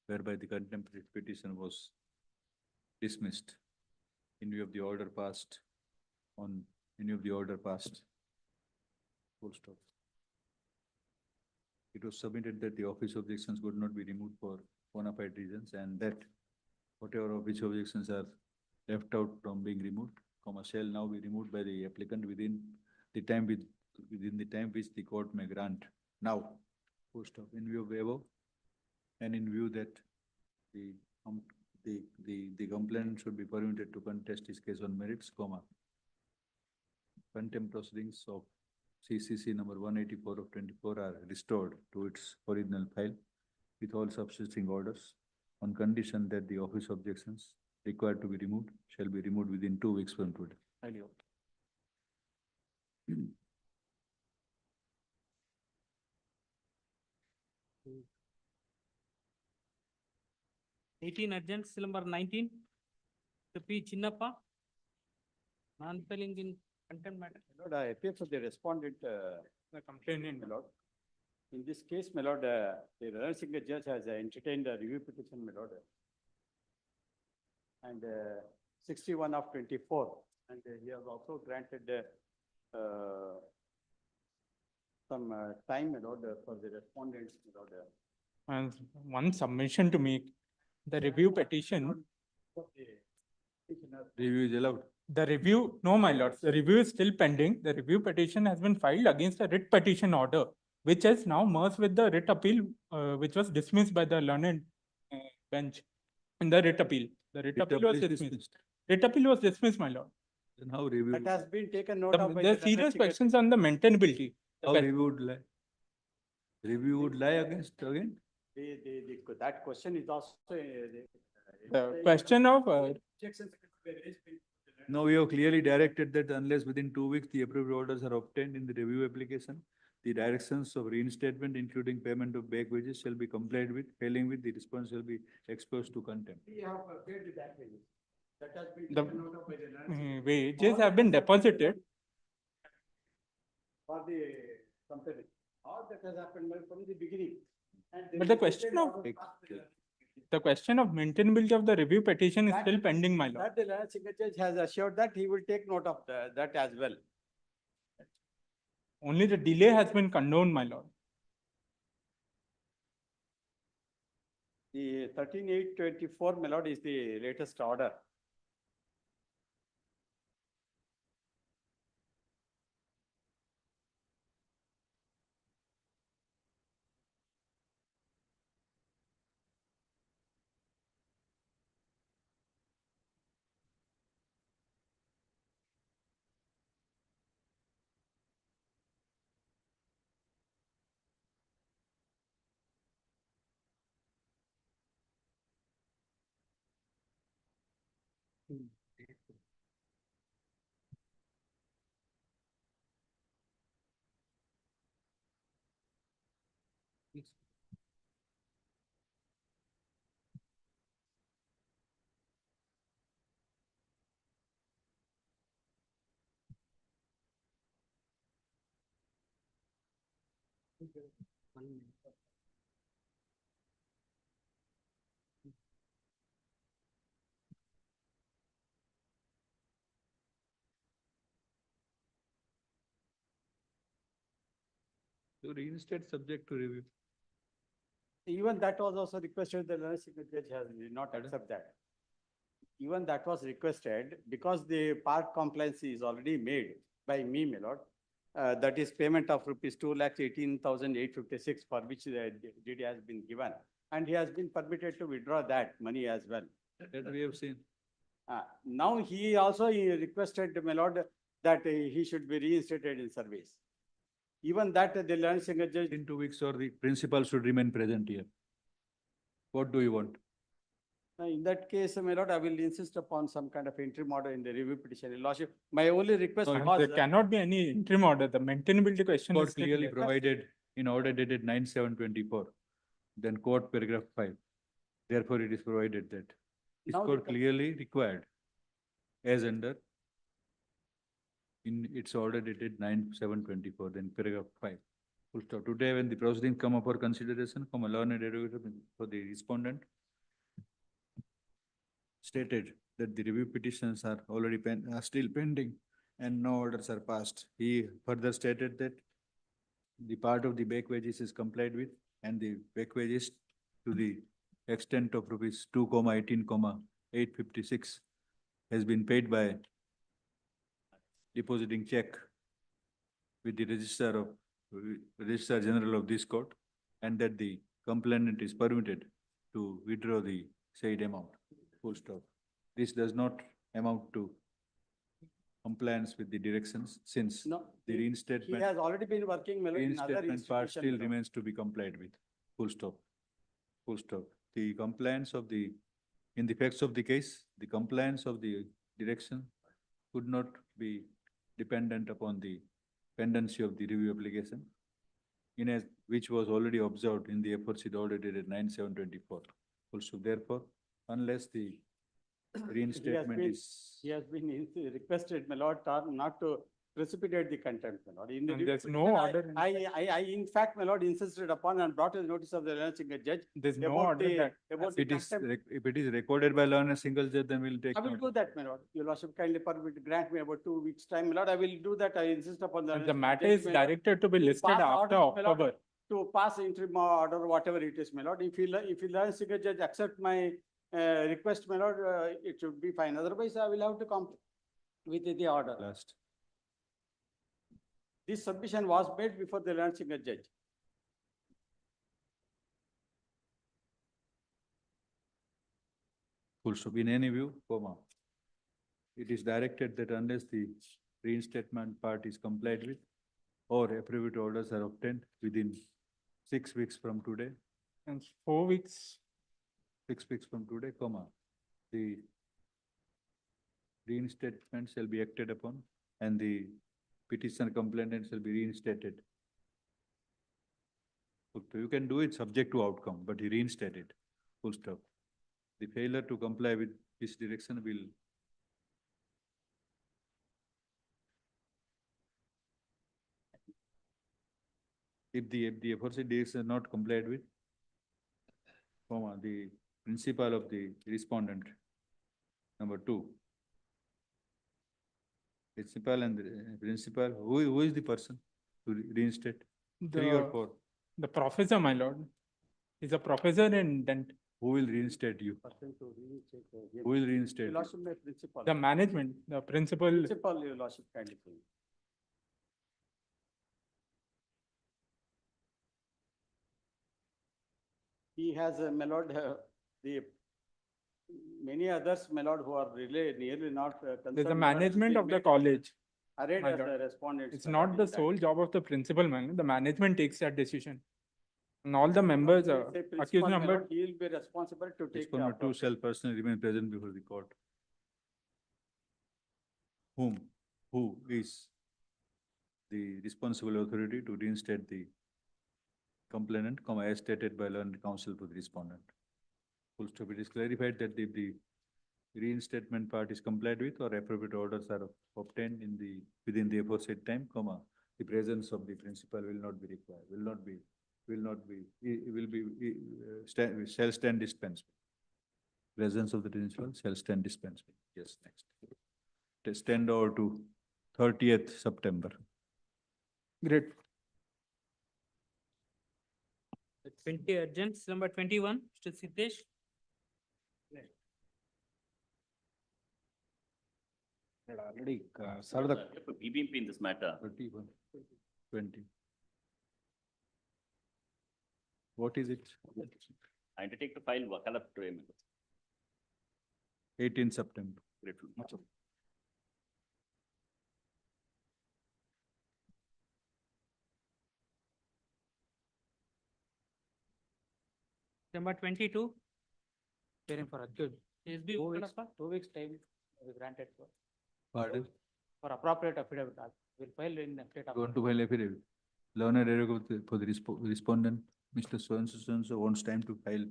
whereby the contempt writ petition was dismissed in view of the order passed Full stop. It was submitted that the office objections would not be removed for bona fide reasons, and that whatever office objections are left out from being removed, shall now be removed by the applicant within the time which the court may grant. Now, full stop. In view of the above, and in view that the complainant should be permitted to contest his case on merits, contempt proceedings of CCC number 184 of 24 are restored to its original file with all subsisting orders on condition that the office objections required to be removed shall be removed within 2 weeks from today.
Highly opted. 18 urgent, still number 19, to P. Chinnappa, non-filing in contempt matter.
My lord, I appeal for the respondent,
The complainant.
my lord. In this case, my lord, the Reinstatement judge has entertained a review petition, my lord. And 61 of 24, and he has also granted some time, my lord, for the respondents, my lord.
And one submission to make, the review petition,
Review is allowed.
the review, no, my lords, the review is still pending. The review petition has been filed against a writ petition order, which has now merged with the writ appeal, which was dismissed by the learned bench in the writ appeal. The writ appeal was dismissed. Writ appeal was dismissed, my lord.
Then how review?
That has been taken note of by
There are
the
serious
Reinstatement.
questions on the maintainability.
How review would lie? Review would lie against again?
That question is also.
The question of,
Objections were raised by the
No, we have clearly directed that unless within 2 weeks the approved orders are obtained in the review application, the directions of reinstatement, including payment of back wages, shall be complied with. Failing with, the response shall be exposed to contempt.
We have paid that way. That has been
the
taken note of by the Reinstatement.
wages have been deposited.
For the company. All that has happened from the beginning. And
But the question of, the question of maintainability of the review petition is still pending, my lord.
That the Reinstatement judge has assured that he will take note of that as well.
Only the delay has been condoned, my lord.
The 13/8/24, my lord, is the latest order.
To reinstate subject to review.
Even that was also requested, the Reinstatement judge has did not accept that. Even that was requested because the part compliance is already made by me, my lord. That is payment of rupees 2,18,856 for which the DD has been given. And he has been permitted to withdraw that money as well.
That we have seen.
Now he also requested, my lord, that he should be reinstated in service. Even that the Reinstatement judge.
In 2 weeks, or the principal should remain present here. What do you want?
In that case, my lord, I will insist upon some kind of interim order in the review petition. Your lordship, my only request was.
There cannot be any interim order. The maintainability question
Court
is still
clearly
there.
provided in order dated 9/7/24. Then court paragraph 5. Therefore, it is provided that this
Now the
court clearly required as under in its order dated 9/7/24, then paragraph 5. Full stop. Today, when the proceedings come up for consideration, learned educator for the respondent stated that the review petitions are are still pending and no orders are passed. He further stated that the part of the back wages is complied with and the back wages to the extent of rupees 2,18,856 has been paid by depositing check with the Registrar General of this court, and that the complainant is permitted to withdraw the said amount. Full stop. This does not amount to compliance with the directions, since
No,
the
he
reinstatement.
has already been working, my lord, in other
Reinstatement part
institutions.
still remains to be complied with. Full stop. Full stop. The compliance of the, in the facts of the case, the compliance of the direction could not be dependent upon the pendency of the review application, which was already observed in the FRC order dated 9/7/24. Also, therefore, unless the reinstatement
He has been requested, my lord, not to precipitate the contempt, my lord. In the
And there's
review
no
petition, I, in fact, my lord, insisted upon and brought to the notice of the learned single judge.
There's no
about
order
the-
that.
About the
It is,
contempt.
if it is recorded by learned single judge, then we'll take.
I will
note
do
of
that, my lord. Your lordship kindly permit, grant me about 2 weeks' time, my lord. I will do that. I insist upon the.
And the matter
judge,
is
my lord,
directed to be
to
listed
pass
after
orders, my lord,
October.
To pass interim order, whatever it is, my lord. If the learned single judge accept my request, my lord, it should be fine. Otherwise, I will have to come with the order.
Last.
This submission was made before the learned single judge.
Full stop. In any view, comma. It is directed that unless the reinstatement part is complied with or appropriate orders are obtained within 6 weeks from today,
And 4 weeks.
6 weeks from today, comma, the reinstatement shall be acted upon and the petition complainant shall be reinstated. Okay, you can do it subject to outcome, but he reinstated. Full stop. The failure to comply with this direction will if the aforesaid dates are not complied with, comma, the principal of the respondent, number 2. Principal and the principal, who is the person to reinstate? 3 or 4?
The professor, my lord. He's a professor in Dent.
Who will reinstate you? Who will reinstate?
Your lordship, my principal.
The management, the principal.
Principal, your lordship, kindly. please. He has, my lord, the many others, my lord, who are really nearly not concerned.
There's a
my lord, has
management
been
of the
made
college.
Arrayed
my
as
lord.
a respondent.
It's not the sole job of the principal, man. The management takes that decision. And all the members, accused member.
He will be responsible to take. the
Respondent 2
appropriate-
shall personally remain present before the court. Who is the responsible authority to reinstate the complainant, comma, as stated by learned counsel for the respondent. Full stop. It is clarified that if the reinstatement part is complied with or appropriate orders are obtained within the aforesaid time, comma, the presence of the principal will not be required, shall stand dispensed. Presence of the principal shall stand dispensed. Yes, next. Stand over to 30th September.
Great.
20 urgents, number 21, Mr. Siddesh.
Already, sir, the
BBMP in this matter.
31, 20. What is it?
I undertake to file Wakala today.
18 September.
Grateful.
Number 22. Hearing for accused. SB
2
open
weeks,
up,
2 weeks time we granted
Pardon?
for appropriate affidavit. We'll file in affidavit.
Going to file affidavit. Learned educator for the respondent, Mr. So-and-so wants time to file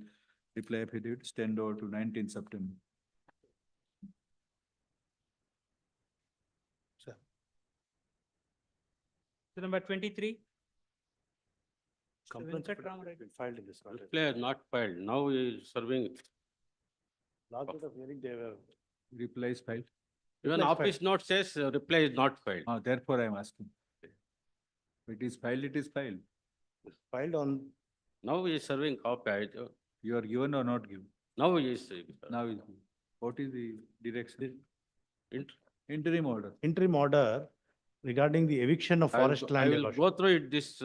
reply affidavit, stand over to 19 September.
So number 23.
Filed in this matter.
Reply is not filed. Now he is serving.
Last of hearing, they were.
Reply is filed.
Even
Reply is
office note says reply is not filed.
Therefore I am asking. It is filed, it is filed.
Filed on,
Now he is serving copy.
You are given or not given?
Now he is.
Now is given. What is the direction?
Int-
Interim order.
interim order regarding the eviction of
I will
forest
go-
land.
I
Your
will
Lordship.
go through it, this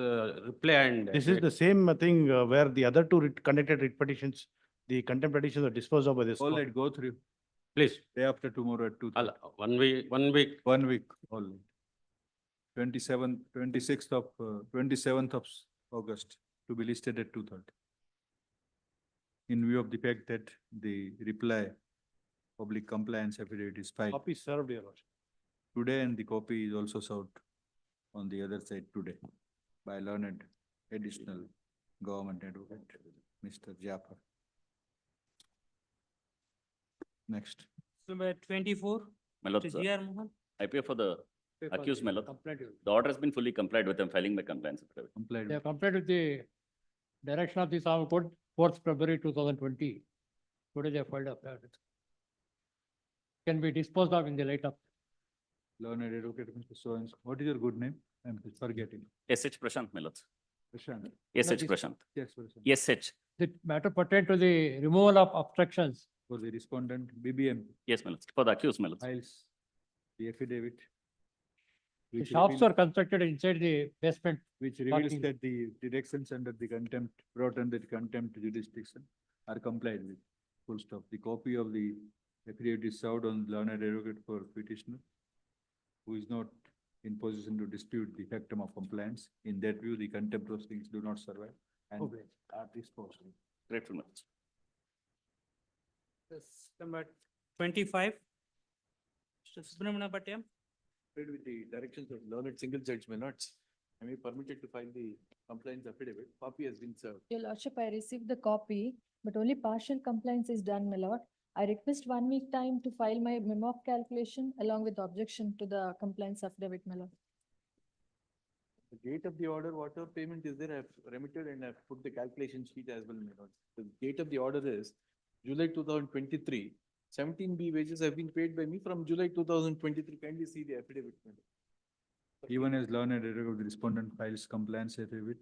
reply and.
This is the same thing where the other two conducted writ petitions, the contempt petitions are disposed of by this
All
court.
right, go through.
Please,
Day after tomorrow at 2.
1 week.
1 week, all. 26th of, 27th of August to be listed at 2:30. In view of the fact that the reply, public compliance affidavit is filed
Copy served, Your Lordship.
today, and the copy is also served on the other side today by learned additional government advocate, Mr. Jafar. Next.
Number 24,
My lord,
Mr.
sir,
G.R. Mohan.
I pay for the
Pay for
accused,
the
my lord.
complaint.
The order has been fully complied with. I'm filing my compliance affidavit.
Complied.
They have complied with the direction of the Supreme Court, 4th February 2020. Today they have filed a can be disposed of in the light of.
Learned advocate, Mr. Sohans. What is your good name? I'm forgetting.
SH Prashant, my lord.
Prashant.
SH Prashant.
Yes, Prashant.
SH.
The matter pertain to the removal of obstructions.
For the respondent, BBM
Yes, my lord. For the accused, my lord.
files the affidavit.
The
which
shops
reveals-
were constructed inside the basement.
Which reveals
parking.
that the directions under the contempt, brought under the contempt jurisdiction are complied with. Full stop. The copy of the affidavit is served on learned advocate for petitioner, who is not in position to dispute the factum of compliance. In that view, the contempt proceedings do not survive and
Okay.
are disposed.
Grateful, my lord.
Yes, number 25. Mr. Subramania Bhattiyam.
With the directions of learned single judge may not, I may permitted to file the compliance affidavit. Copy has been served.
Your Lordship, I received the copy, but only partial compliance is done, my lord. I request 1 week time to file my memo of calculation along with objection to the compliance affidavit, my lord.
The date of the order, whatever payment is there, I have remitted and I have put the calculation sheet as well, my lord. The date of the order is July 2023. 17B wages have been paid by me from July 2023. Kindly see the affidavit, my lord.
Even as learned advocate of the respondent files compliance affidavit,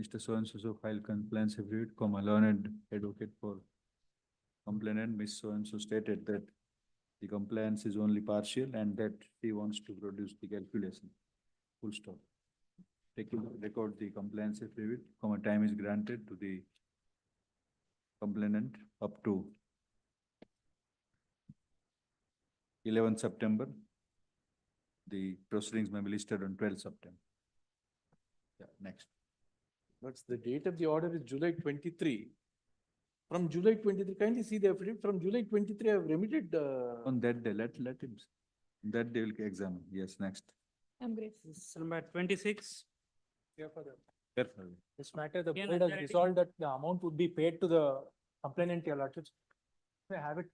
Mr. So-and-so so file compliance affidavit, comma, learned advocate for complainant, Ms. So-and-so stated that the compliance is only partial and that he wants to produce the calculation. Full stop. Take a look, record the compliance affidavit, comma, time is granted to the complainant up to 11th September. The proceedings may be listed on 12th September. Yeah, next.
That's the date of the order is July 23. From July 23, kindly see the affidavit. From July 23, I have remitted.
On that day, let him, that they will examine. Yes, next.
I'm grateful.
This is number 26.
Careful.
This matter, the
Yeah,
board
no,
has
that is-
resolved that the amount would be paid to the complainant, Your Lordship. If I have it,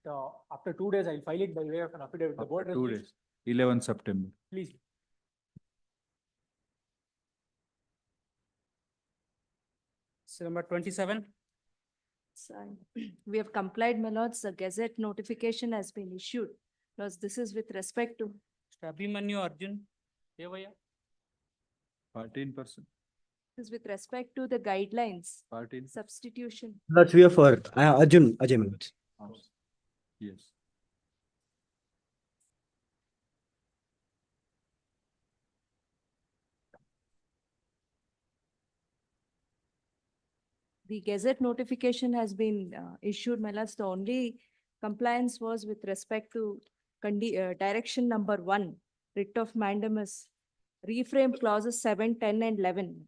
after 2 days, I'll file it by way of an affidavit. The board.
2 days, 11th September.
Please.
So number 27.
So, we have complied, my lords. The Gazette notification has been issued. Because this is with respect to
Mr. Abhimanyu Arjun. Devaya.
14%,
this is with respect to the guidelines,
14.
substitution.
That's we are for Arjun, Ajay Manoj.
Yes.
The Gazette notification has been issued, my lords. The only compliance was with respect to direction number 1, writ of mandamus, reframe clauses 7, 10, and 11.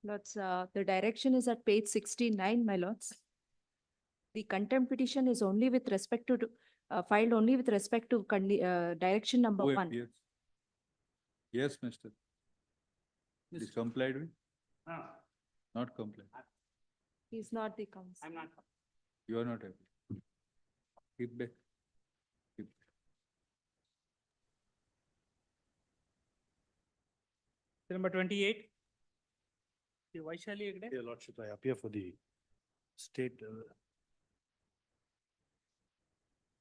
Lords, the direction is at page 69, my lords. The contempt petition is only with respect to, filed only with respect to direction number
Who
1.
appears? Yes, Mister. Is complied with? Not complied.
He's not the counsel.
I'm not.
You are not happy. Keep back. Keep.
Number 28. The Vaishali Agde.
Your Lordship, I appear for the state.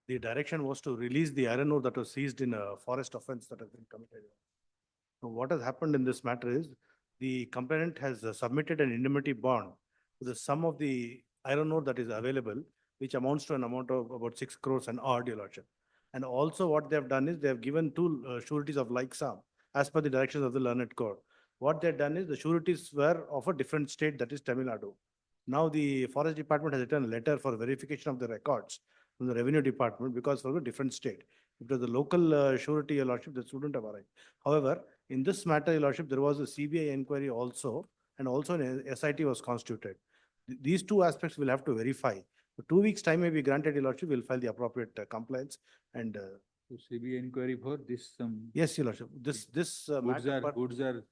The direction was to release the iron ore that was seized in a forest offense that has been committed. So what has happened in this matter is the complainant has submitted an indemnity bond to the sum of the iron ore that is available, which amounts to an amount of about 6 crores and odd, Your Lordship. And also what they have done is they have given two sureties of like sum as per the directions of the learned court. What they have done is the sureties were of a different state, that is Tamil Nadu. Now the forest department has written a letter for verification of the records from the revenue department because for a different state. If it was the local surety, Your Lordship, that wouldn't have arrived. However, in this matter, Your Lordship, there was a CBI inquiry also, and also an SIT was constituted. These two aspects will have to verify. For 2 weeks' time may be granted, Your Lordship, we'll file the appropriate compliance and.
So CBI inquiry for this
Yes, Your Lordship, this
goods
matter.
goods are.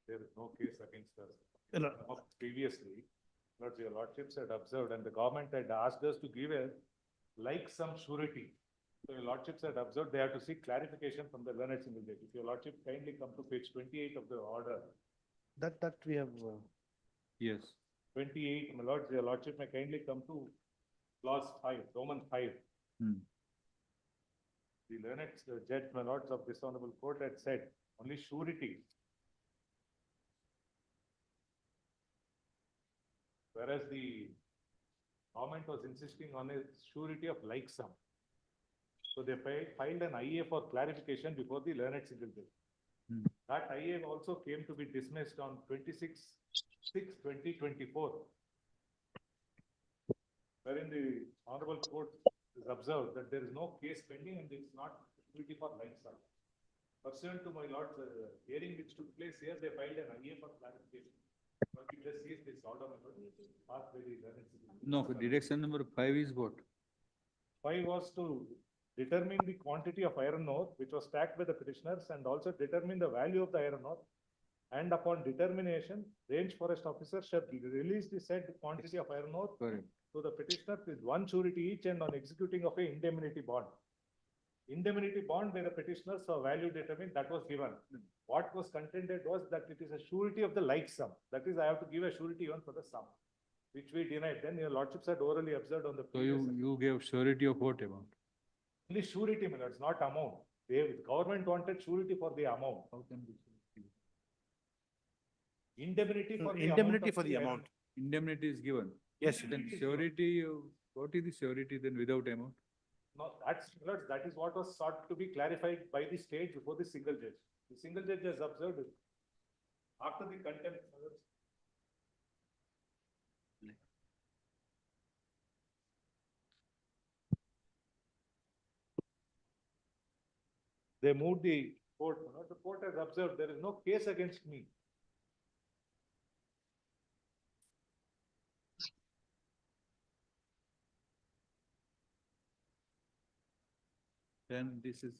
There is no case against us.
You know,
Previously, Lords, your Lordships had observed and the government had asked us to give a like some surety. So your Lordships had observed, they have to seek clarification from the learned single judge. If your Lordship kindly come to page 28 of the order.
That we have.
Yes.
28, my Lords, your Lordship may kindly come to clause 5, Roman 5. The learned judge, my Lords of this honorable court had said, only surety. Whereas the government was insisting on a surety of like sum. So they filed an IA for clarification before the learned single judge. That IA also came to be dismissed on 26/6/2024. Wherein the honorable court has observed that there is no case pending and it's not surety for like sum. Pursuant to my lord's hearing which took place here, they filed an IA for clarification. But we just seized this order passed by the learned single judge.
No, direction number 5 is what?
5 was to determine the quantity of iron ore which was stacked by the petitioners and also determine the value of the iron ore. And upon determination, range forest officer shall release the said quantity of iron ore to the petitioner with one surety each and on executing of a indemnity bond. Indemnity bond by the petitioners for value determined, that was given. What was contended was that it is a surety of the like sum. That is, I have to give a surety even for the sum, which we denied. Then your Lordships had orally observed on the.
So you gave surety of what amount?
Only surety, my lords, not amount. The government wanted surety for the amount.
How can be surety?
Indemnity for the
Indemnity
amount.
for the amount.
Indemnity is given.
Yes.
Then surety, what is the surety then without amount?
No, that's, my lords, that is what was sought to be clarified by the state before the single judge. The single judge has observed it. After the contempt, my lords, they moved the court. The court has observed there is no case against me.
Then this is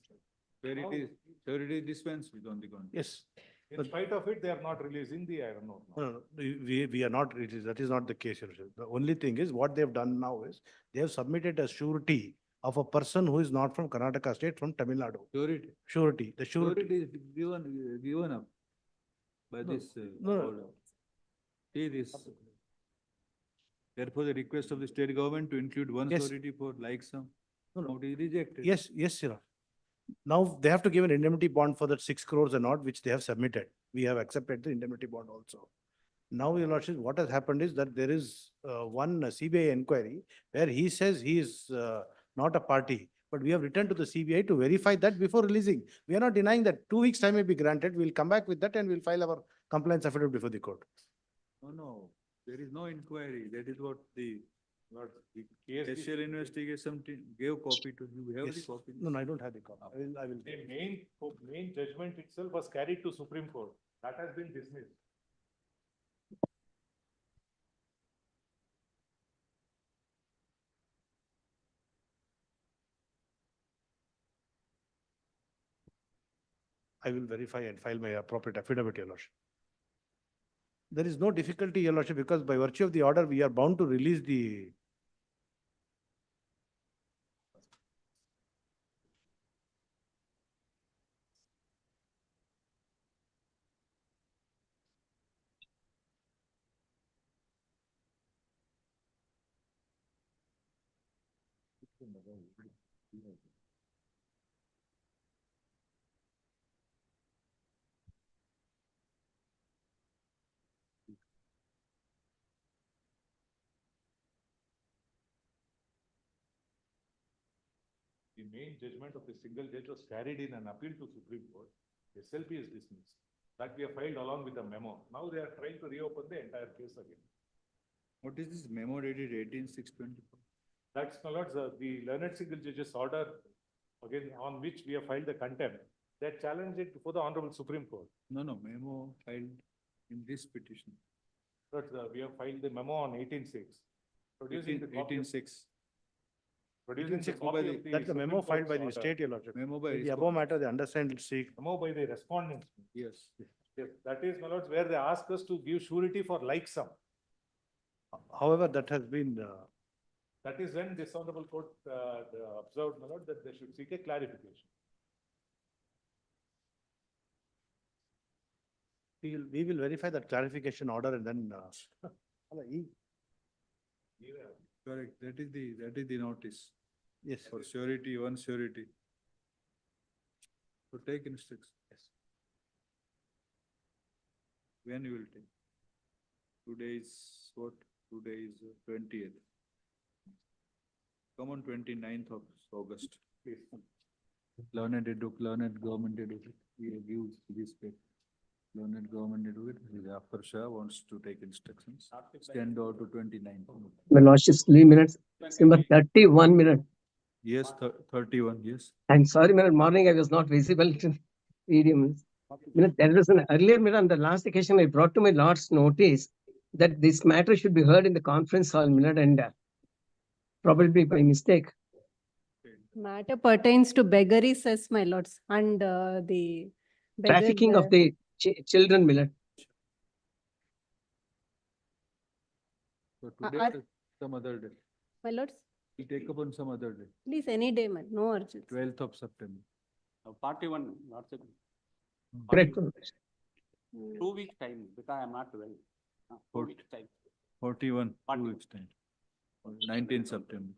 surety dispensed with on the contrary.
Yes.
In spite of it, they are not releasing the iron ore.
No, we are not, that is not the case, Your Lordship. The only thing is what they have done now is they have submitted a surety of a person who is not from Karnataka state, from Tamil Nadu.
Surety.
Surety, the surety.
Surety is given up by
No,
this
no.
order. See this. Therefore, the request of the state government to include one
Yes.
surety for like sum.
No, no.
It is rejected.
Yes, yes, Your Honor. Now they have to give an indemnity bond for that 6 crores and not, which they have submitted. We have accepted the indemnity bond also. Now, Your Lordship, what has happened is that there is one CBI inquiry where he says he is not a party, but we have returned to the CBI to verify that before releasing. We are not denying that 2 weeks' time may be granted. We'll come back with that and we'll file our compliance affidavit before the court.
No, there is no inquiry. That is what the
Lord, the case.
special investigation team gave copy to you. We have the
Yes.
copy.
No, I don't have the copy. I will.
The main judgment itself was carried to Supreme Court. That has been dismissed.
I will verify and file my appropriate affidavit, Your Lordship. There is no difficulty, Your Lordship, because by virtue of the order, we are bound to release the
The main judgment of the single judge was carried in an appeal to Supreme Court. SLP is dismissed. That we have filed along with a memo. Now they are trying to reopen the entire case again.
What is this memo dated 18/6/24?
That's my lords, the learned single judge's order, again, on which we have filed the contempt. They challenged it before the Honorable Supreme Court.
No, no, memo filed in this petition.
But we have filed the memo on 18/6. Producing the copy of-
18/6.
Producing the
18/6 by
copy
the-
of the
that's the memo
Supreme
filed by
Court's
the
order.
state, Your Lordship.
Memo by
The above matter, they understand, seek.
Memo by the respondents.
Yes.
Yes, that is, my lords, where they ask us to give surety for like sum.
However, that has been,
That is when this honorable court observed, my lord, that they should seek a clarification.
we will verify that clarification order and then,
Correct, that is the notice.
yes.
For surety, one surety. So take instructions. Yes. When you will take? Today is what? Today is 20th. Come on 29th of August.
Please.
Learned government educate. We give this paper. Learned government educate. After Shah wants to take instructions. Stand out to 29th.
My lordship's 3 minutes, number 31 minute.
Yes, 31, yes.
I'm sorry, minute, morning I was not visible to video. Minute, there was an earlier minute on the last occasion I brought to my lord's notice that this matter should be heard in the conference hall, minute, and probably by mistake.
Matter pertains to beggary, says my lords, and the beggar,
Trafficking of the children, minute.
So today
are-
or some other day.
my lords,
We'll take up on some other day,
please any day, man, no urgency.
12th of September.
41, Lordship.
Correct.
2 weeks time, because I am not well. 2
Four-
weeks time.
41,
40.
2 weeks time. 19th September.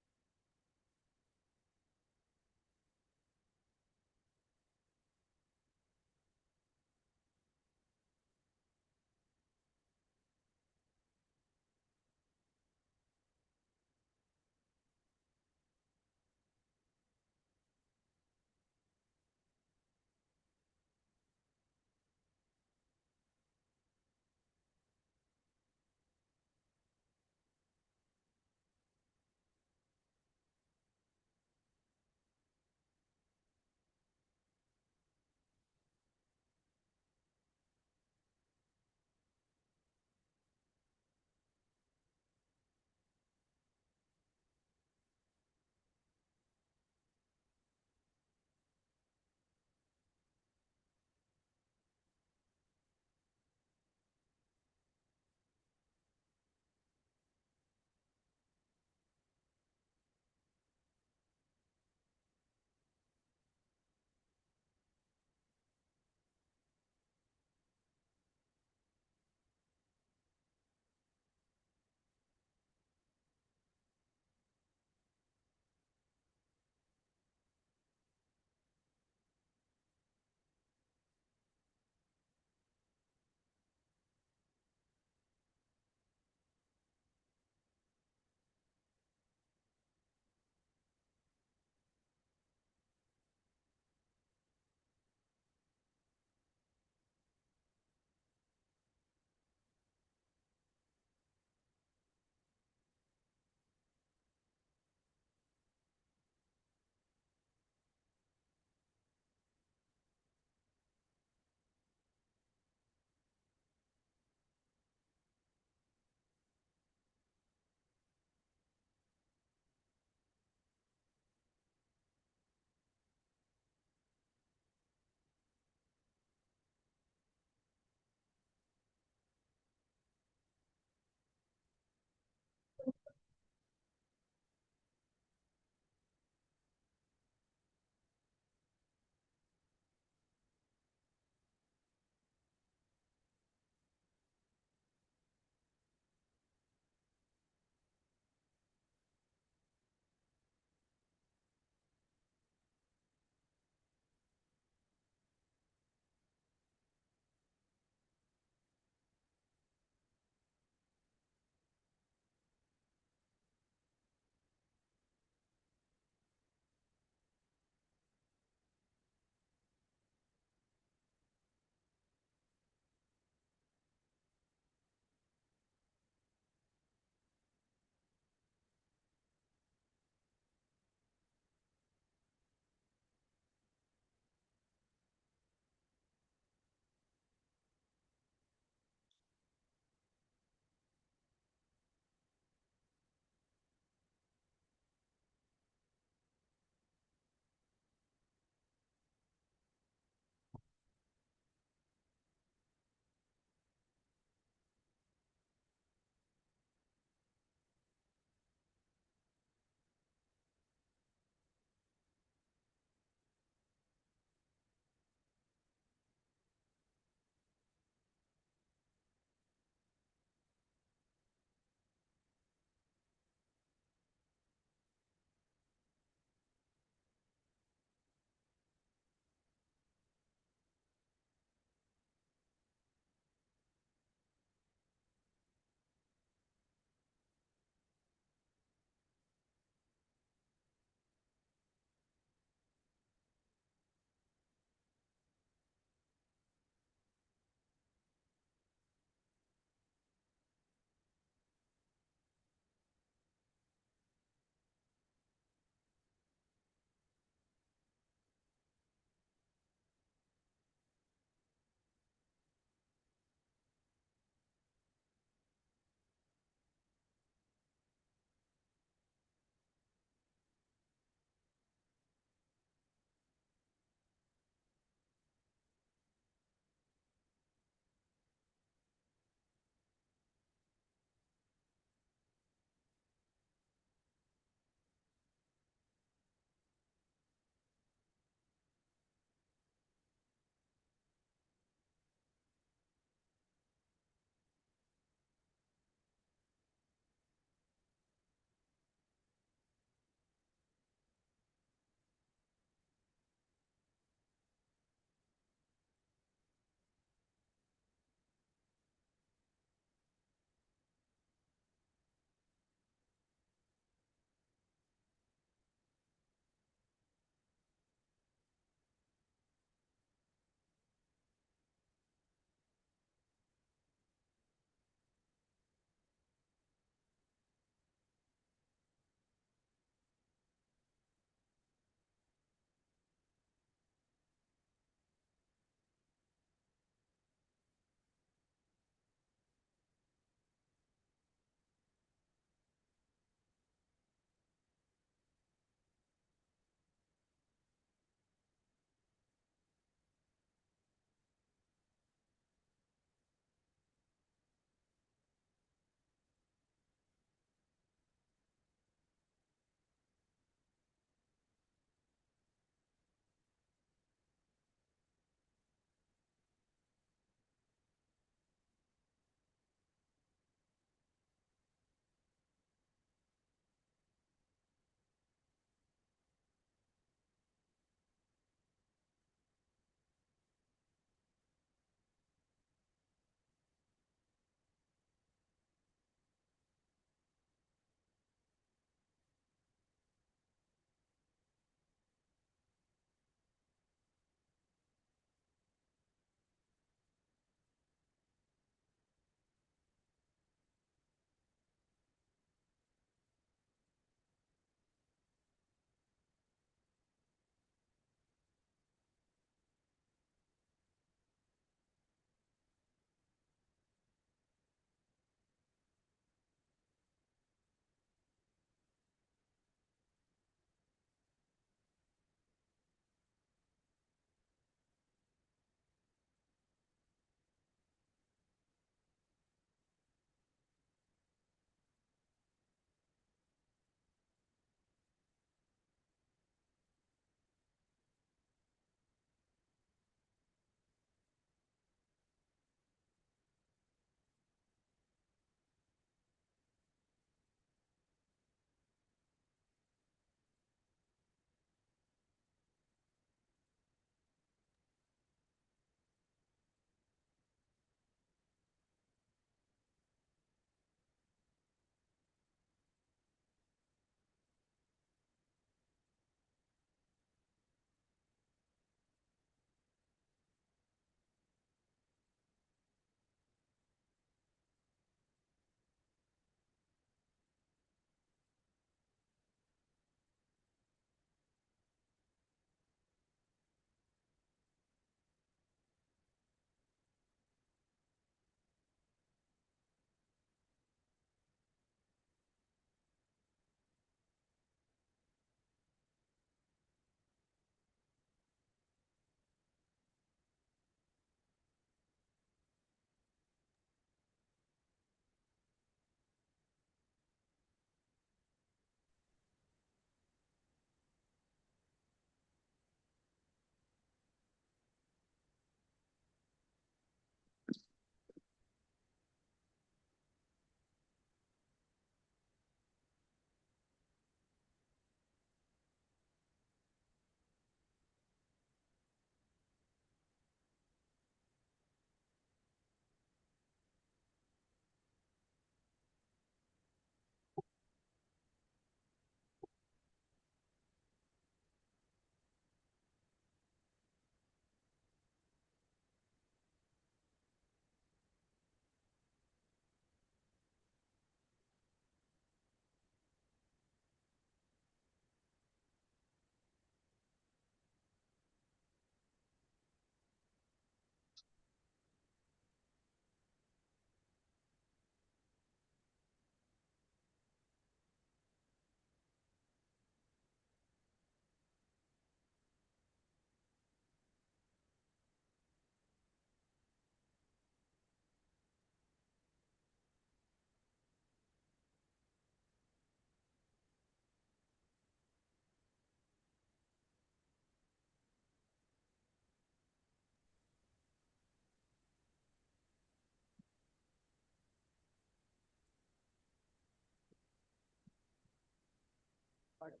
Item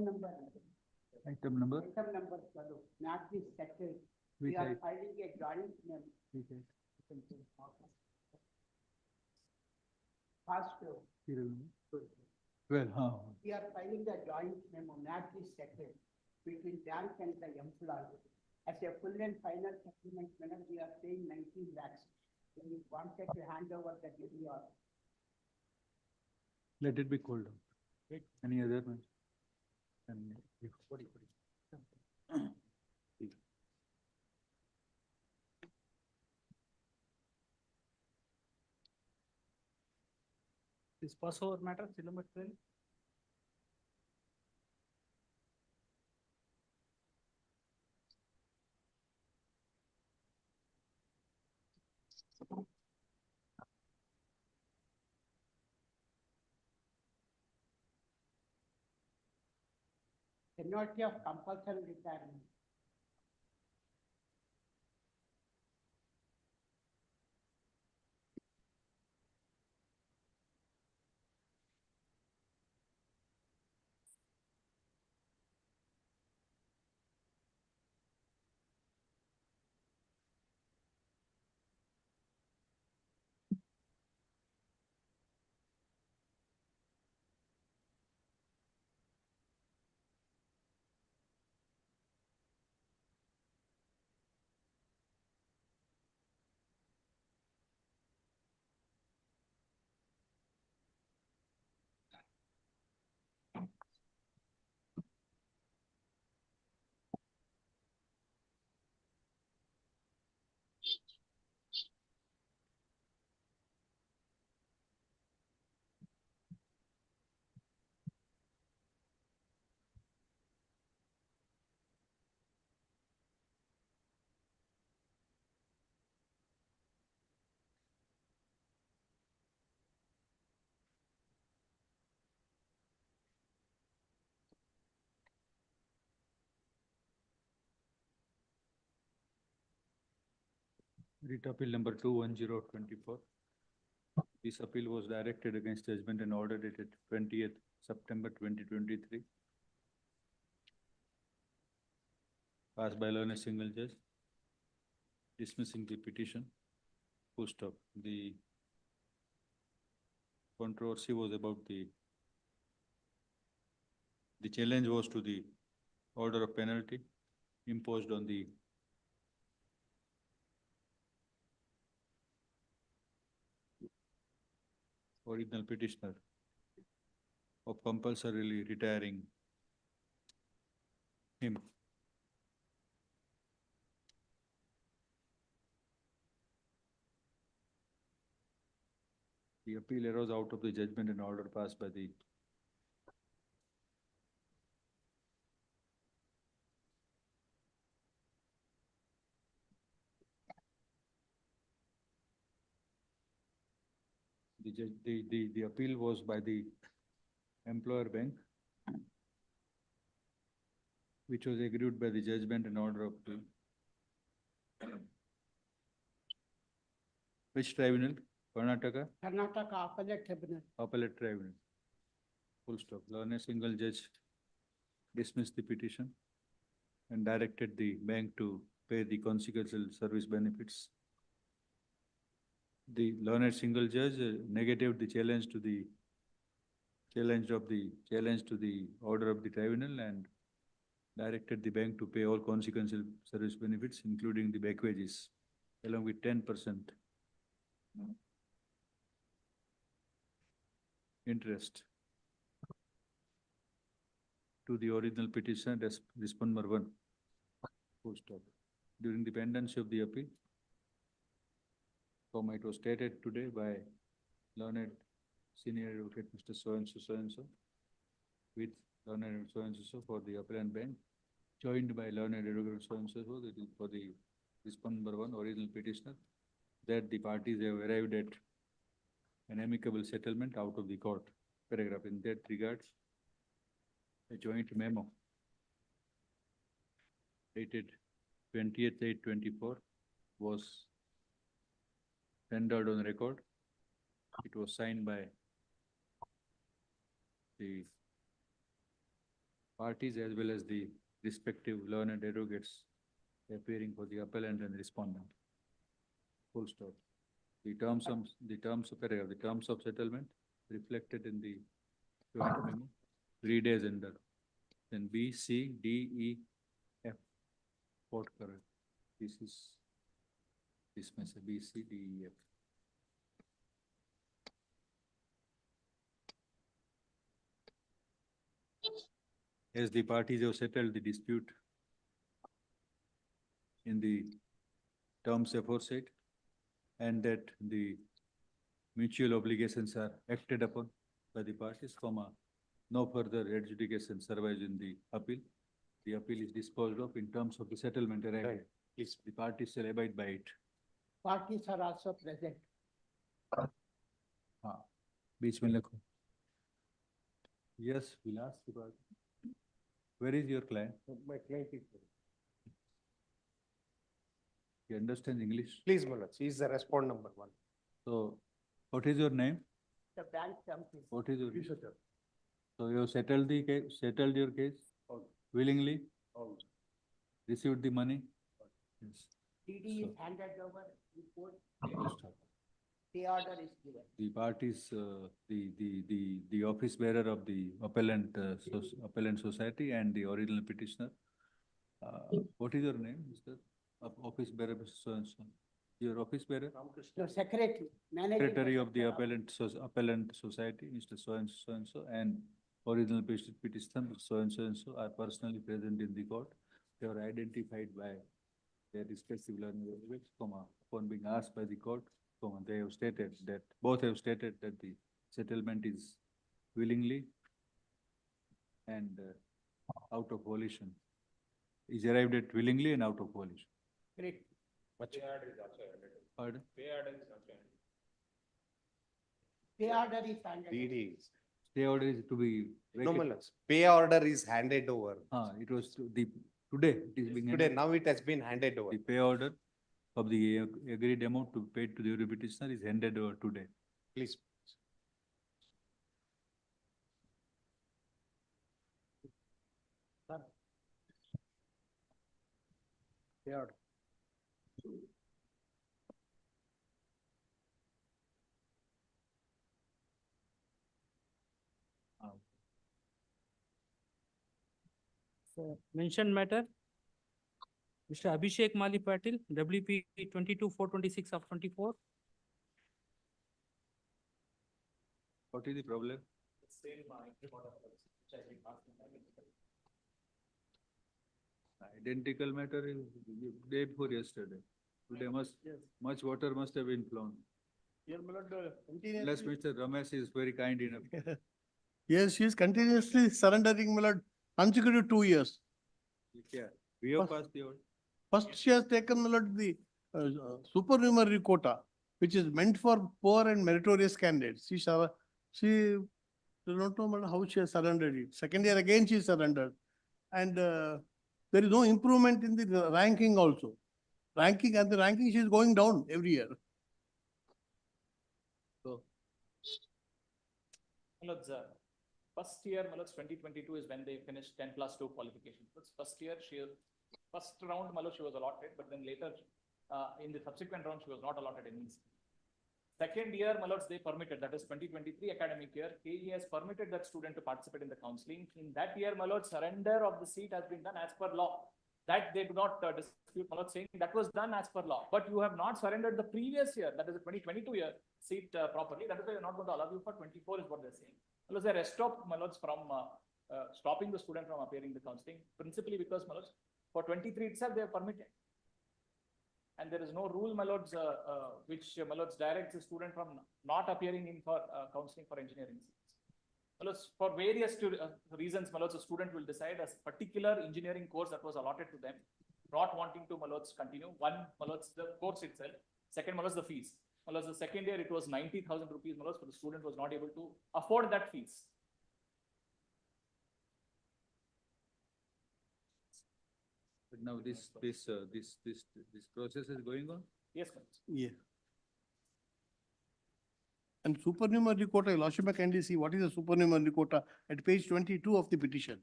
number.
Item number?
Item number 12, not the second.
Which
We are
item?
filing a joint name. First,
Well,
we are filing the joint memo, not the second, between bank and the employee. As a full and final settlement, whenever we are paying 19 lakhs, when we wanted to hand over the DDR.
let it be cooled down. Any other? And
This passover matter, still number 12.
Penalty of compulsory retirement.
Writ appeal number 21024. This appeal was directed against judgment and order dated 20th September 2023. Passed by a single judge, dismissing the petition. Full stop. The controversy was about the challenge was to the order of penalty imposed on the original petitioner of compulsorily retiring him. The appeal arose out of the judgment and order passed by the the appeal was by the employer bank, which was agreed by the judgment and order of the which tribunal? Karnataka
Karnataka Appellate Tribunal.
Appellate Tribunal. Full stop. A single judge dismissed the petition and directed the bank to pay the consequential service benefits. The learned single judge negated the challenge to the order of the tribunal and directed the bank to pay all consequential service benefits, including the back wages, along with 10% interest to the original petition, respondent 1. Full stop. During the pendency of the appeal, from it was stated today by learned senior advocate Mr. So-and-so, with learned so-and-so for the appellant bank, joined by learned advocate so-and-so for the respondent 1 original petitioner, that the parties have arrived at an amicable settlement out of the court. Paragraph. In that regards, a joint memo dated 20th/8/24 was rendered on record. It was signed by the parties as well as the respective learned advocates appearing for the appellant and respondent. Full stop. The terms of settlement reflected in the joint memo. Read as under. Then B, C, D, E, F. Quote correct. This is message B, C, D, E, F. As the parties have settled the dispute in the terms aforesaid, and that the mutual obligations are acted upon by the parties, no further adjudication survives in the appeal. The appeal is disposed of in terms of the settlement arrived. Please, the parties shall abide by it.
Parties are also present.
Beach mein likho. Yes, we'll ask the party. Where is your client?
My client is.
He understands English.
Please, Manoj, he is the respond number one.
So, what is your name?
The bank company.
What is your? So you have settled the case, settled your case willingly? Received the money? Yes.
DD is handed over, report,
Stop.
the order is given.
The parties, the office bearer of the appellant, appellant society and the original petitioner. What is your name, Mr. Office bearer, Mr. So-and-so? Your office bearer?
Your secretary, managing.
Secretary of the appellant society, Mr. So-and-so, and original petitioner, so-and-so are personally present in the court. They are identified by their respective learning advocates, upon being asked by the court, they have stated that, both have stated that the settlement is willingly and out of volition. Is arrived at willingly and out of volition.
Great.
Pardon?
Pay order is handed.
DD.
Stay order is to be.
No, Manoj. Pay order is handed over.
It was today it is being.
Today, now it has been handed over.
The pay order of the agreed amount to be paid to the petitioner is handed over today.
Please.
Pay order.
Mentioned matter. Mr. Abhishek Mali Patil, WP 22-426 of 24.
What is the problem? Identical matter is day before yesterday. Today much water must have been flown. Unless Mr. Ramesh is very kind enough.
Yes, she is continuously surrendering, my lord, consecutive 2 years.
Yeah, we have passed the order.
First, she has taken, my lord, the supernumerary quota, which is meant for poor and meritorious candidates. She do not know, my lord, how she has surrendered it. Second year again, she surrendered. And there is no improvement in the ranking also. The ranking, she is going down every year.
So,
First year, 2022 is when they finished 10+2 qualification. First year, first round, she was allotted, but then later, in the subsequent round, she was not allotted any seat. Second year, they permitted, that is 2023 academic year, KE has permitted that student to participate in the counseling. In that year, surrender of the seat has been done as per law. That they do not dispute, saying that was done as per law. But you have not surrendered the previous year, that is the 2022 year seat properly. That is why you're not going to allow you for 24 is what they're saying. They stopped from stopping the student from appearing in the counseling, principally because for 23 itself they are permitted. And there is no rule, which directs the student from not appearing in for counseling for engineering seats. For various reasons, the student will decide a particular engineering course that was allotted to them, not wanting to continue. One, the course itself. Second, the fees. The second year, it was 90,000 rupees, for the student was not able to afford that fees.
but now this process is going on?
Yes,
Yeah. And supernumerary quota, Your Lordship may kindly see what is the supernumerary quota at page 22 of the petition.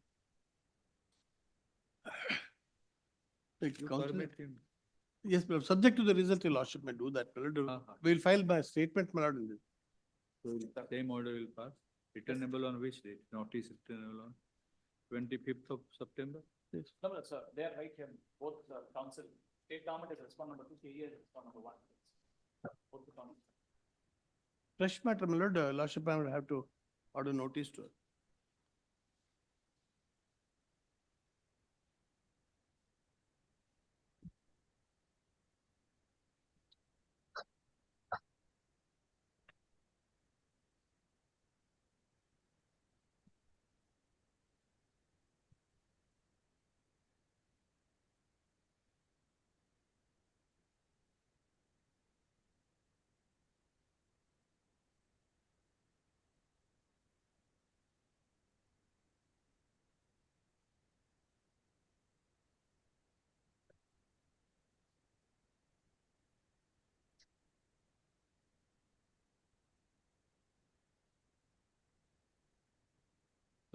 Like,
You
Counsel-
permit him.
Yes, but subject to the result, Your Lordship may do that. My lord. We'll file my statement, my lord, in this.
So the same order will pass. Returnable on which date? Notice returnable on 25th of September?
Yes.
No, no, sir, they are right here, both council, state government is respond number 2, KE is respond number 1. Both the council.
Fresh matter, my lord, Lordship, I will have to order notice to.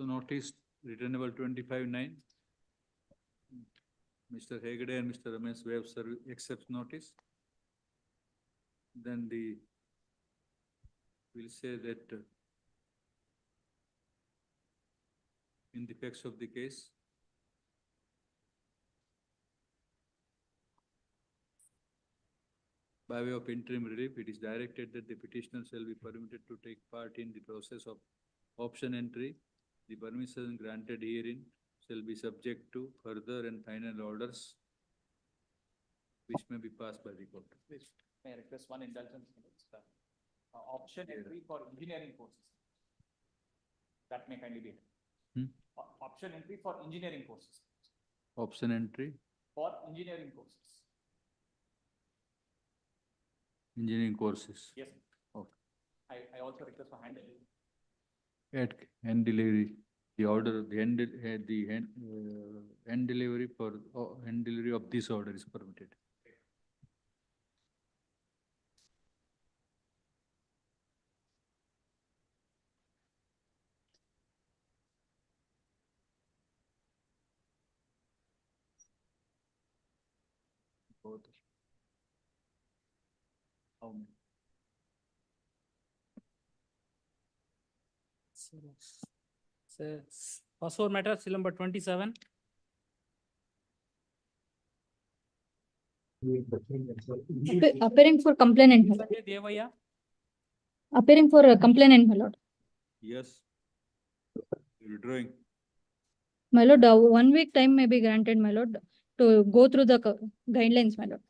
So notice returnable 25/9. Mr. Hegde and Mr. Ramesh waive accepts notice. Then we'll say that in the facts of the case, by way of interim relief, it is directed that the petitioner shall be permitted to take part in the process of option entry. The permission granted herein shall be subject to further and final orders which may be passed by the court.
May I request one indulgence? Option entry for engineering courses. That may kindly be. Option entry for engineering courses.
Option entry,
For engineering courses.
engineering courses.
Yes.
Okay.
I also request for hand delivery.
At end delivery, the order, the end delivery for, end delivery of this order is permitted. Both. How many?
Passport matter, seal number 27.
Appearing for complainant, my lord.
Sanjay Devaya,
Appearing for a complainant, my lord.
Yes. Withdrawing.
My lord, 1 week time may be granted, my lord, to go through the guidelines, my lord.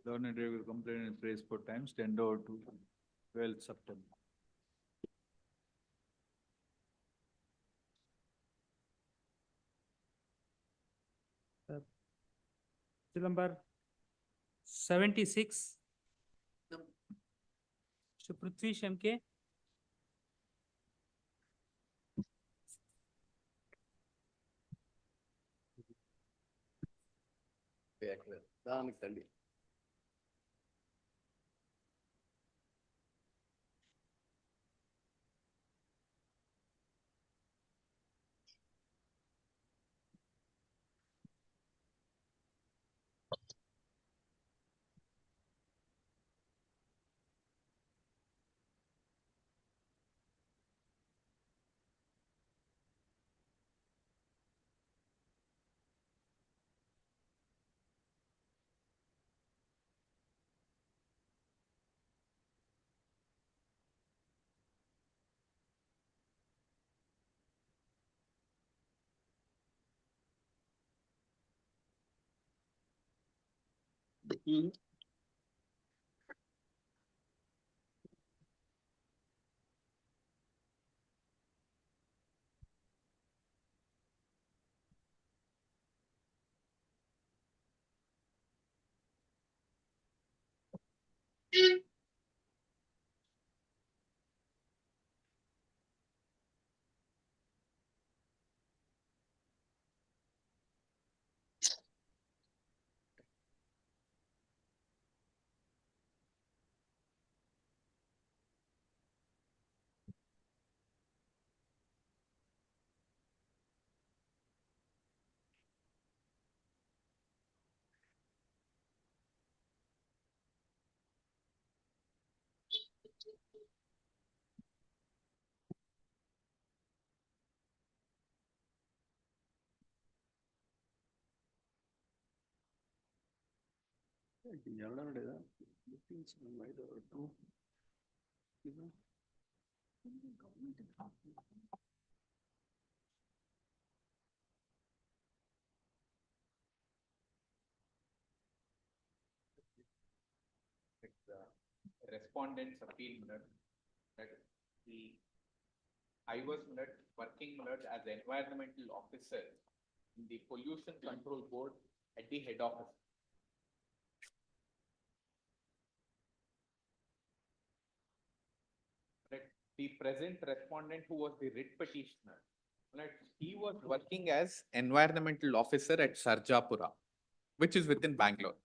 Learned review complaint is raised for times 10 over to 12th September.
seal number 76. Mr. Prithvish MK.
దానికి తండ్రి
Respondents appeal that I was working as environmental officer in the pollution control board at the head office. The present respondent, who was the writ petitioner, he was working as environmental officer at Sarjapura, which is within Bangalore.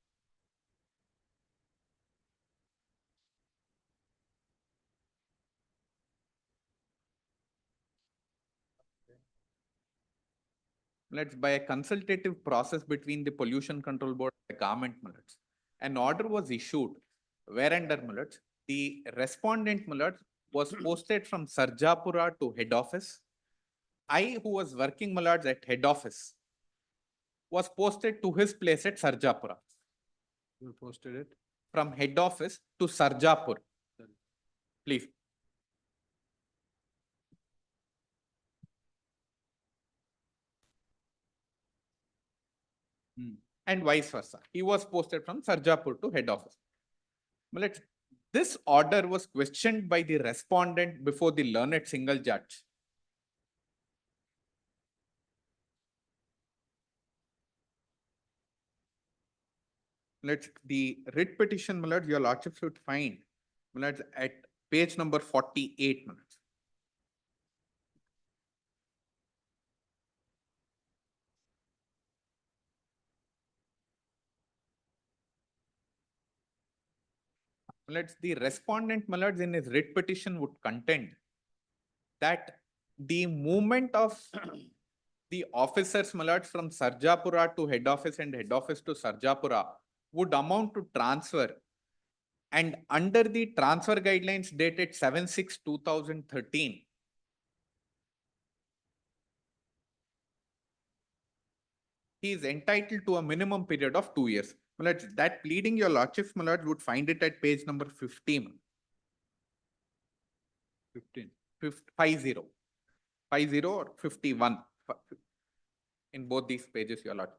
By a consultative process between the pollution control board and the government, an order was issued whereunder the respondent was posted from Sarjapura to head office. I, who was working at head office, was posted to his place at Sarjapura.
You posted it?
From head office to Sarjapur. Please. And vice versa. He was posted from Sarjapur to head office. This order was questioned by the respondent before the learned single judge. The writ petition, your lordship should find at page number 48. The respondent in his writ petition would contend that the movement of the officers from Sarjapura to head office and head office to Sarjapura would amount to transfer, and under the transfer guidelines dated 7/6/2013, he is entitled to a minimum period of 2 years. That pleading, your lordship would find it at page number 15. 50 or 51 in both these pages, your lordship.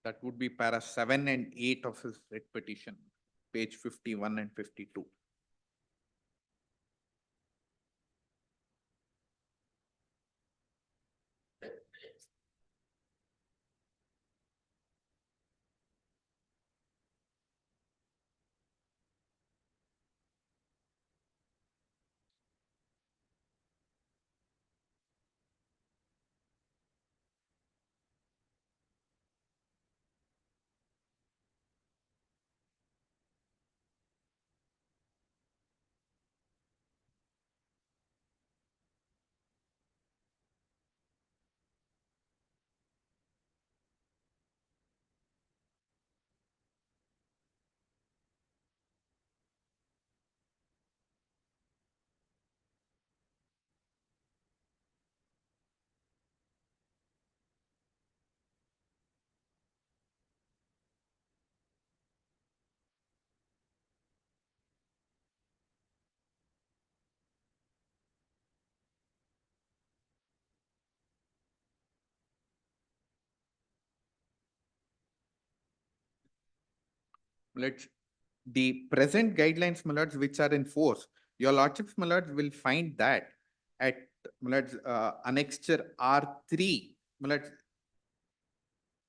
That would be para 7 and 8 of his writ petition, page 51 and 52. The present guidelines, which are in force, your lordships, will find that at annexure R3.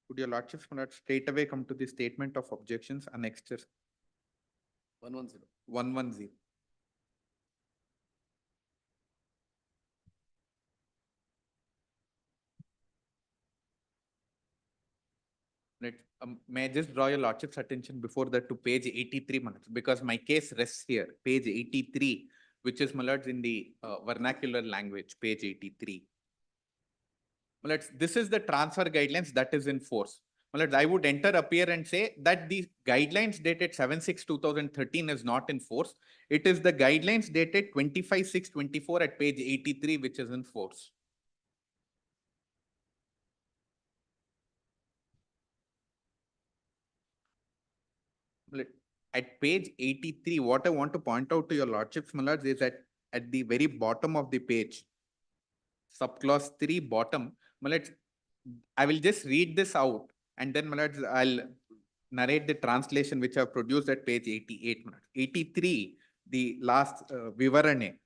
Would your lordships straight away come to the statement of objections, annexure
110.
110. May I just draw your lordship's attention before that to page 83, because my case rests here, page 83, which is in the vernacular language, page 83. This is the transfer guidelines that is in force. I would enter appear and say that the guidelines dated 7/6/2013 is not in force. It is the guidelines dated 25/6/24 at page 83 which is in force. At page 83, what I want to point out to your lordships, my lords, is that at the very bottom of the page, subclause 3 bottom, my lords, I will just read this out and then, my lords, I'll narrate the translation which I have produced at page 88. 83, the last vivarane.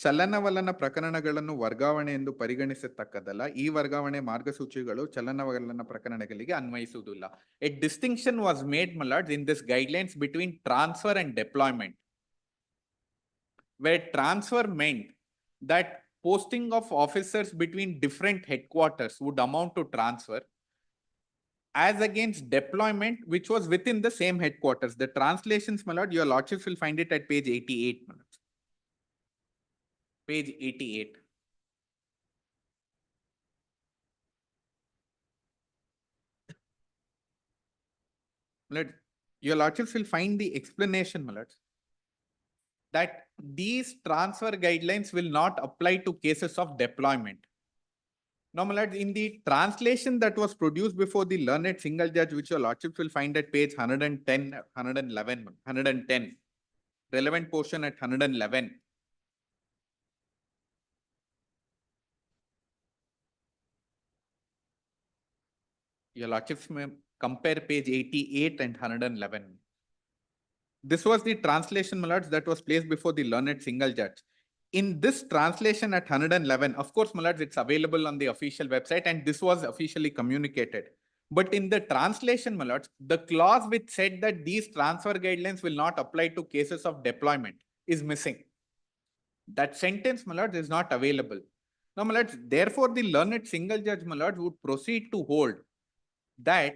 ಚಲನವಲನ ಪ್ರಕರಣಗಳನ್ನು ವರ್ಗಾವಣೆ ಎಂದು ಪರಿಗಣಿಸತಕ್ಕದಲ್ಲ. ಈ ವರ್ಗಾವಣೆ ಮಾರ್ಗಸೂಚಿಗಳು ಚಲನವಲನ ಪ್ರಕರಣಗಳಿಗೆ ಅನ್ವಯಿಸುವುದಿಲ್ಲ. A distinction was made, my lords, in this guidelines between transfer and deployment, where transfer meant that posting of officers between different headquarters would amount to transfer, as against deployment, which was within the same headquarters. The translations, my lord, your lordships will find it at page 88, my lords. Page 88. Your lordships will find the explanation, my lords, that these transfer guidelines will not apply to cases of deployment. Now, my lords, in the translation that was produced before the learned single judge, which your lordships will find at page 110, 111, 110, relevant portion at 111. Your lordships may compare page 88 and 111. This was the translation, my lords, that was placed before the learned single judge. In this translation at 111, of course, my lords, it's available on the official website and this was officially communicated. But in the translation, my lords, the clause which said that these transfer guidelines will not apply to cases of deployment is missing. That sentence, my lords, is not available. Now, my lords, therefore, the learned single judge, my lords, would proceed to hold that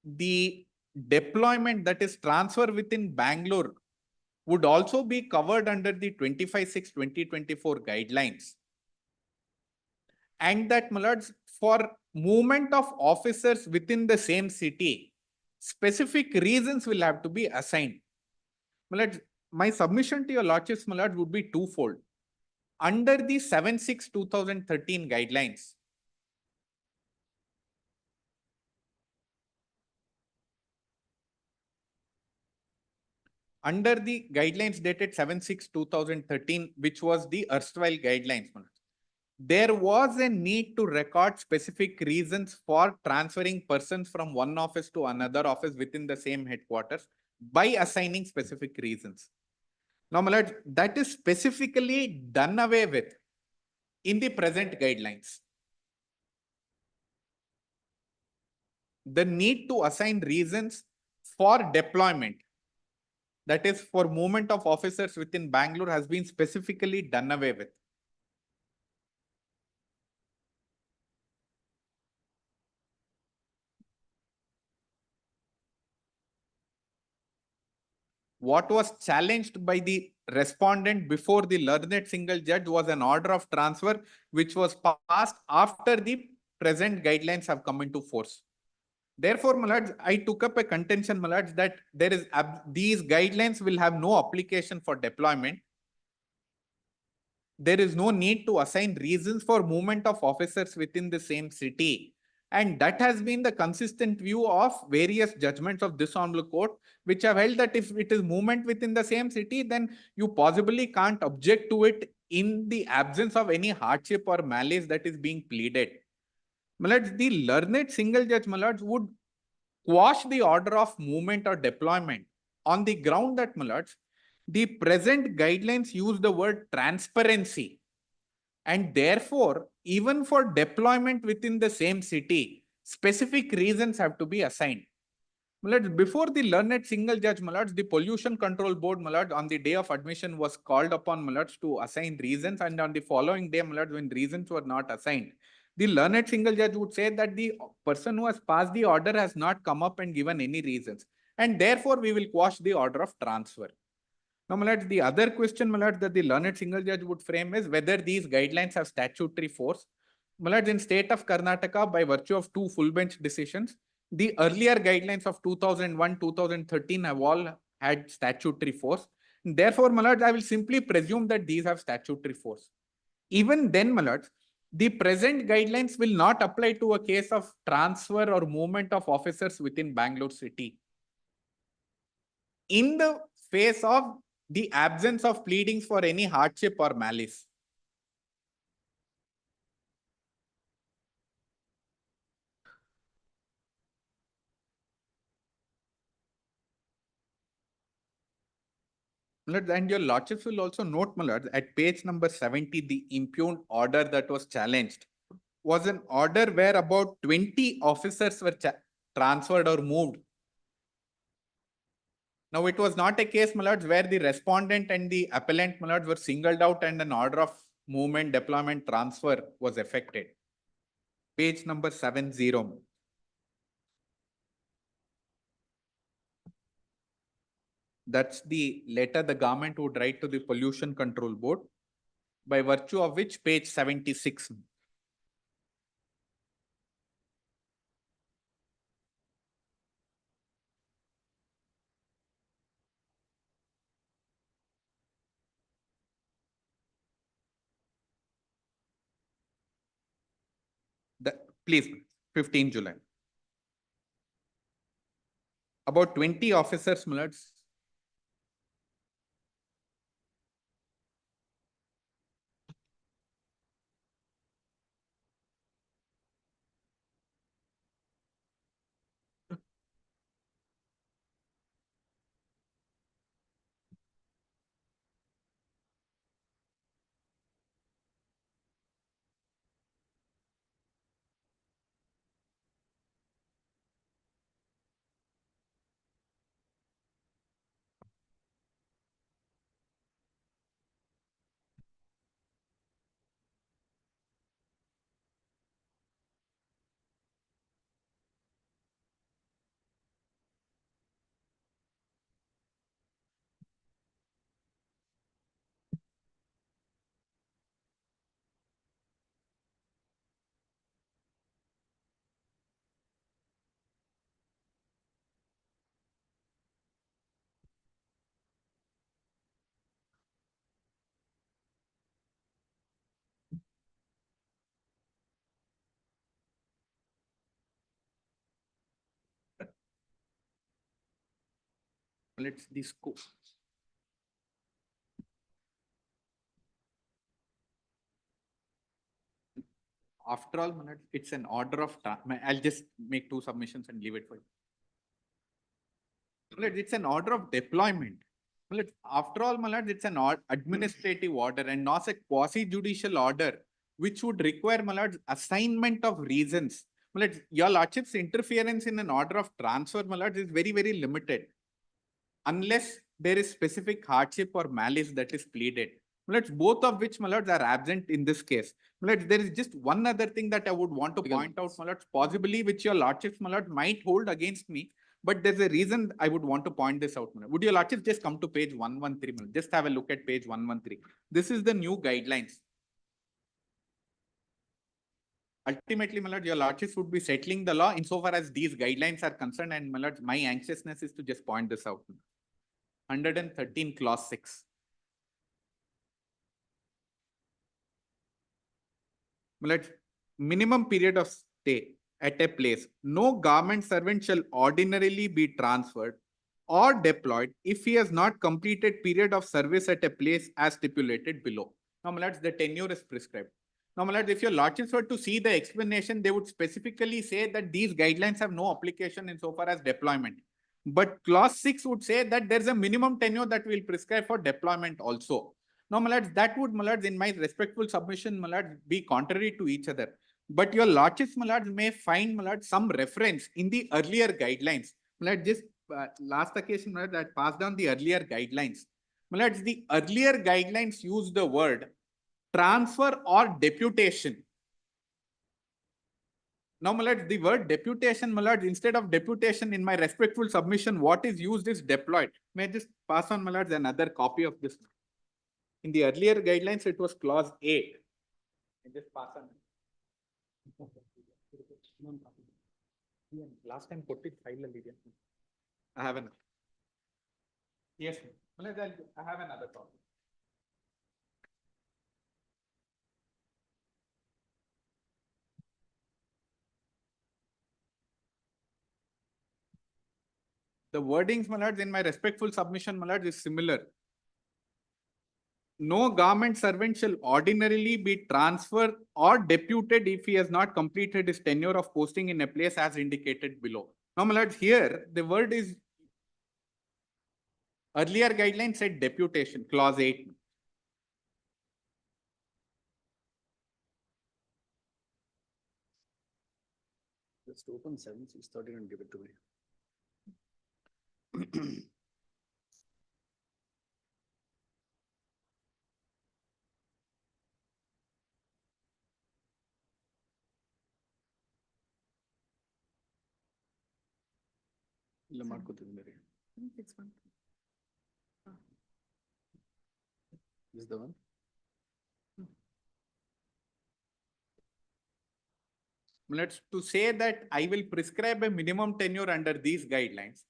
the deployment, that is transfer within Bangalore, would also be covered under the 25/6/2024 guidelines. And that, my lords, for movement of officers within the same city, specific reasons will have to be assigned. My lords, my submission to your lordships, my lords, would be twofold. Under the 7/6/2013 guidelines, under the guidelines dated 7/6/2013, which was the erstwhile guidelines, there was a need to record specific reasons for transferring persons from one office to another office within the same headquarters by assigning specific reasons. Now, my lord, that is specifically done away with in the present guidelines. The need to assign reasons for deployment, that is for movement of officers within Bangalore, has been specifically done away with. What was challenged by the respondent before the learned single judge was an order of transfer which was passed after the present guidelines have come into force. Therefore, my lords, I took up a contention, my lords, that there is these guidelines will have no application for deployment. There is no need to assign reasons for movement of officers within the same city. And that has been the consistent view of various judgments of this honorable court, which have held that if it is movement within the same city, then you possibly can't object to it in the absence of any hardship or malice that is being pleaded. My lords, the learned single judge, my lords, would quash the order of movement or deployment on the ground that, my lords, the present guidelines use the word transparency. And therefore, even for deployment within the same city, specific reasons have to be assigned. My lords, before the learned single judge, my lords, the Pollution Control Board, my lords, on the day of admission was called upon, my lords, to assign reasons. And on the following day, my lords, when reasons were not assigned, the learned single judge would say that the person who has passed the order has not come up and given any reasons. And therefore, we will quash the order of transfer. Now, my lords, the other question, my lords, that the learned single judge would frame is whether these guidelines have statutory force. My lords, in state of Karnataka, by virtue of two full bench decisions, the earlier guidelines of 2001, 2013 have all had statutory force. Therefore, my lords, I will simply presume that these have statutory force. Even then, my lords, the present guidelines will not apply to a case of transfer or movement of officers within Bangalore city. In the face of the absence of pleadings for any hardship or malice. And your lordships will also note, my lords, at page number 70, the impugned order that was challenged was an order where about 20 officers were transferred or moved. Now, it was not a case, my lords, where the respondent and the appellant, my lords, were singled out and an order of movement, deployment, transfer was effected. Page number 70. That's the letter the government would write to the Pollution Control Board, by virtue of which page 76. Please, 15 July. About 20 officers, my lords, let's the scope. After all, my lords, it's an order of, I'll just make two submissions and leave it for you. My lords, it's an order of deployment. My lords, after all, my lords, it's an administrative order and not a quasi-judicial order, which would require, my lords, assignment of reasons. My lords, your lordship's interference in an order of transfer, my lords, is very, very limited. Unless there is specific hardship or malice that is pleaded. My lords, both of which, my lords, are absent in this case. My lords, there is just one other thing that I would want to point out, my lords, possibly which your lordships, my lords, might hold against me. But there's a reason I would want to point this out. My lord. Would your lordships just come to page 113? My lord? Just have a look at page 113. This is the new guidelines. Ultimately, my lord, your lordships would be settling the law insofar as these guidelines are concerned. And my lord, my anxiousness is to just point this out. 113 clause 6. My lord, minimum period of stay at a place. No government servant shall ordinarily be transferred or deployed if he has not completed period of service at a place as stipulated below. Now, my lords, the tenure is prescribed. Now, my lords, if your lordships were to see the explanation, they would specifically say that these guidelines have no application insofar as deployment. But clause 6 would say that there's a minimum tenure that will prescribe for deployment also. Now, my lords, that would, my lords, in my respectful submission, my lords, be contrary to each other. But your lordships, my lords, may find, my lords, some reference in the earlier guidelines. My lords, just last occasion, my lords, that passed down the earlier guidelines. My lords, the earlier guidelines use the word transfer or deputation. Now, my lords, the word deputation, my lords, instead of deputation in my respectful submission, what is used is deployed. May I just pass on, my lords, another copy of this? In the earlier guidelines, it was clause 8. I just pass on.
Last time put it file again.
I have an. Yes, Malad, I have another copy. The wordings, Malad, in my respectful submission, Malad, is similar. No government servant shall ordinarily be transferred or deputed if he has not completed his tenure of posting in a place as indicated below. Now, my lords, here the word is earlier guideline said deputation, clause 8.
Just open 7/6/13 and give it to me. ಇಲ್ಲ ಮಾಡ್ಕೋತೀನಿ ಬೇರೆ. This is the one.
Let's to say that I will prescribe a minimum tenure under these guidelines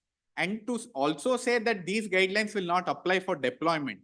and to also say that these guidelines will not apply for deployment.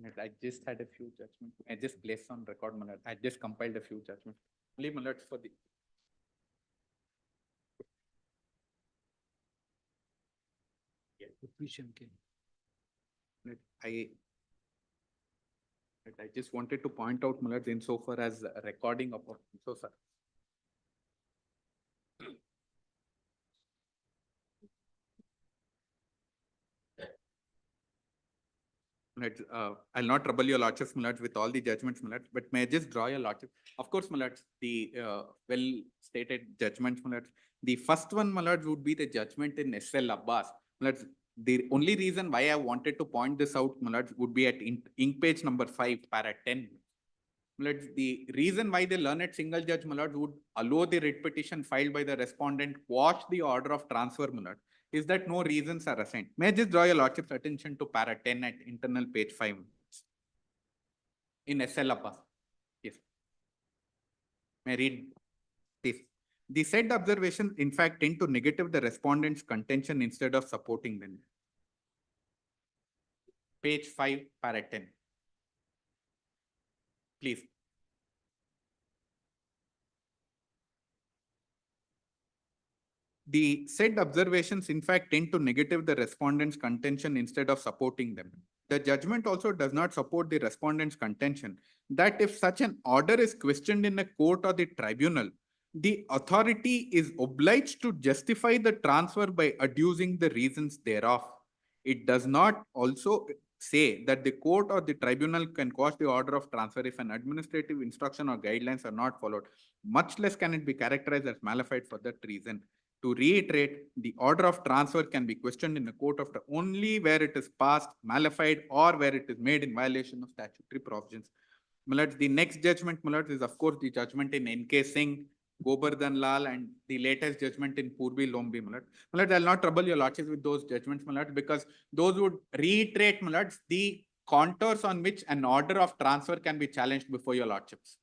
I just had a few judgments. I just placed on record, my lord. I just compiled a few judgments. Only, my lord, for the. I just wanted to point out, my lord, insofar as recording of, so sir. I'll not trouble your lordships, my lords, with all the judgments, my lords, but may I just draw your lordship? Of course, my lords, the well-stated judgments, my lords. The first one, my lords, would be the judgment in SL Abbas. My lords, the only reason why I wanted to point this out, my lords, would be at ink page number 5, para 10. My lords, the reason why the learned single judge, my lords, would allow the writ petition filed by the respondent quash the order of transfer, my lords, is that no reasons are assigned. May I just draw your lordship's attention to para 10 at internal page 5 in SL Abbas. Yes. May I read this? The said observations, in fact, tend to negative the respondent's contention instead of supporting them. Page 5, para 10. Please. The said observations, in fact, tend to negative the respondent's contention instead of supporting them. The judgment also does not support the respondent's contention that if such an order is questioned in a court or the tribunal, the authority is obliged to justify the transfer by adducing the reasons thereof. It does not also say that the court or the tribunal can quash the order of transfer if an administrative instruction or guidelines are not followed, much less can it be characterized as malified for that reason. To reiterate, the order of transfer can be questioned in a court of only where it is passed, malified, or where it is made in violation of statutory provisions. My lords, the next judgment, my lords, is of course the judgment in N.K. Singh, Gobardhan Lal, and the latest judgment in Purbi Lombi, my lords. My lords, I'll not trouble your lordships with those judgments, my lords, because those would reiterate, my lords, the contours on which an order of transfer can be challenged before your lordships.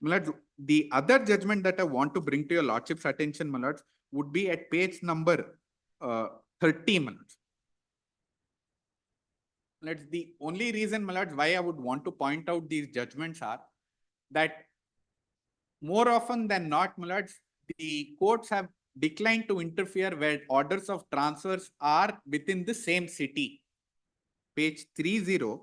My lords, the other judgment that I want to bring to your lordship's attention, my lords, would be at page number 30, my lords. That's the only reason, my lords, why I would want to point out these judgments are that more often than not, my lords, the courts have declined to interfere where orders of transfers are within the same city. Page 30.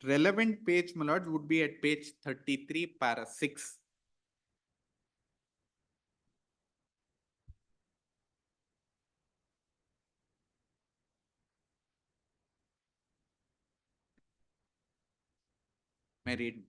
Relevant page, my lords, would be at page 33, para 6. May I read?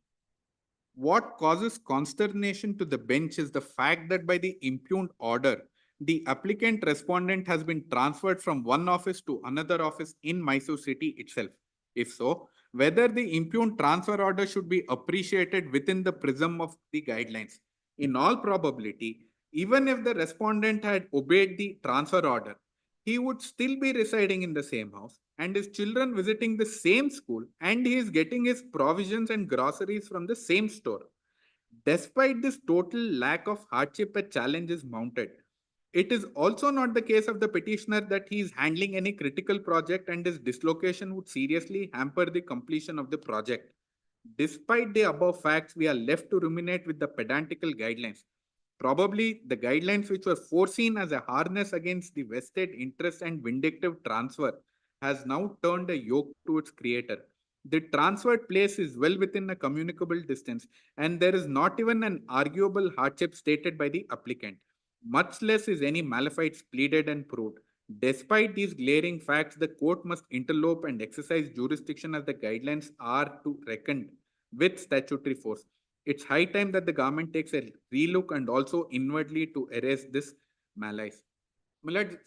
What causes consternation to the bench is the fact that by the impugned order, the applicant respondent has been transferred from one office to another office in Mysore city itself. If so, whether the impugned transfer order should be appreciated within the prism of the guidelines. In all probability, even if the respondent had obeyed the transfer order, he would still be residing in the same house and his children visiting the same school, and he is getting his provisions and groceries from the same store. Despite this total lack of hardship, a challenge is mounted. It is also not the case of the petitioner that he is handling any critical project and his dislocation would seriously hamper the completion of the project. Despite the above facts, we are left to ruminate with the pedantical guidelines. Probably the guidelines which were foreseen as a harness against the vested interest and vindictive transfer has now turned a yoke to its creator. The transferred place is well within a communicable distance, and there is not even an arguable hardship stated by the applicant. Much less is any malefice pleaded and proved. Despite these glaring facts, the court must interlope and exercise jurisdiction as the guidelines are to reckon with statutory force. It's high time that the government takes a relook and also inwardly to erase this malice. My lord,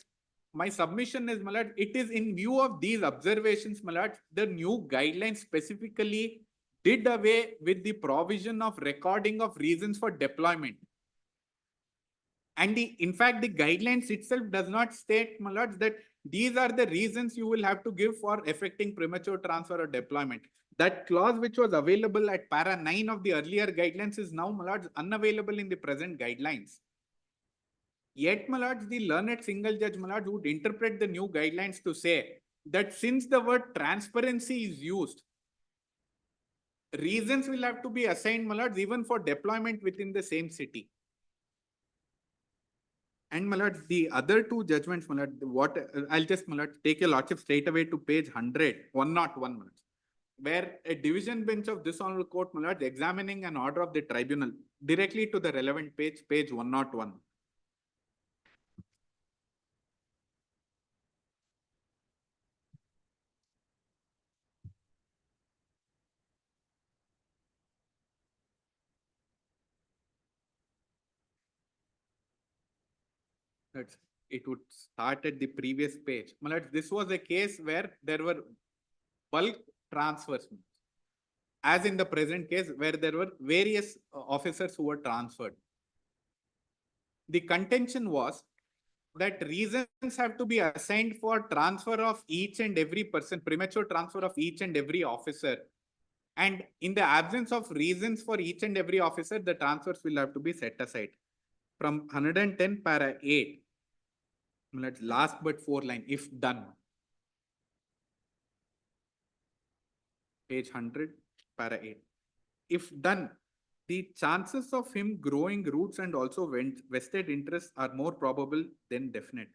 my submission is, my lord, it is in view of these observations, my lord, the new guidelines specifically did away with the provision of recording of reasons for deployment. And in fact, the guidelines itself does not state, my lords, that these are the reasons you will have to give for effecting premature transfer or deployment. That clause which was available at para 9 of the earlier guidelines is now, my lords, unavailable in the present guidelines. Yet, my lords, the learned single judge, my lords, would interpret the new guidelines to say that since the word transparency is used, reasons will have to be assigned, my lords, even for deployment within the same city. And my lords, the other two judgments, my lord, I'll just, my lord, take your lordship straight away to page 101, my lords, where a division bench of this honorable court, my lords, examining an order of the tribunal directly to the relevant page, page 101. It would start at the previous page. My lords, this was a case where there were bulk transfers, as in the present case where there were various officers who were transferred. The contention was that reasons have to be assigned for transfer of each and every person, premature transfer of each and every officer. And in the absence of reasons for each and every officer, the transfers will have to be set aside. From 110 para 8, let's last but 4 line, if done. Page 100 para 8. If done, the chances of him growing roots and also vested interests are more probable than definite.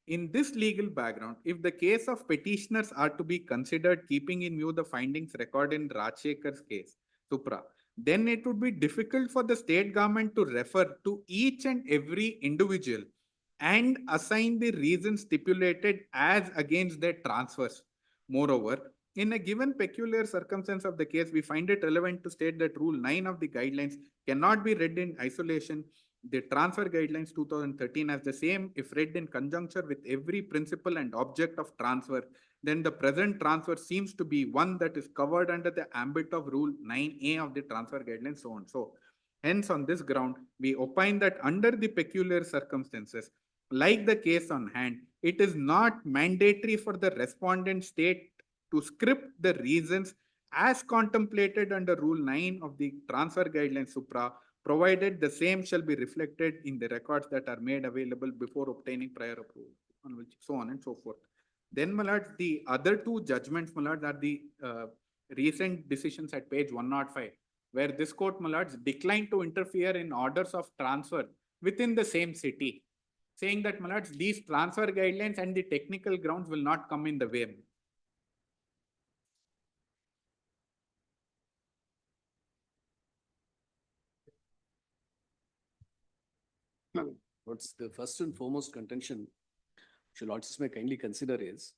In this legal background, if the case of petitioners are to be considered keeping in view the findings recorded in Rajshekar's case, Supra, then it would be difficult for the state government to refer to each and every individual and assign the reasons stipulated as against their transfers. Moreover, in a given peculiar circumstance of the case, we find it relevant to state that Rule 9 of the guidelines cannot be read in isolation. The transfer guidelines 2013 as the same if read in conjunction with every principle and object of transfer, then the present transfer seems to be one that is covered under the ambit of Rule 9A of the transfer guidelines, so on. So, hence on this ground, we opine that under the peculiar circumstances, like the case on hand, it is not mandatory for the respondent state to script the reasons as contemplated under Rule 9 of the transfer guidelines supra, provided the same shall be reflected in the records that are made available before obtaining prior approval, so on and so forth. Then, my lords, the other two judgments, my lords, are the recent decisions at page 105, where this court, my lords, declined to interfere in orders of transfer within the same city, saying that, my lords, these transfer guidelines and the technical grounds will not come in the way.
What's the first and foremost contention, which your lordships may kindly consider is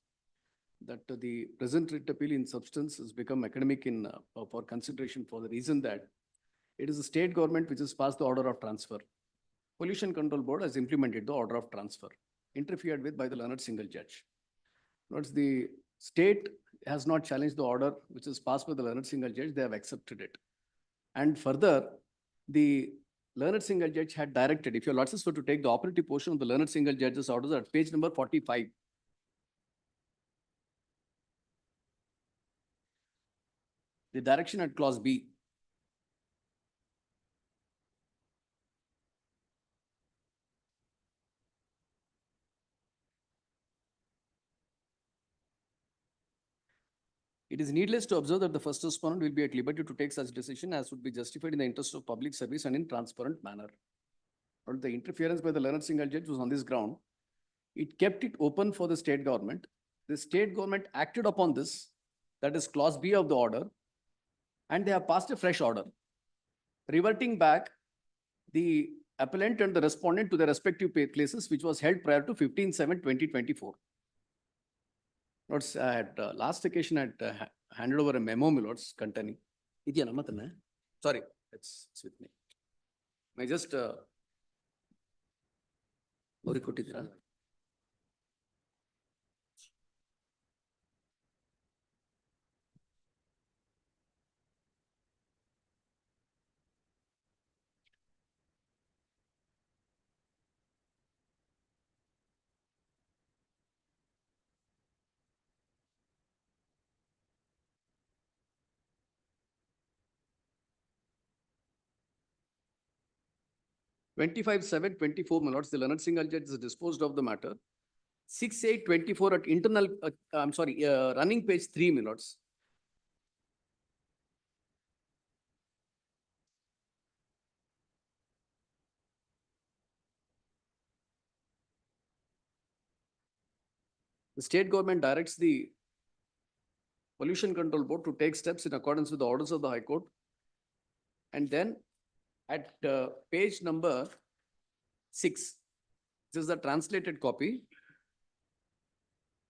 that the present writ appeal in substance has become academic in for consideration for the reason that it is the state government which has passed the order of transfer. Pollution Control Board has implemented the order of transfer, interfered with by the learned single judge. Notice the state has not challenged the order which is passed by the learned single judge, they have accepted it. And further, the learned single judge had directed, if your lordships were to take the operative portion of the learned single judge's orders at page number 45. The direction at clause B. It is needless to observe that the first respondent will be at liberty to take such decision as would be justified in the interest of public service and in transparent manner. But the interference by the learned single judge was on this ground. It kept it open for the state government. The state government acted upon this, that is clause B of the order, and they have passed a fresh order, reverting back the appellant and the respondent to their respective places, which was held prior to 15/7/2024. Lords, at last occasion, I had handed over a memo, my lords, containing. Sorry, it's with me. May I just ಕೊಟ್ಟಿದ್ದೀರಾ? 25/7/24, my lords, the learned single judge has disposed of the matter, 6/8/24 at internal, I'm sorry, running page 3, my lords. The state government directs the Pollution Control Board to take steps in accordance with the orders of the High Court. And then at page number 6, this is the translated copy.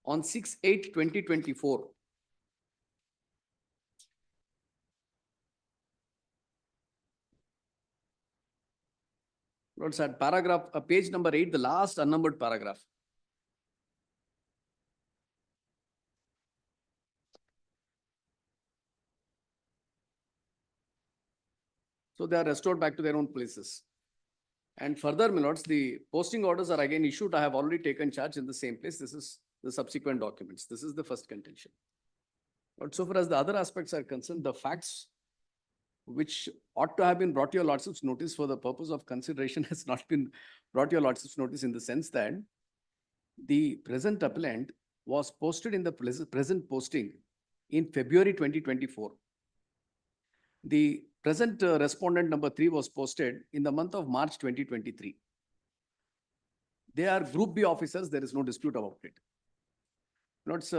On 6/8/2024. Lords, at paragraph, page number 8, the last unnumbered paragraph. So they are restored back to their own places. And further, my lords, the posting orders are again issued. I have already taken charge in the same place. This is the subsequent documents. This is the first contention. But so far as the other aspects are concerned, the facts which ought to have been brought to your lordship's notice for the purpose of consideration has not been brought to your lordship's notice, in the sense that the present appellant was posted in the present posting in February 2024. The present respondent number 3 was posted in the month of March 2023. They are Group B officers. There is no dispute about it. Notes,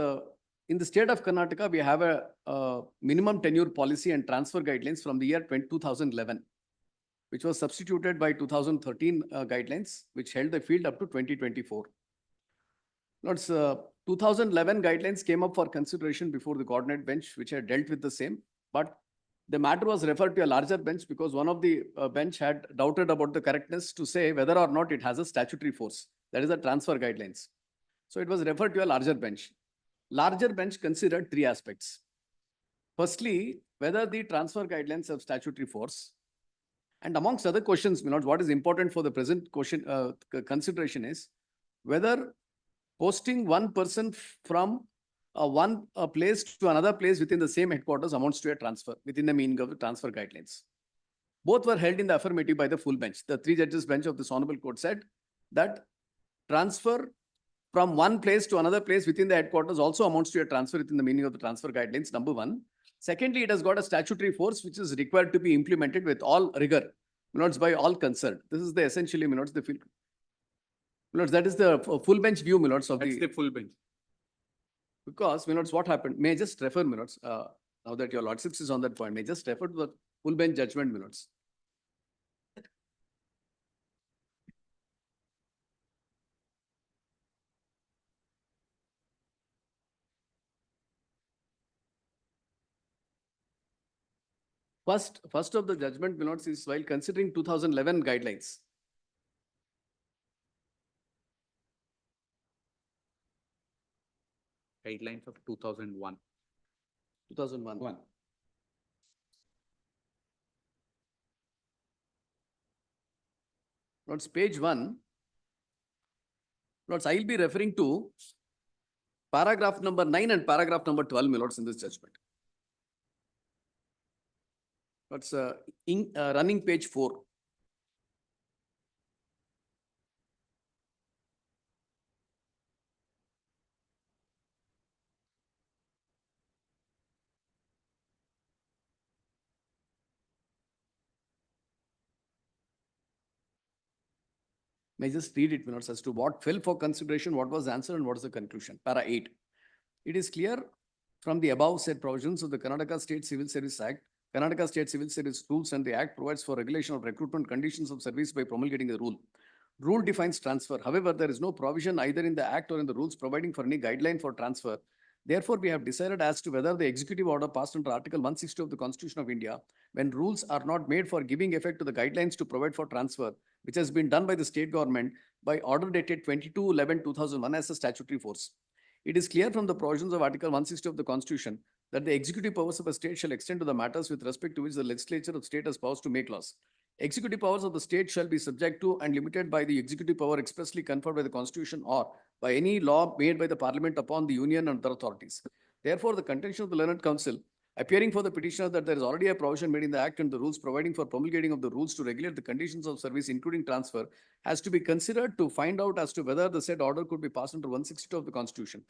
in the state of Karnataka, we have a minimum tenure policy and transfer guidelines from the year 2011, which was substituted by 2013 guidelines, which held the field up to 2024. Notes, 2011 guidelines came up for consideration before the coordinate bench, which had dealt with the same, but the matter was referred to a larger bench because one of the bench had doubted about the correctness to say whether or not it has a statutory force. That is the transfer guidelines. So it was referred to a larger bench. Larger bench considered 3 aspects. Firstly, whether the transfer guidelines have statutory force. And amongst other questions, what is important for the present question consideration is whether posting one person from one place to another place within the same headquarters amounts to a transfer within the meaning of the transfer guidelines. Both were held in the affirmative by the full bench. The 3 judges bench of this honorable court said that transfer from one place to another place within the headquarters also amounts to a transfer within the meaning of the transfer guidelines, number 1. Secondly, it has got a statutory force which is required to be implemented with all rigor, by all concerned. This is the essentially, the field. That is the full bench view, of
That's the full bench.
Because, what happened? May I just refer, now that your lordships is on that point, may I just refer to the full bench judgment, First of the judgment, is while considering 2011 guidelines.
Guidelines of 2001.
2001. Notes page 1. Notes, I will be referring to paragraph number 9 and paragraph number 12, my lords, in this judgment. Notes, running page 4. May I just read it, as to what fell for consideration, what was the answer, and what is the conclusion. Para 8. It is clear from the above said provisions of the Karnataka State Civil Service Act, Karnataka State Civil Service Rules, and the Act provides for regulation of recruitment conditions of service by promulgating the rule. Rule defines transfer. However, there is no provision either in the Act or in the rules providing for any guideline for transfer. Therefore, we have decided as to whether the executive order passed under Article 160 of the Constitution of India, when rules are not made for giving effect to the guidelines to provide for transfer, which has been done by the state government by order dated 22/11/2001 as a statutory force. It is clear from the provisions of Article 160 of the Constitution that the executive powers of a state shall extend to the matters with respect to which the legislature of the state has powers to make laws. Executive powers of the state shall be subject to and limited by the executive power expressly conferred by the Constitution or by any law made by the Parliament upon the Union and other authorities. Therefore, the contention of the learned counsel Appearing for the petitioner that there is already a provision made in the Act and the rules providing for promulgating of the rules to regulate the conditions of service, including transfer, has to be considered to find out as to whether the said order could be passed under 162 of the Constitution.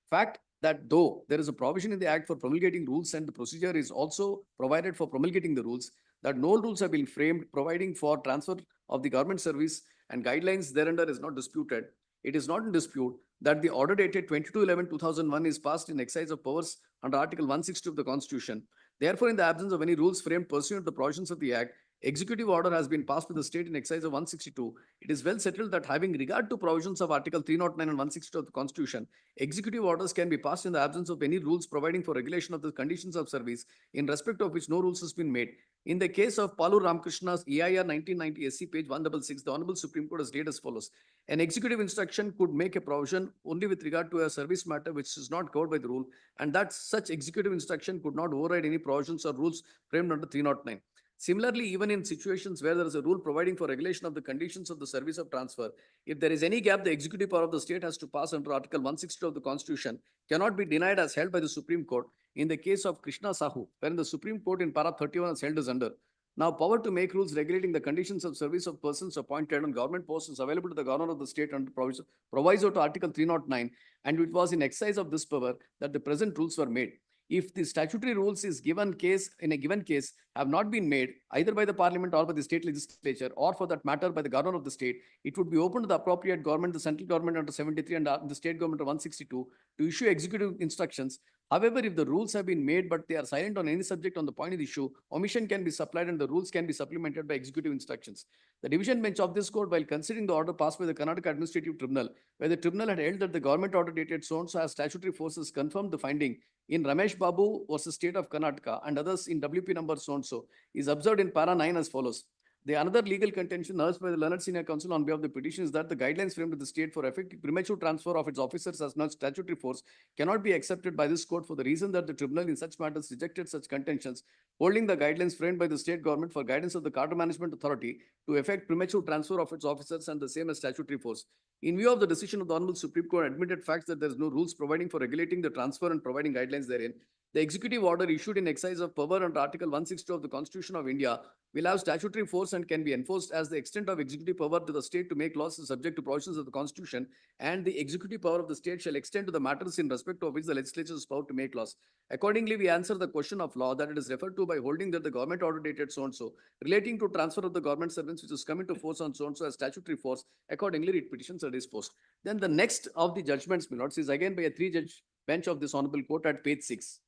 Fact that though there is a provision in the Act for promulgating rules and the procedure is also provided for promulgating the rules, that no rules have been framed providing for transfer of the government service and guidelines thereunder is not disputed. It is not in dispute that the order dated 22/11/2001 is passed in exercise of powers under Article 160 of the Constitution. Therefore, in the absence of any rules framed pursuant to the provisions of the Act, executive order has been passed with the state in exercise of 162. It is well settled that having regard to provisions of Article 309 and 162 of the Constitution, executive orders can be passed in the absence of any rules providing for regulation of the conditions of service, in respect of which no rules has been made. In the case of Palu Ramakrishna's EIR 1990 SC page 166, the Honorable Supreme Court has stated as follows. An executive instruction could make a provision only with regard to a service matter which is not covered by the rule, and that such executive instruction could not override any provisions or rules framed under 309. Similarly, even in situations where there is a rule providing for regulation of the conditions of the service of transfer, if there is any gap, the executive power of the state has to pass under Article 162 of the Constitution cannot be denied as held by the Supreme Court. In the case of Krishna Sahu, wherein the Supreme Court in Para 31 has held as under. Now, power to make rules regulating the conditions of service of persons appointed on government posts is available to the governor of the state under proviso to Article 309, and it was in exercise of this power that the present rules were made. If the statutory rules is given case in a given case have not been made either by the parliament or by the state legislature, or for that matter by the governor of the state, it would be open to the appropriate government, the central government under 73 and the state government under 162 to issue executive instructions. However, if the rules have been made but they are silent on any subject on the point of the issue, omission can be supplied and the rules can be supplemented by executive instructions. The division bench of this court, while considering the order passed by the Karnataka Administrative Tribunal, where the tribunal had held that the government order dated so-and-so as statutory forces, confirmed the finding in Ramesh Babu versus State of Karnataka and others in WP number so-and-so, is observed in Para 9 as follows. The another legal contention urged by the learned senior counsel on behalf of the petition is that the guidelines framed by the state for effective premature transfer of its officers as not statutory force cannot be accepted by this court for the reason that the tribunal in such matters rejected such contentions, holding the guidelines framed by the state government for guidance of the Carter Management Authority to effect premature transfer of its officers and the same as statutory force. In view of the decision of the Honorable Supreme Court admitted facts that there is no rules providing for regulating the transfer and providing guidelines therein, the executive order issued in exercise of power under Article 162 of the Constitution of India will have statutory force and can be enforced as the extent of executive power to the state to make laws is subject to provisions of the Constitution, and the executive power of the state shall extend to the matters in respect of which the legislature is power to make laws. Accordingly, we answer the question of law that it is referred to by holding that the government order dated so-and-so relating to transfer of the government servants which is come into force on so-and-so as statutory force. Accordingly, writ petitions are disposed. Then the next of the judgments, my lords, is again by a three-judge bench of this honorable court at page 6.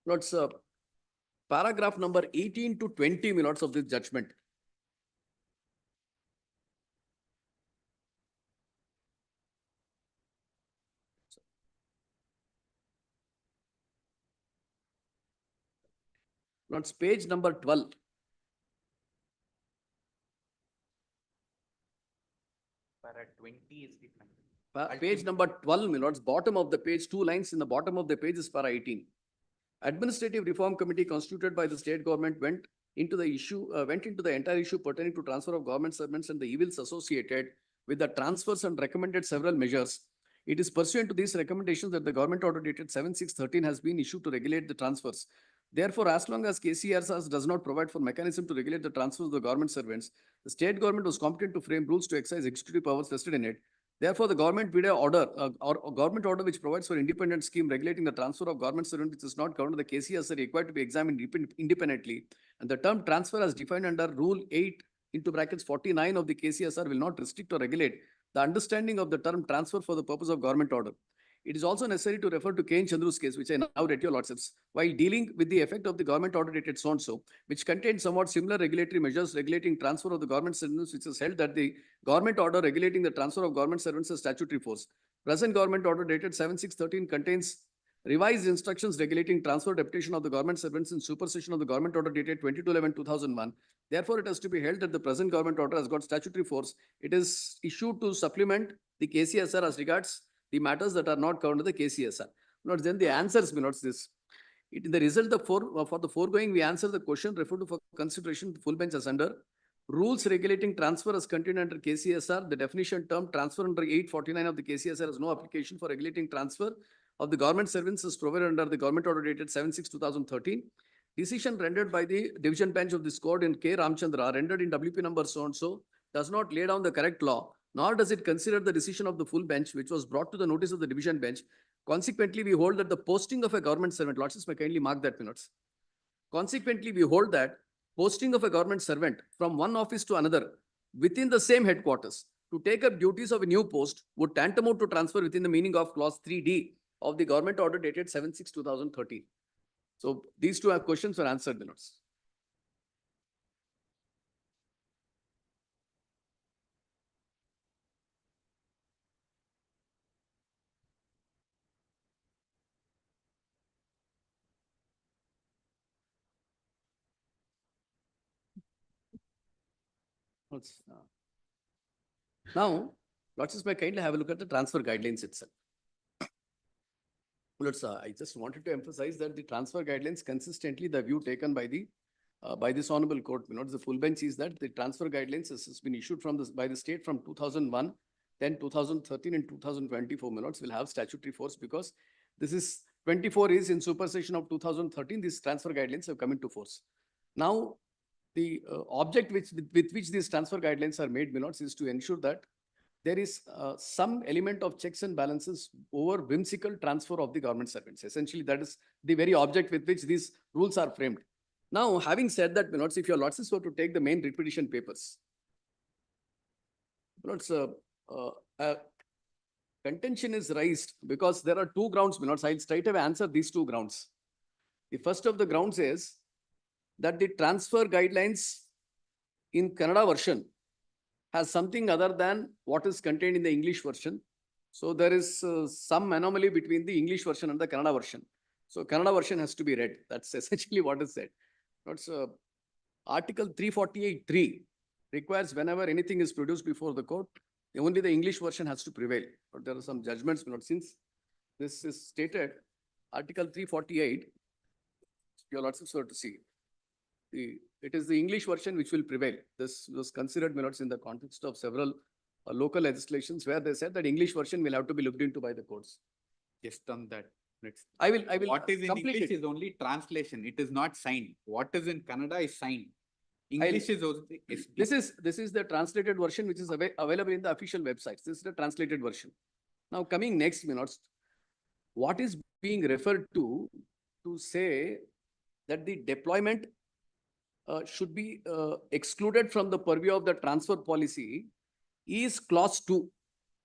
Lords, paragraph number 18 to 20, my lords, of this judgment. Lords, page number 12.
Para 20 is different.
Page number 12, my lords, bottom of the page, 2 lines in the bottom of the page is para 18. Administrative Reform Committee constituted by the state government went into the entire issue pertaining to transfer of government servants and the evils associated with the transfers and recommended several measures. It is pursuant to these recommendations that the government order dated 7/6/13 has been issued to regulate the transfers. Therefore, as long as KCRS does not provide for mechanism to regulate the transfers of the government servants, the state government was competent to frame rules to exercise executive powers vested in it. Therefore, the government made a government order which provides for independent scheme regulating the transfer of government servant which is not governed by the KCS are required to be examined independently. And the term transfer as defined under Rule 8 into brackets 49 of the KCSR will not restrict or regulate the understanding of the term transfer for the purpose of government order. It is also necessary to refer to K. N. Chandru's case, which I now read your lordships, while dealing with the effect of the government order dated so-and-so, which contains somewhat similar regulatory measures regulating transfer of the government servants, which is held that the government order regulating the transfer of government servants as statutory force. Present government order dated 7/6/13 contains revised instructions regulating transfer deputation of the government servants in supersession of the government order dated 22/11/2001. Therefore, it has to be held that the present government order has got statutory force. It is issued to supplement the KCSR as regards the matters that are not covered under the KCSR. Note then the answers, notes this. In the result for the foregoing, we answer the question referred to for consideration, the full bench as under. Rules regulating transfer as contained under KCSR, the definition term transfer under 849 of the KCSR has no application for regulating transfer of the government servants is provided under the government order dated 7/6/2013. Decision rendered by the division bench of this court in K. Ramchandra, rendered in WP number so and so, does not lay down the correct law, nor does it consider the decision of the full bench, which was brought to the notice of the division bench. Consequently, we hold that the posting of a government servant, Lordships may kindly mark that minutes. Consequently, we hold that posting of a government servant from one office to another within the same headquarters to take up duties of a new post would tantamount to transfer within the meaning of clause 3D of the government order dated 7/6/2013. So these two questions were answered, the notes. Now, Lordships may kindly have a look at the transfer guidelines itself. I just wanted to emphasize that the transfer guidelines consistently, the view taken by this honorable court, the full bench is that the transfer guidelines has been issued by the state from 2001, then 2013 and 2024 will have statutory force because this is 24 is in supersession of 2013, these transfer guidelines have come into force. Now, the object with which these transfer guidelines are made, is to ensure that there is some element of checks and balances over whimsical transfer of the government servants. Essentially, that is the very object with which these rules are framed. Now, having said that, if your Lordships were to take the main repetition papers, contention is raised because there are two grounds, I'll straight away answer these two grounds. The first of the grounds is that the transfer guidelines in Kannada version has something other than what is contained in the English version. So there is some anomaly between the English version and the Kannada version. So Kannada version has to be read. That's essentially what is said. Article 348(3) requires whenever anything is produced before the court, only the English version has to prevail. But there are some judgments, since this is stated, Article 348, your Lordships were to see. It is the English version which will prevail. This was considered, in the context of several local legislations where they said that English version will have to be looked into by the courts.
Just on that, let's.
I will
What is in
complete
English
it.
is only translation. It is not signed. What is in Kannada is signed. English is also.
This is the translated version which is available in the official websites. This is the translated version. Now coming next, what is being referred to say that the deployment should be excluded from the purview of the transfer policy is clause 2.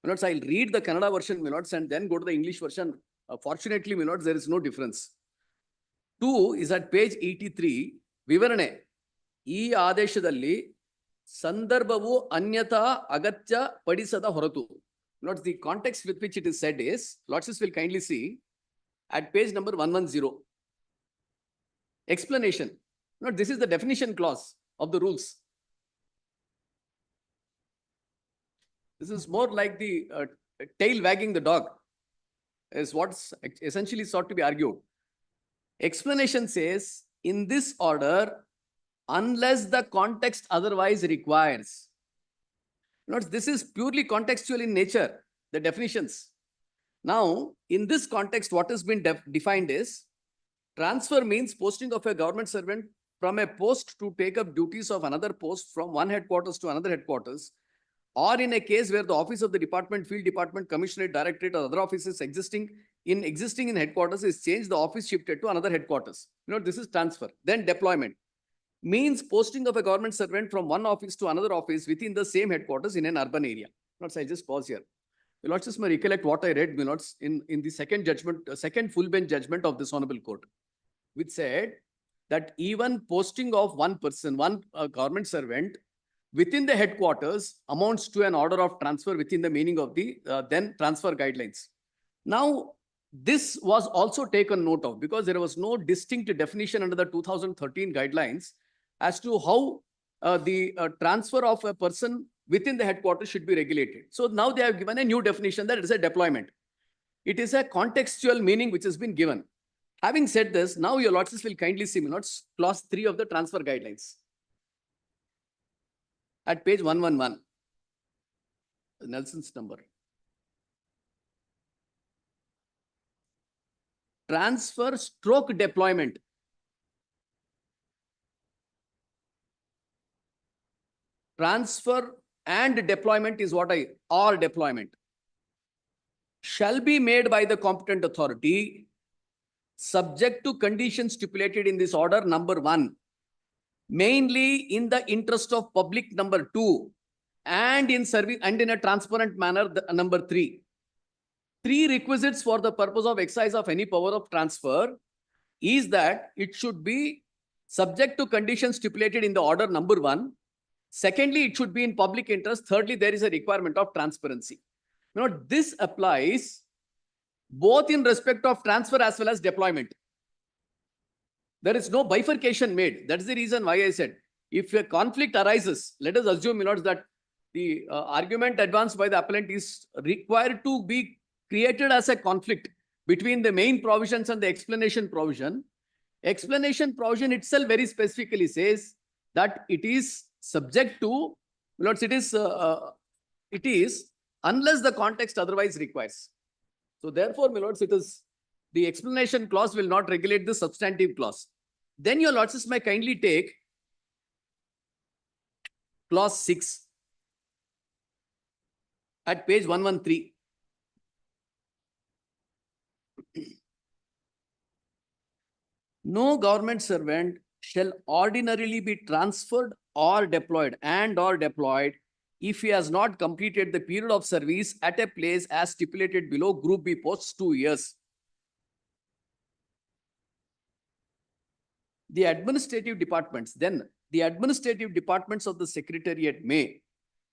I'll read the Kannada version, and then go to the English version. Fortunately, there is no difference. 2 is at page 83. ವಿವರಣೆ ಈ ಆದೇಶದಲ್ಲಿ ಸಂದರ್ಭವು ಅನ್ಯಥಾ ಅಗತ್ಯ ಪಡಿಸದ ಹೊರತು. The context with which it is said is, Lordships will kindly see at page number 110. Explanation. This is the definition clause of the rules. This is more like the tail wagging the dog, is what's essentially sought to be argued. Explanation says, in this order, unless the context otherwise requires. This is purely contextual in nature, the definitions. Now, in this context, what has been defined is, transfer means posting of a government servant from a post to take up duties of another post from one headquarters to another headquarters, or in a case where the office of the department, field department, commissionerate, directorate, or other offices existing in headquarters is changed, the office shifted to another headquarters. This is transfer. Then deployment means posting of a government servant from one office to another office within the same headquarters in an urban area. I just pause here. Lordships may recollect what I read, in the second judgment, second full bench judgment of this honorable court, which said that even posting of one person, one government servant within the headquarters amounts to an order of transfer within the meaning of the then transfer guidelines. Now, this was also taken note of because there was no distinct definition under the 2013 guidelines as to how the transfer of a person within the headquarters should be regulated. So now they have given a new definition that it is a deployment. It is a contextual meaning which has been given. Having said this, now your Lordships will kindly see clause 3 of the transfer guidelines at page 111, Nelson's number. transfer stroke deployment. Transfer and deployment is what or deployment shall be made by the competent authority subject to conditions stipulated in this order number 1, mainly in the interest of public number 2, and in service and in a transparent manner number 3. 3 requisites for the purpose of exercise of any power of transfer is that it should be subject to conditions stipulated in the order number 1. Secondly, it should be in public interest. Thirdly, there is a requirement of transparency. Now, this applies both in respect of transfer as well as deployment. There is no bifurcation made. That's the reason why I said, if a conflict arises, let us assume, that the argument advanced by the appellant is required to be created as a conflict between the main provisions and the explanation provision. Explanation provision itself very specifically says that it is subject to, it is unless the context otherwise requires. So therefore, my lords, it is the explanation clause will not regulate the substantive clause. Then your lords may kindly take clause 6 at page 113. No government servant shall ordinarily be transferred or deployed if he has not completed the period of service at a place as stipulated below, group B posts 2 years. The administrative departments, then the administrative departments of the Secretariat may,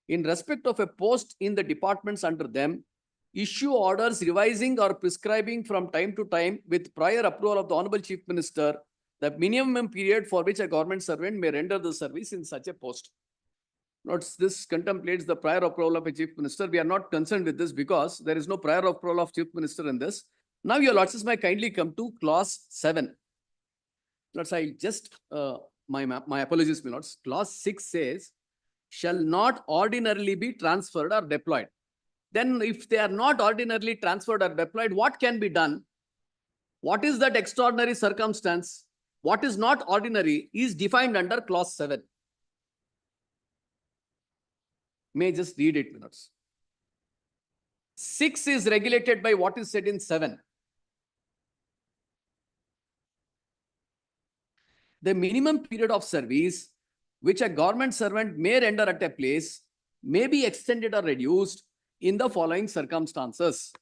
in respect of a post in the departments under them, issue orders revising or prescribing from time to time with prior approval of the Honorable Chief Minister the minimum period for which a government servant may render the service in such a post. Notes this contemplates the prior approval of a Chief Minister. We are not concerned with this because there is no prior approval of Chief Minister in this. Now your lords may kindly come to clause 7. Lords, I just, my apologies, my lords. Clause 6 says, shall not ordinarily be transferred or deployed. Then if they are not ordinarily transferred or deployed, what can be done? What is that extraordinary circumstance? What is not ordinary is defined under clause 7. May I just read it, minutes. 6 is regulated by what is said in 7. The minimum period of service which a government servant may render at a place may be extended or reduced in the following circumstances.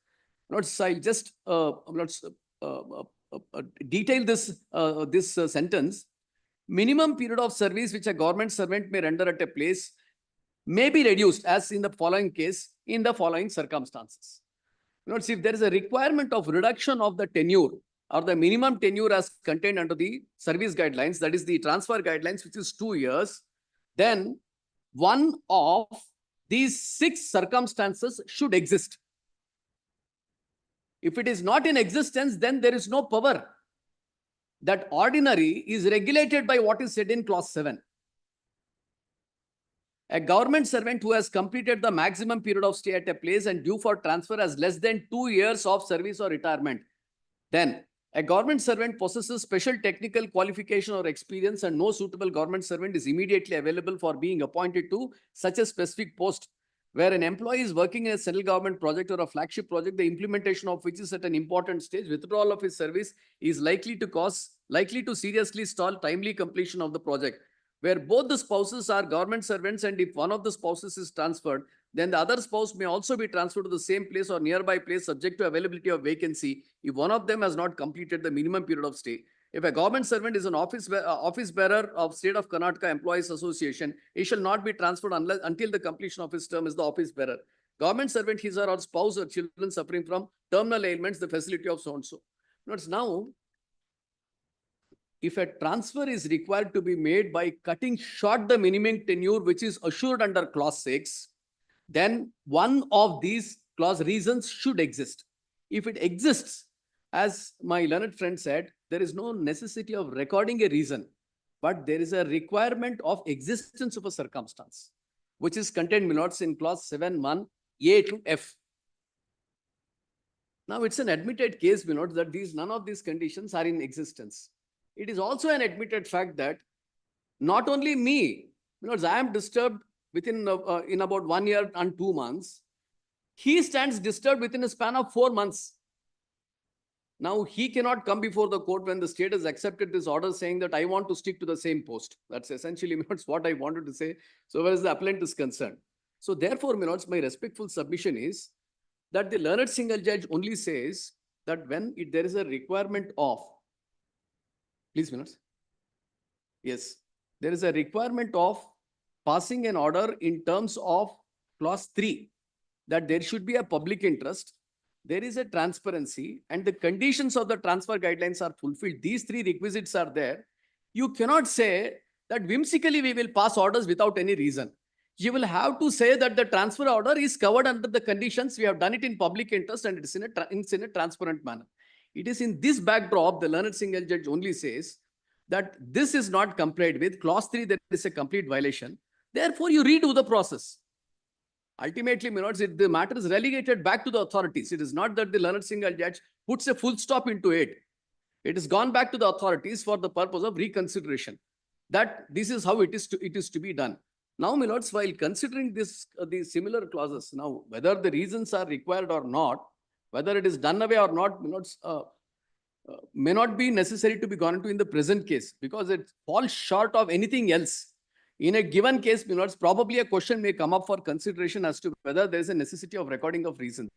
Notice I'll just detail this sentence. Minimum period of service which a government servant may render at a place may be reduced as in the following case, in the following circumstances. Notice if there is a requirement of reduction of the tenure or the minimum tenure as contained under the service guidelines, that is the transfer guidelines, which is 2 years, then one of these 6 circumstances should exist. If it is not in existence, then there is no power. That ordinary is regulated by what is said in clause 7. A government servant who has completed the maximum period of stay at a place and due for transfer has less than 2 years of service or retirement, then a government servant possesses special technical qualification or experience and no suitable government servant is immediately available for being appointed to such a specific post. Where an employee is working in a central government project or a flagship project, the implementation of which is at an important stage, withdrawal of his service is likely to seriously stall timely completion of the project. Where both the spouses are government servants and if one of the spouses is transferred, then the other spouse may also be transferred to the same place or nearby place subject to availability of vacancy if one of them has not completed the minimum period of stay. If a government servant is an office bearer of State of Karnataka Employees Association, he shall not be transferred until the completion of his term as the office bearer. Government servant, his or her spouse or children suffering from terminal ailments, the facility of so and so. Notice now, if a transfer is required to be made by cutting short the minimum tenure which is assured under clause 6, then one of these clause reasons should exist. If it exists, as my learned friend said, there is no necessity of recording a reason, but there is a requirement of existence of a circumstance, which is contained, my lords, in clause 7(1) A to F. Now, it's an admitted case, my lords, that none of these conditions are in existence. It is also an admitted fact that not only me, my lords, I am disturbed within in about 1 year and 2 months. He stands disturbed within a span of 4 months. Now, he cannot come before the court when the state has accepted this order saying that I want to stick to the same post. That's essentially, my lords, what I wanted to say, so far as the appellant is concerned. So therefore, my lords, my respectful submission is that the learned single judge only says that when there is a requirement of, please, my lords. Yes, there is a requirement of passing an order in terms of clause 3, that there should be a public interest, there is a transparency, and the conditions of the transfer guidelines are fulfilled. These 3 requisites are there. You cannot say that whimsically we will pass orders without any reason. You will have to say that the transfer order is covered under the conditions. We have done it in public interest and it's in a transparent manner. It is in this backdrop, the learned single judge only says that this is not complied with. Clause 3, there is a complete violation. Therefore, you redo the process. Ultimately, my lords, the matter is relegated back to the authorities. It is not that the learned single judge puts a full stop into it. It has gone back to the authorities for the purpose of reconsideration. That this is how it is to be done. Now, my lords, while considering these similar clauses, now whether the reasons are required or not, whether it is done away or not, my lords, may not be necessary to be gone into in the present case, because it falls short of anything else. In a given case, my lords, probably a question may come up for consideration as to whether there is a necessity of recording of reasons.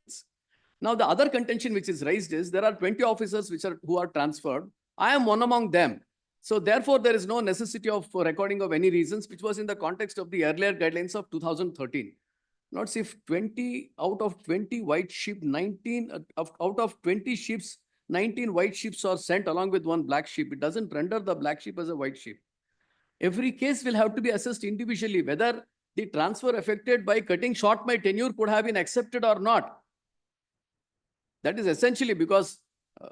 Now, the other contention which is raised is there are 20 officers who are transferred. I am one among them. So therefore, there is no necessity of recording of any reasons, which was in the context of the earlier guidelines of 2013. Notice if 20 out of 20 white sheep, 19 out of 20 ships, 19 white sheep are sent along with 1 black sheep. It doesn't render the black sheep as a white sheep. Every case will have to be assessed individually, whether the transfer affected by cutting short my tenure could have been accepted or not. That is essentially because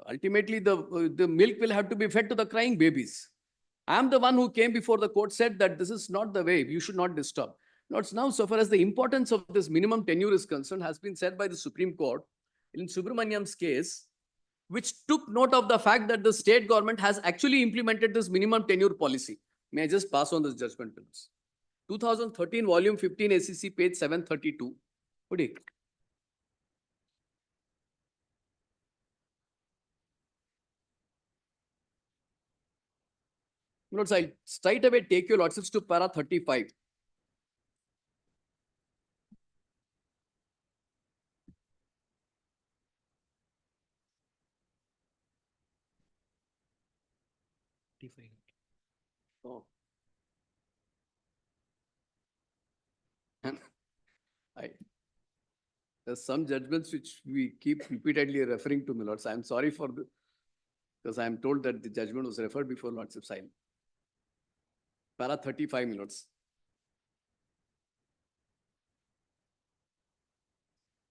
ultimately the milk will have to be fed to the crying babies. I am the one who came before the court, said that this is not the way, you should not disturb. Now, so far as the importance of this minimum tenure is concerned, has been said by the Supreme Court in Subramaniam's case, which took note of the fact that the state government has actually implemented this minimum tenure policy. May I just pass on this judgment, please? 2013, volume 15, ACC, page 732. What do you? Lords, I'll straight away take your lordships to para 35. Oh. There's some judgments which we keep repeatedly referring to, my lords. I'm sorry for the, because I'm told that the judgment was referred before lordship sign. Para 35, my lords.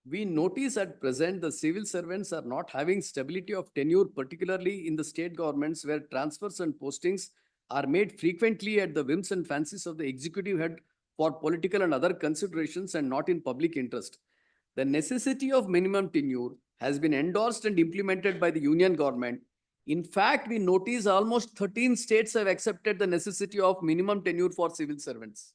We notice at present the civil servants are not having stability of tenure, particularly in the state governments where transfers and postings are made frequently at the whims and fancies of the executive head for political and other considerations and not in public interest. The necessity of minimum tenure has been endorsed and implemented by the union government. In fact, we notice almost 13 states have accepted the necessity of minimum tenure for civil servants.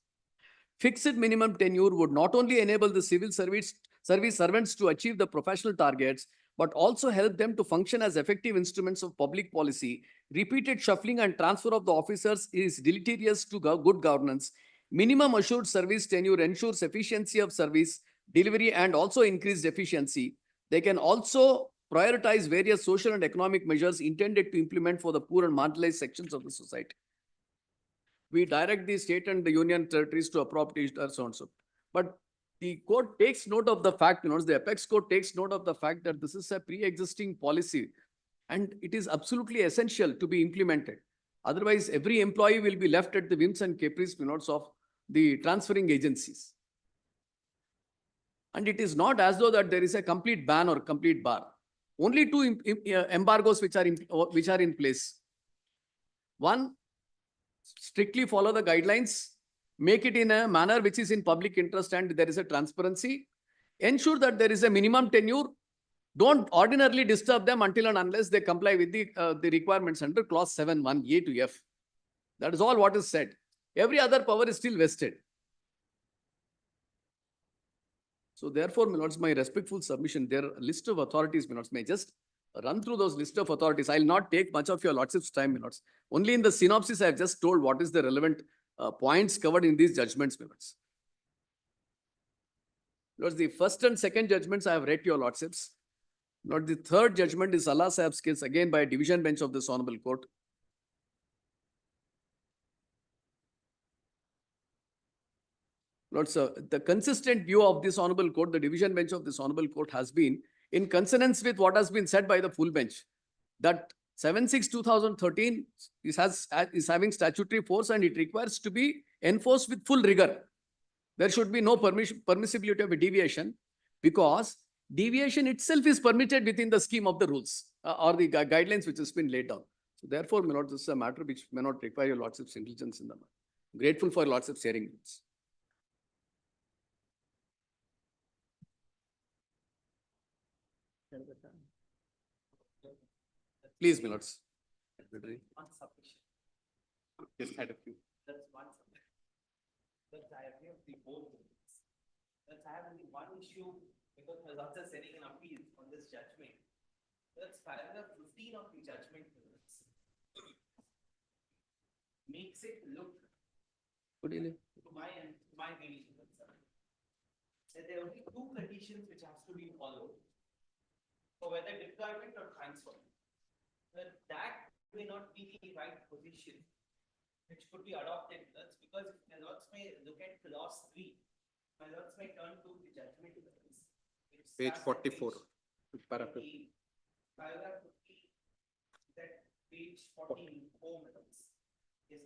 Fixed minimum tenure would not only enable the civil service servants to achieve the professional targets, but also help them to function as effective instruments of public policy. Repeated shuffling and transfer of the officers is deleterious to good governance. Minimum assured service tenure ensures efficiency of service delivery and also increased efficiency. They can also prioritize various social and economic measures intended to implement for the poor and marginalized sections of the society. We direct the state and the union territories to appropriate or so and so. But the court takes note of the fact, the apex court takes note of the fact that this is a pre-existing policy and it is absolutely essential to be implemented. Otherwise, every employee will be left at the whims and caprice of the transferring agencies. And it is not as though that there is a complete ban or complete bar. Only 2 embargoes which are in place. One, strictly follow the guidelines, make it in a manner which is in public interest and there is a transparency. Ensure that there is a minimum tenure. Don't ordinarily disturb them until and unless they comply with the requirements under clause 7(1)(a) to F. That is all what is said. Every other power is still vested. So therefore, my lords, my respectful submission, there are a list of authorities, my lords, may I just run through those list of authorities. I'll not take much of your lordship's time, my lords. Only in the synopsis, I have just told what is the relevant points covered in these judgments, my lords. Lords, the first and second judgments I have read to your lordships. Lord, the third judgment is Allah Sahib's case, again by a division bench of this honorable court. Lord, sir, the consistent view of this honorable court, the division bench of this honorable court, has been in consonance with what has been said by the full bench, that 7/6/2013 is having statutory force and it requires to be enforced with full rigor. There should be no permissibility of a deviation, because deviation itself is permitted within the scheme of the rules or the guidelines which has been laid down. So therefore, my lord, this is a matter which may not require your lordship's intelligence in the matter. Grateful for your lordship's hearing this. Please, my lords.
One submission.
Just had a few.
That's one submission. That's I agree with the both. That's I have only one issue because my lords are sending an appeal on this judgment. That's paragraph 15 of the judgment. Makes it look
Good evening.
to my reading concern. That there are only two conditions which has to be followed for whether deployment or transfer. That may not be the right position which could be adopted. That's because my lords may look at clause 3. My lords may turn to the judgment.
Page 44. Paragraph.
Paragraph 50, that page 44 minutes. Yes.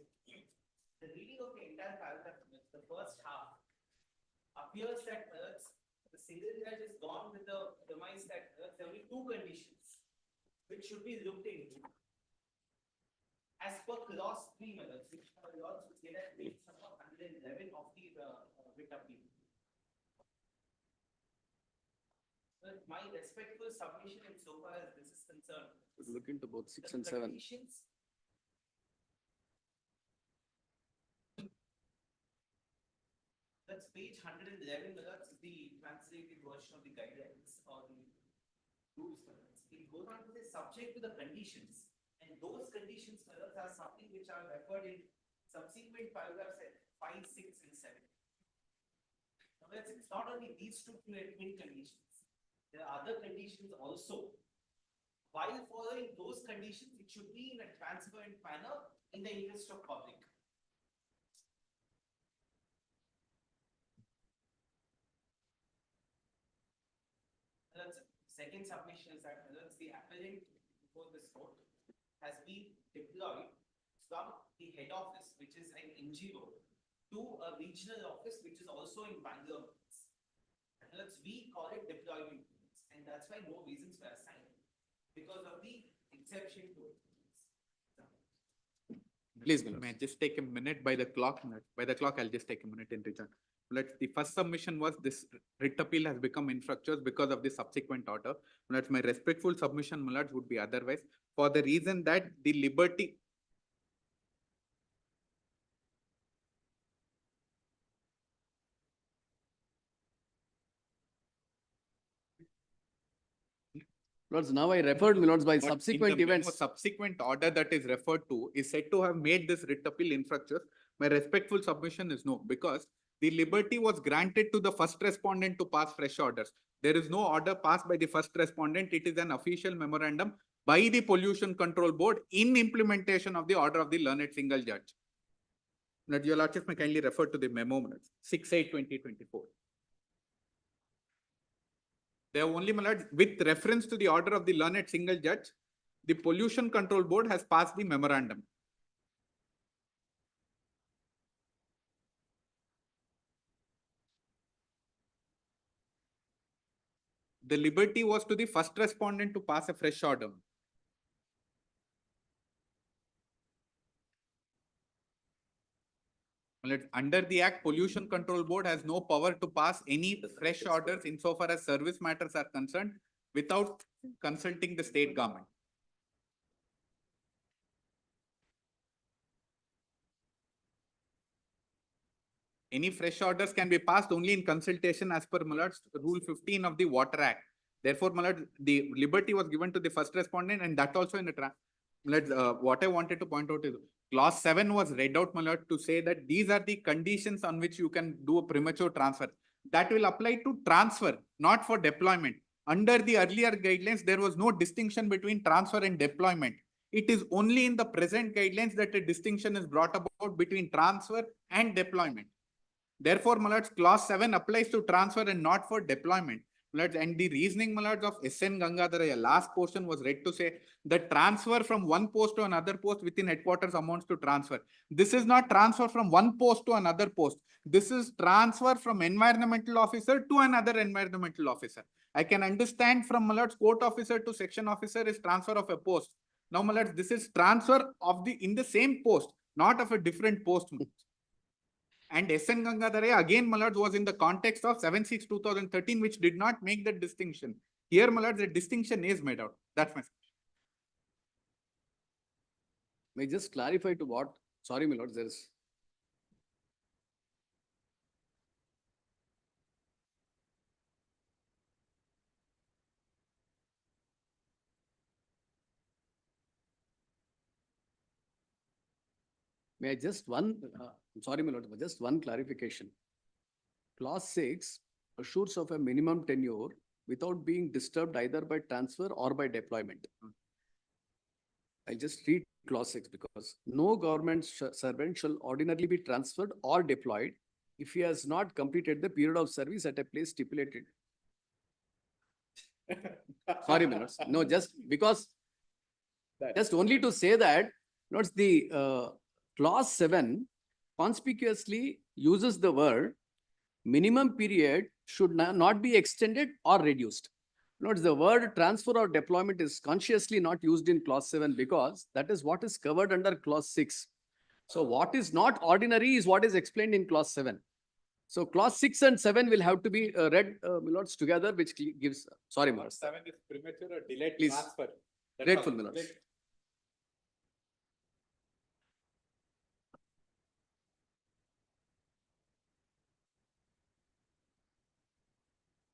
The reading of the entire paragraph, the first half, appears that the single judge is gone with the premise that there are only two conditions which should be looked into. As per clause 3, which my lords would say that page 111 of the writ appeal. My respectful submission insofar as this is concerned.
Look into both 6
the
and 7.
conditions That's page 111, that's the translated version of the guidelines or the rules. It goes on to say subject to the conditions, and those conditions are something which are referred in subsequent paragraphs at 5, 6, and 7. Now, it's not only these two twin conditions, there are other conditions also. While following those conditions, it should be in a transparent manner in the interest of public. Second submission is that the appellant before this court has been deployed from the head office, which is an NGO, to a regional office, which is also in Bangalore. We call it deployment, and that's why no reasons were assigned because of the exception to it.
Please, may I just take a minute by the clock? By the clock, I'll just take a minute in return. The first submission was this writ appeal has become infructuous because of the subsequent order. My respectful submission, my lords, would be otherwise, for the reason that the liberty.
Lords, now I referred, my lords, by
But
subsequent
in the memo,
events.
subsequent order that is referred to is said to have made this writ appeal infructuous. My respectful submission is no, because the liberty was granted to the first respondent to pass fresh orders. There is no order passed by the first respondent. It is an official memorandum by the Pollution Control Board in implementation of the order of the learned single judge. Your lordship may kindly refer to the memo minutes, 6/8/2024. They have only, my lord, with reference to the order of the learned single judge, the Pollution Control Board has passed the memorandum. The liberty was to the first respondent to pass a fresh order. Under the Act, Pollution Control Board has no power to pass any fresh orders insofar as service matters are concerned without consulting the state government. Any fresh orders can be passed only in consultation as per, my lords, Rule 15 of the Water Act. Therefore, my lord, the liberty was given to the first respondent, and that also in the what I wanted to point out is clause 7 was read out, my lord, to say that these are the conditions on which you can do a premature transfer. That will apply to transfer, not for deployment. Under the earlier guidelines, there was no distinction between transfer and deployment. It is only in the present guidelines that a distinction is brought about between transfer and deployment. Therefore, my lords, clause 7 applies to transfer and not for deployment. My lords, and the reasoning, my lords, of S.N. Gangadharaya, last portion was read to say the transfer from one post to another post within headquarters amounts to transfer. This is not transfer from one post to another post. This is transfer from environmental officer to another environmental officer. I can understand from, my lords, court officer to section officer is transfer of a post. Now, my lords, this is transfer of the in the same post, not of a different post. And S.N. Gangadharaya, again, my lords, was in the context of 7/6/2013, which did not make that distinction. Here, my lords, the distinction is made out. That's my.
May I just clarify to what, sorry, my lords, there is. May I just sorry, my lord, but just one clarification. Clause 6 assures of a minimum tenure without being disturbed either by transfer or by deployment. I'll just read clause 6 because no government servant shall ordinarily be transferred or deployed if he has not completed the period of service at a place stipulated. Sorry, my lords. No, just because, just only to say that, notice the clause 7 conspicuously uses the word minimum period should not be extended or reduced. Notice the word transfer or deployment is consciously not used in clause 7 because that is what is covered under clause 6. So what is not ordinary is what is explained in clause 7. So clause 6 and 7 will have to be read, my lords, together, which gives, sorry, Mars.
7 is premature or delayed
Please.
transfer.
Grateful, my lords.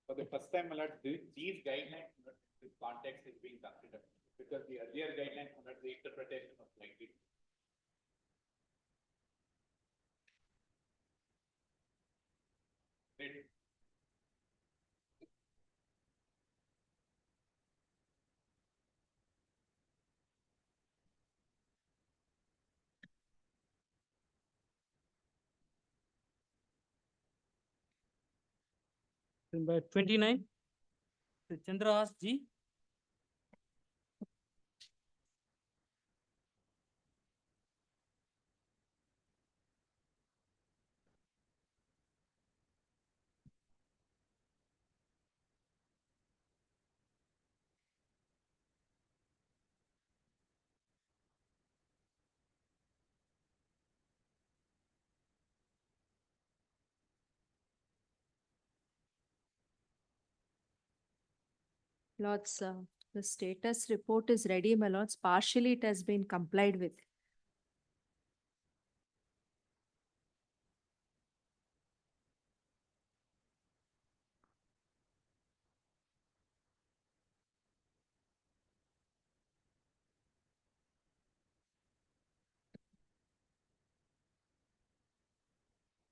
For the first time, my lord, these guidelines, this context is being considered because the earlier guidelines, my lord, the interpretation was like this.
Number 29, Chandra G.
Lords, the status report is ready, my lords. Partially it has been complied with.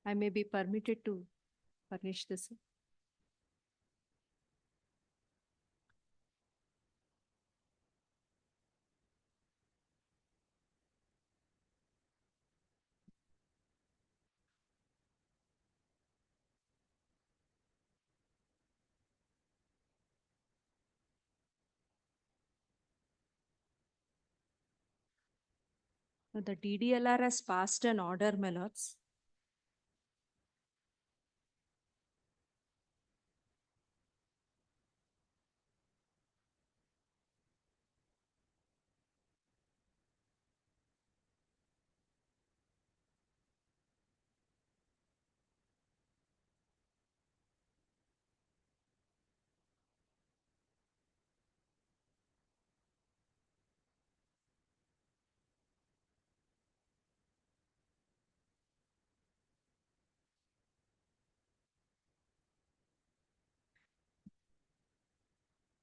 I may be permitted to furnish this. The DDLR has passed an order, my lords.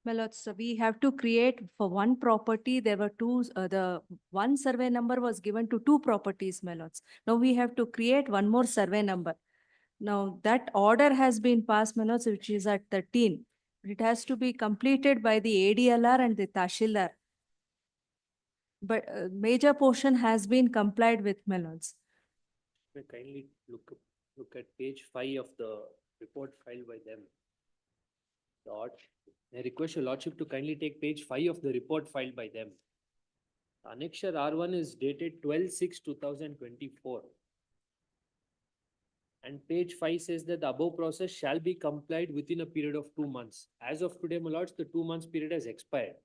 My lords, so we have to create for one property, there were two, the one survey number was given to two properties, my lords. Now we have to create one more survey number. Now that order has been passed, my lords, which is at 13. It has to be completed by the ADLR and the Tashildar. But major portion has been complied with, my lords.
May kindly look at page 5 of the report filed by them. I request your lordship to kindly take page 5 of the report filed by them. Annexure R1 is dated 12/6/2024. And page 5 says that the above process shall be complied within a period of 2 months. As of today, my lords, the 2 months period has expired.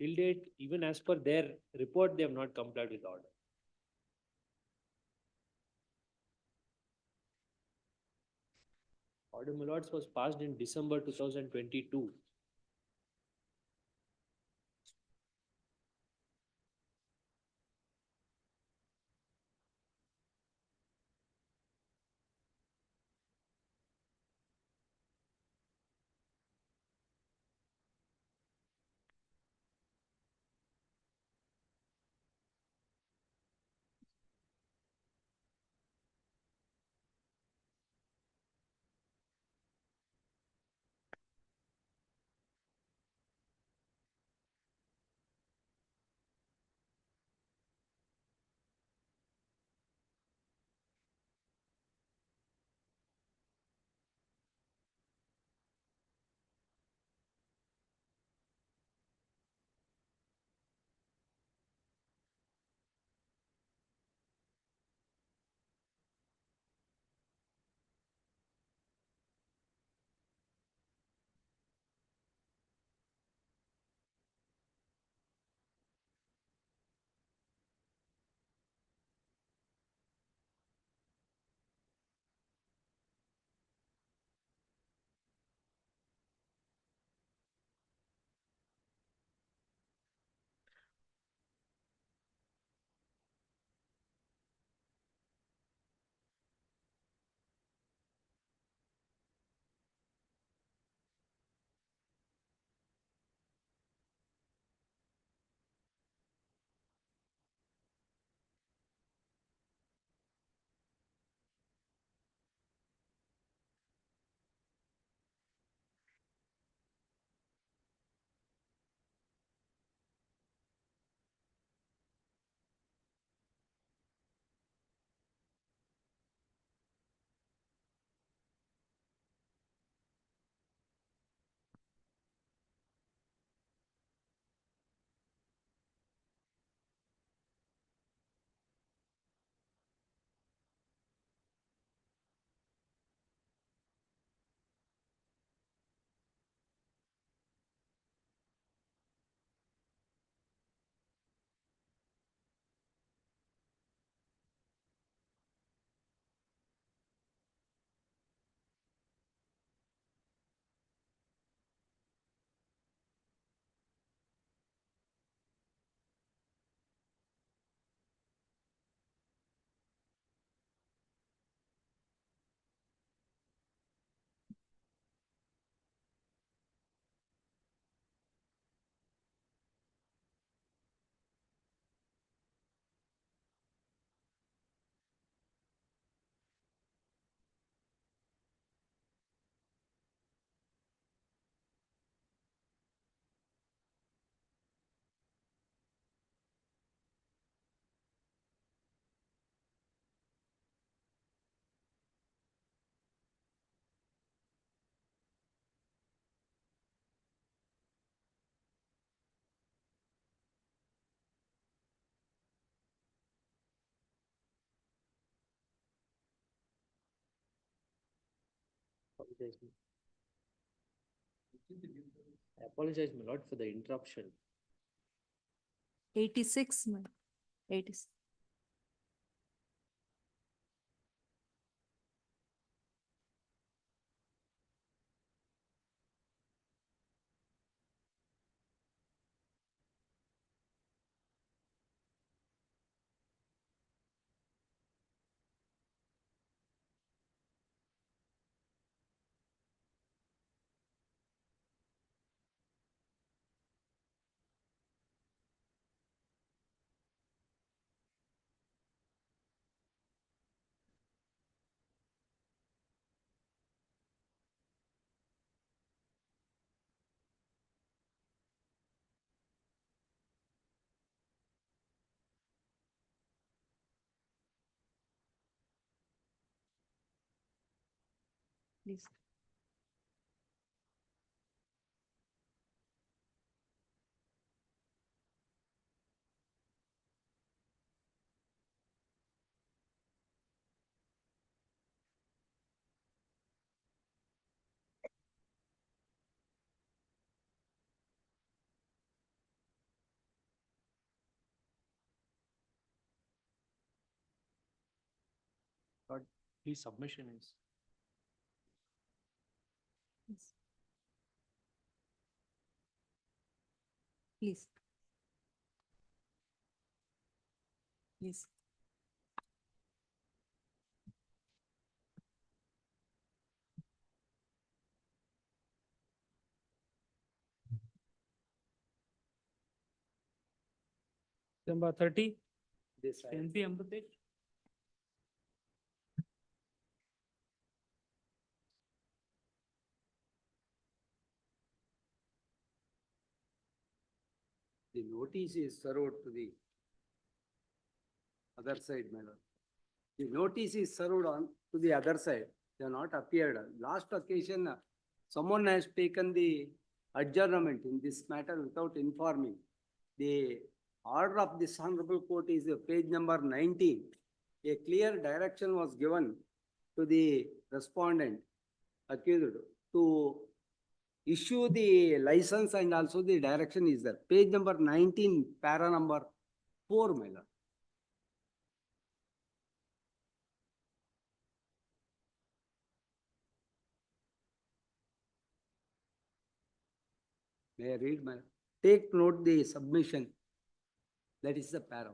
Till date, even as per their report, they have not complied with the order. Order, my lords, was passed in December 2022. I apologize, my lord, for the interruption.
86, 86.
Please.
But his submission is.
Please. Please. Please.
Number 30,
This side.
NP Ambutesh.
The notice is served to the other side, my lord. The notice is served on to the other side. They have not appeared. Last occasion, someone has taken the adjournment in this matter without informing. The order of this honorable court is page number 19. A clear direction was given to the respondent accused to issue the license, and also the direction is there. Page number 19, para number 4, my lord. May I read, my lord? Take note the submission. That is the para.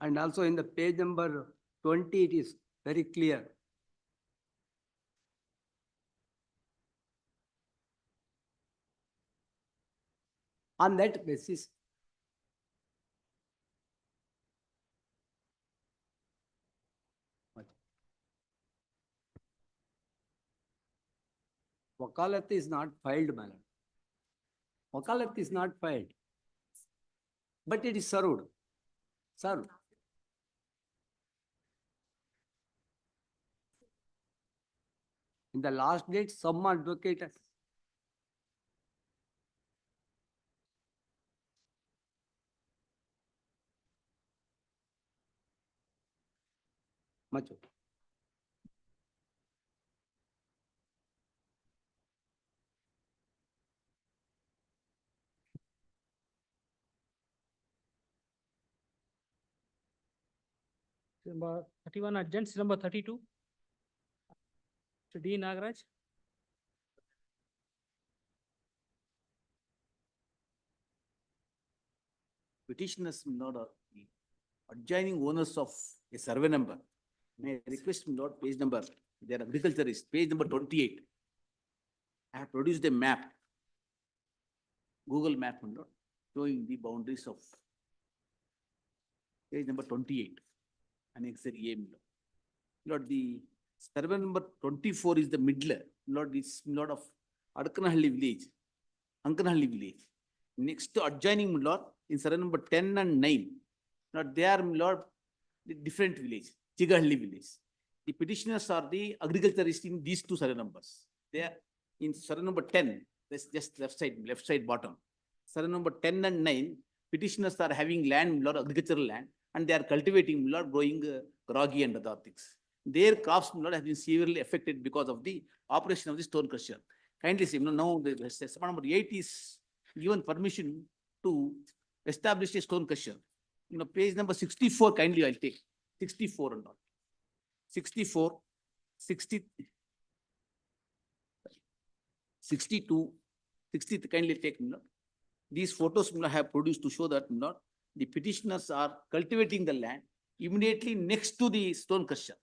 And also in the page number 20, it is very clear. On that basis, wakalat is not filed, my lord. Wakalat is not filed, but it is served. Served. In the last date, some advocate. Much. Okay.
Number 31 urgent, number 32. Mr. D. Nagaraj.
Petitioners, Lord, are the adjoining owners of a survey number. May I request, Lord, page number, their agriculturist, page number 28. I have produced a map, Google map, Lord, showing the boundaries of page number 28, Annex A, Lord. Lord, the survey number 24 is the middle, Lord, it's Lord of Adkanahalli village, Ankanahalli village. Next to adjoining, Lord, in survey number 10 and 9, Lord, they are, Lord, the different village, Chigahalli village. The petitioners are the agriculturists in these two survey numbers. They are in survey number 10, that's just left side bottom. Survey number 10 and 9, petitioners are having land, Lord, agricultural land, and they are cultivating, Lord, growing groggy and other things. Their crops, Lord, have been severely affected because of the operation of the stone crusher. Kindly see, now the step number 8 is given permission to establish a stone crusher. Page number 64, kindly I'll take 64 and all. 64, 60, 62, 60, kindly take. These photos I have produced to show that the petitioners are cultivating the land immediately next to the stone crusher.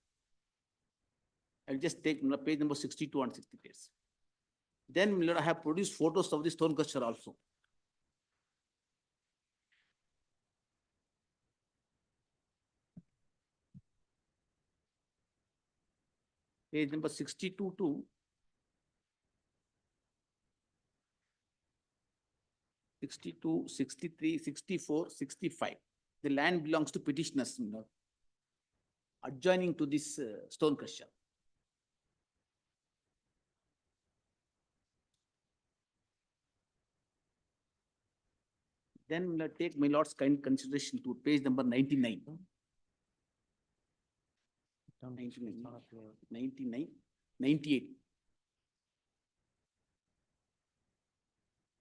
I'll just take page number 62 and 63. Then I have produced photos of the stone crusher also. Page number 62 to 62, 63, 64, 65. The land belongs to petitioners, my lord, adjoining to this stone crusher. Then we'll take my lord's kind consideration to page number 99. 99, 98.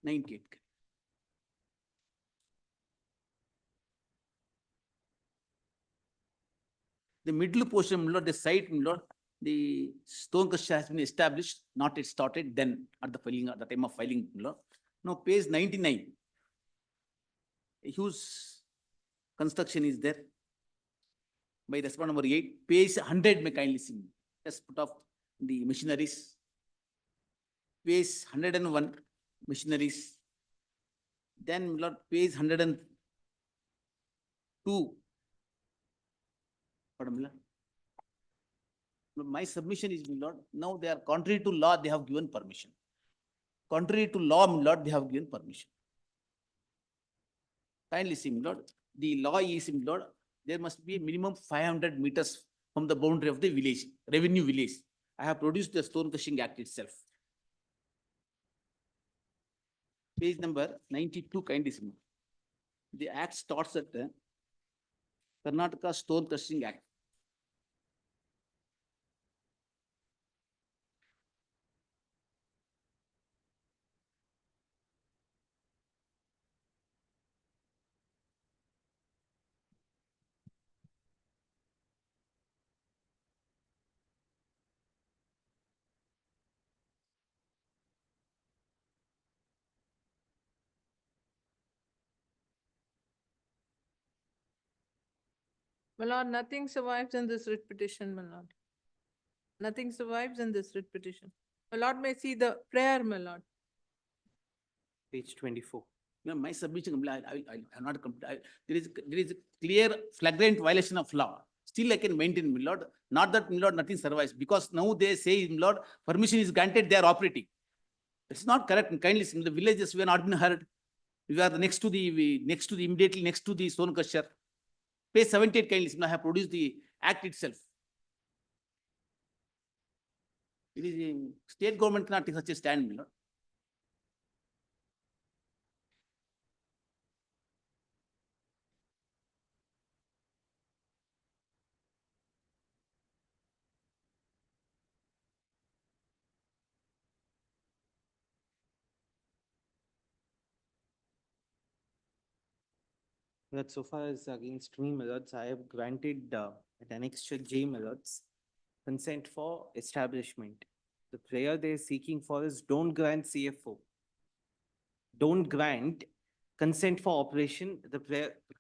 98. The middle portion, my lord, the site, my lord, the stone crusher has been established, not yet started, then at the filing, at the time of filing, my lord. Now, page 99. A huge construction is there. By respondent number 8, page 100 may kindly see. Just put off the machineries. Page 101 machineries. Then, my lord, page 102. Pardon me, lord. My submission is, my lord, now they are contrary to law, they have given permission. Contrary to law, my lord, they have given permission. Kindly see, my lord, the law is, my lord, there must be a minimum 500 meters from the boundary of the village, revenue village. I have produced the Stone Crushing Act itself. Page number 92, kindly see. The act starts at Karnataka Stone Crushing Act.
My lord, nothing survives in this writ petition, my lord. Nothing survives in this writ petition. My lord may see the prayer, my lord.
Page 24. No, my submission, I am not, there is a clear flagrant violation of law. Still I can maintain, my lord, not that, my lord, nothing survives, because now they say, my lord, permission is granted, they are operating. It's not correct, kindly, in the villages, we are not been heard. We are next to the, immediately next to the stone crusher. Page 78, kindly, I have produced the act itself. It is, state government cannot take such a stand, my lord.
That so far as against me, my lords, I have granted at annexure J, my lords, consent for establishment. The prayer they are seeking for is don't grant CFO. Don't grant consent for operation. The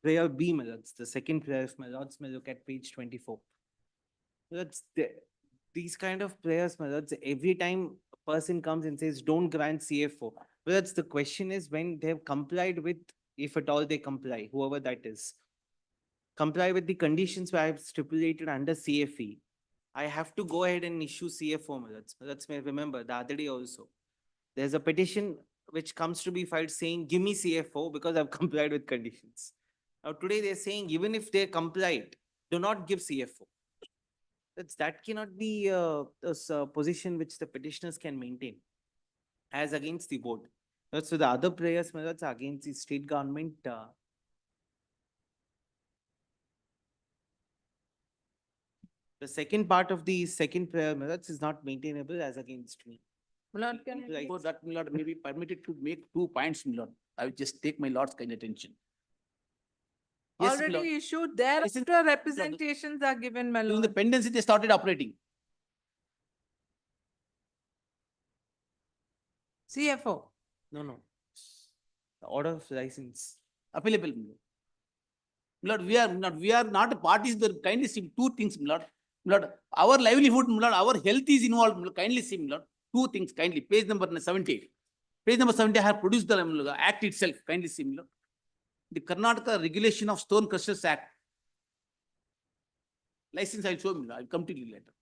prayer B, my lords, the second prayer, if my lords may look at page 24. That's these kind of prayers, my lords, every time a person comes and says, don't grant CFO. Well, that's the question is when they have complied with, if at all they comply, whoever that is, comply with the conditions where I have stipulated under CFE, I have to go ahead and issue CFO, my lords. Let's remember the other day also. There's a petition which comes to be filed saying, give me CFO because I've complied with conditions. Now today they're saying, even if they complied, do not give CFO. That cannot be a position which the petitioners can maintain as against the board. So the other prayers, my lords, are against the state government. The second part of the second prayer, my lords, is not maintainable as against me.
My lord, can I
So that, my lord, may be permitted to make 2 points, my lord. I will just take my lord's kind attention. Yes, my lord.
already issued thereafter representations are given, my
During the
lord.
pendency, they started operating.
CFO.
No. The order of license.
Available. My lord, we are not parties, but kindly see 2 things, my lord. My lord, our livelihood, my lord, our health is involved, my lord. Kindly see, my lord. 2 things, kindly. Page number 78. Page number 70, I have produced the act itself. Kindly see, my lord. The Karnataka Regulation of Stone Crushers Act. License I will show, my lord. I will come to you later.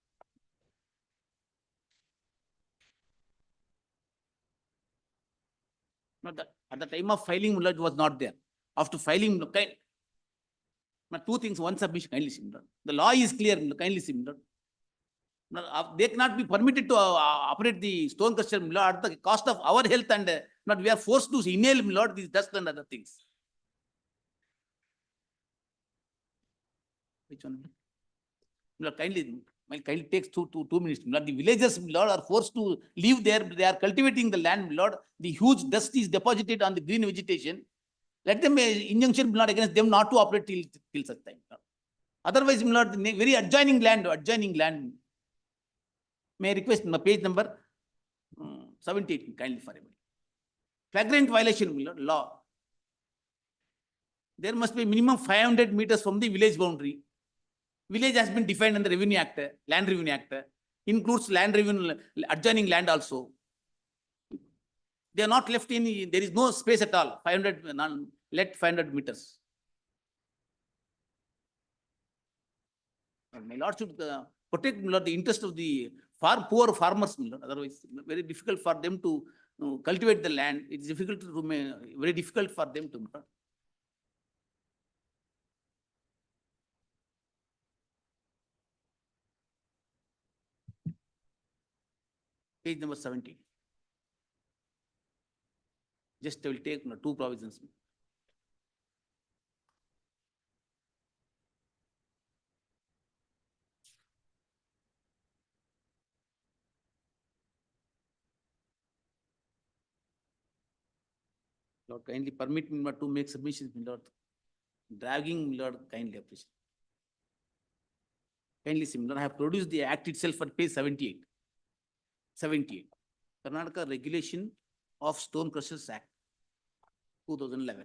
Not that. At the time of filing, my lord, it was not there. After filing, two things, one submission, kindly see, my lord. The law is clear, my lord, kindly see, my lord. They cannot be permitted to operate the stone crusher, my lord, at the cost of our health, and not we are forced to inhale, my lord, these dust and other things. Which one? My lord, kindly takes 2 minutes. My lord, the villagers, my lord, are forced to live there. They are cultivating the land, my lord. The huge dust is deposited on the green vegetation. Let them injunction, my lord, against them not to operate till such time. Otherwise, my lord, the very adjoining land. May I request page number 78, kindly for everybody. Flagrant violation, my lord, law. There must be minimum 500 meters from the village boundary. Village has been defined in the Revenue Act, Land Revenue Act, includes land revenue, adjoining land also. They are not left in, there is no space at all, 500, let 500 meters. My lord should protect, my lord, the interest of the poor farmers, my lord. Otherwise, very difficult for them to cultivate the land. It's difficult to, very difficult for them to. Page number 17. Just I will take 2 provisions. Lord, kindly permit me to make submissions, my lord. Dragging, my lord, kindly appreciate. Kindly see, my lord, I have produced the act itself at page 78. 78. Karnataka Regulation of Stone Crushers Act, 2011.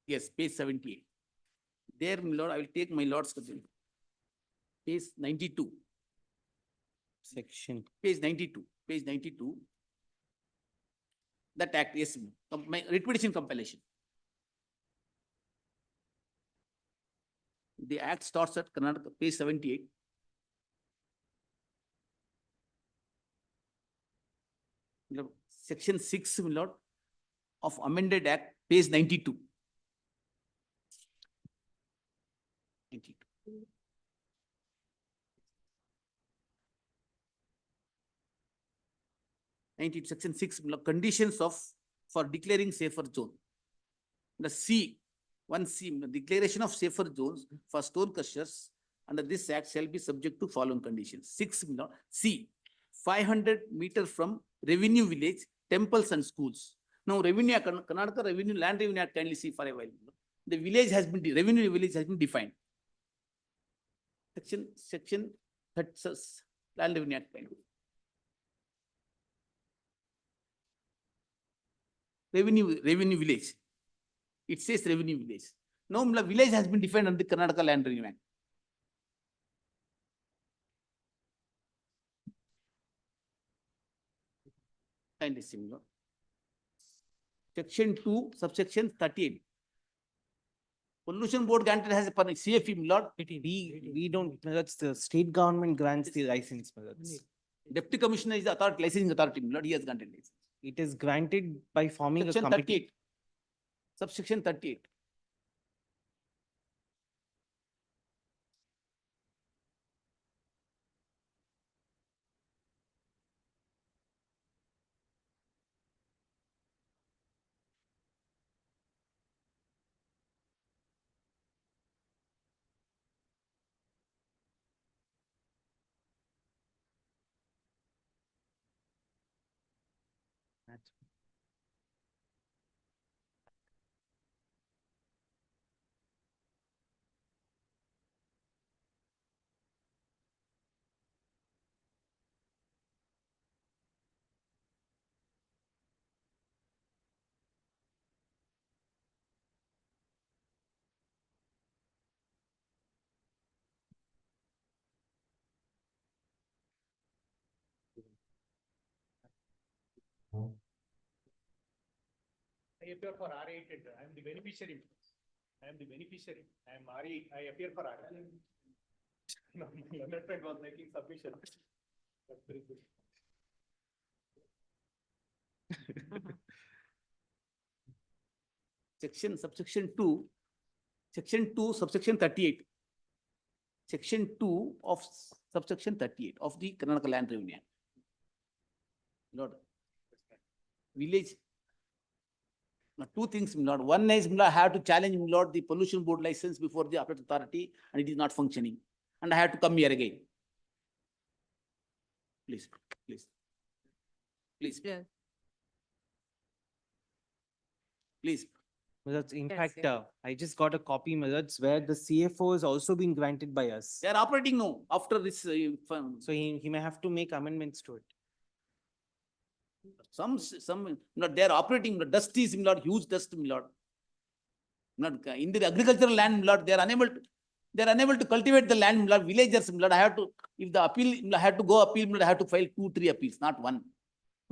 Yes, page 78. There, my lord, I will take my lord's copy. Page 92.
Section.
Page 92. Page 92. That act, yes, my repetition compilation. The act starts at Karnataka, page 78. Section 6, my lord, of amended act, page 92. 92. Section 6, conditions for declaring safer zone. The C, 1C, declaration of safer zones for stone crushers under this act shall be subject to following conditions. 6, C, 500 meters from revenue village, temples and schools. Now, revenue, Karnataka Revenue, Land Revenue Act, kindly see for a while. The village has been, revenue village has been defined. Section Land Revenue Act, kindly. Revenue village. It says revenue village. Now, village has been defined under the Karnataka Land Revenue Act. Kindly similar. Section 2, subsection 38. Pollution Board granted has a CFE, lord.
We don't, that's the state government grants the license.
Deputy Commissioner is the authority, licensing authority, lord, he has granted license.
It is granted by forming a
Section
committee.
38. Subsection 38.
I appear for RA, I am the beneficiary. I am RE, I appear for RA. No, my learned friend was making submission. That's very good.
Subsection 2, subsection 38. Section 2 of subsection 38 of the Karnataka Land Revenue Act. Lord, village. Now, two things, my lord. One is, my lord, I have to challenge, my lord, the pollution board license before the appellate authority, and it is not functioning. And I have to come here again. Please, please. Please,
Yes.
please.
That's in
Yes,
fact,
yes.
I just got a copy, that's where the CFO is also being granted by us.
They are operating now after this.
So he may have to make amendments to it.
Some, they are operating, dust is, my lord, huge dust, my lord. Not in the agricultural land, my lord, they are unable to cultivate the land, my lord. Villagers, my lord, I have to, if the appeal, my lord, I have to go appeal, my lord, I have to file 2, 3 appeals, not one.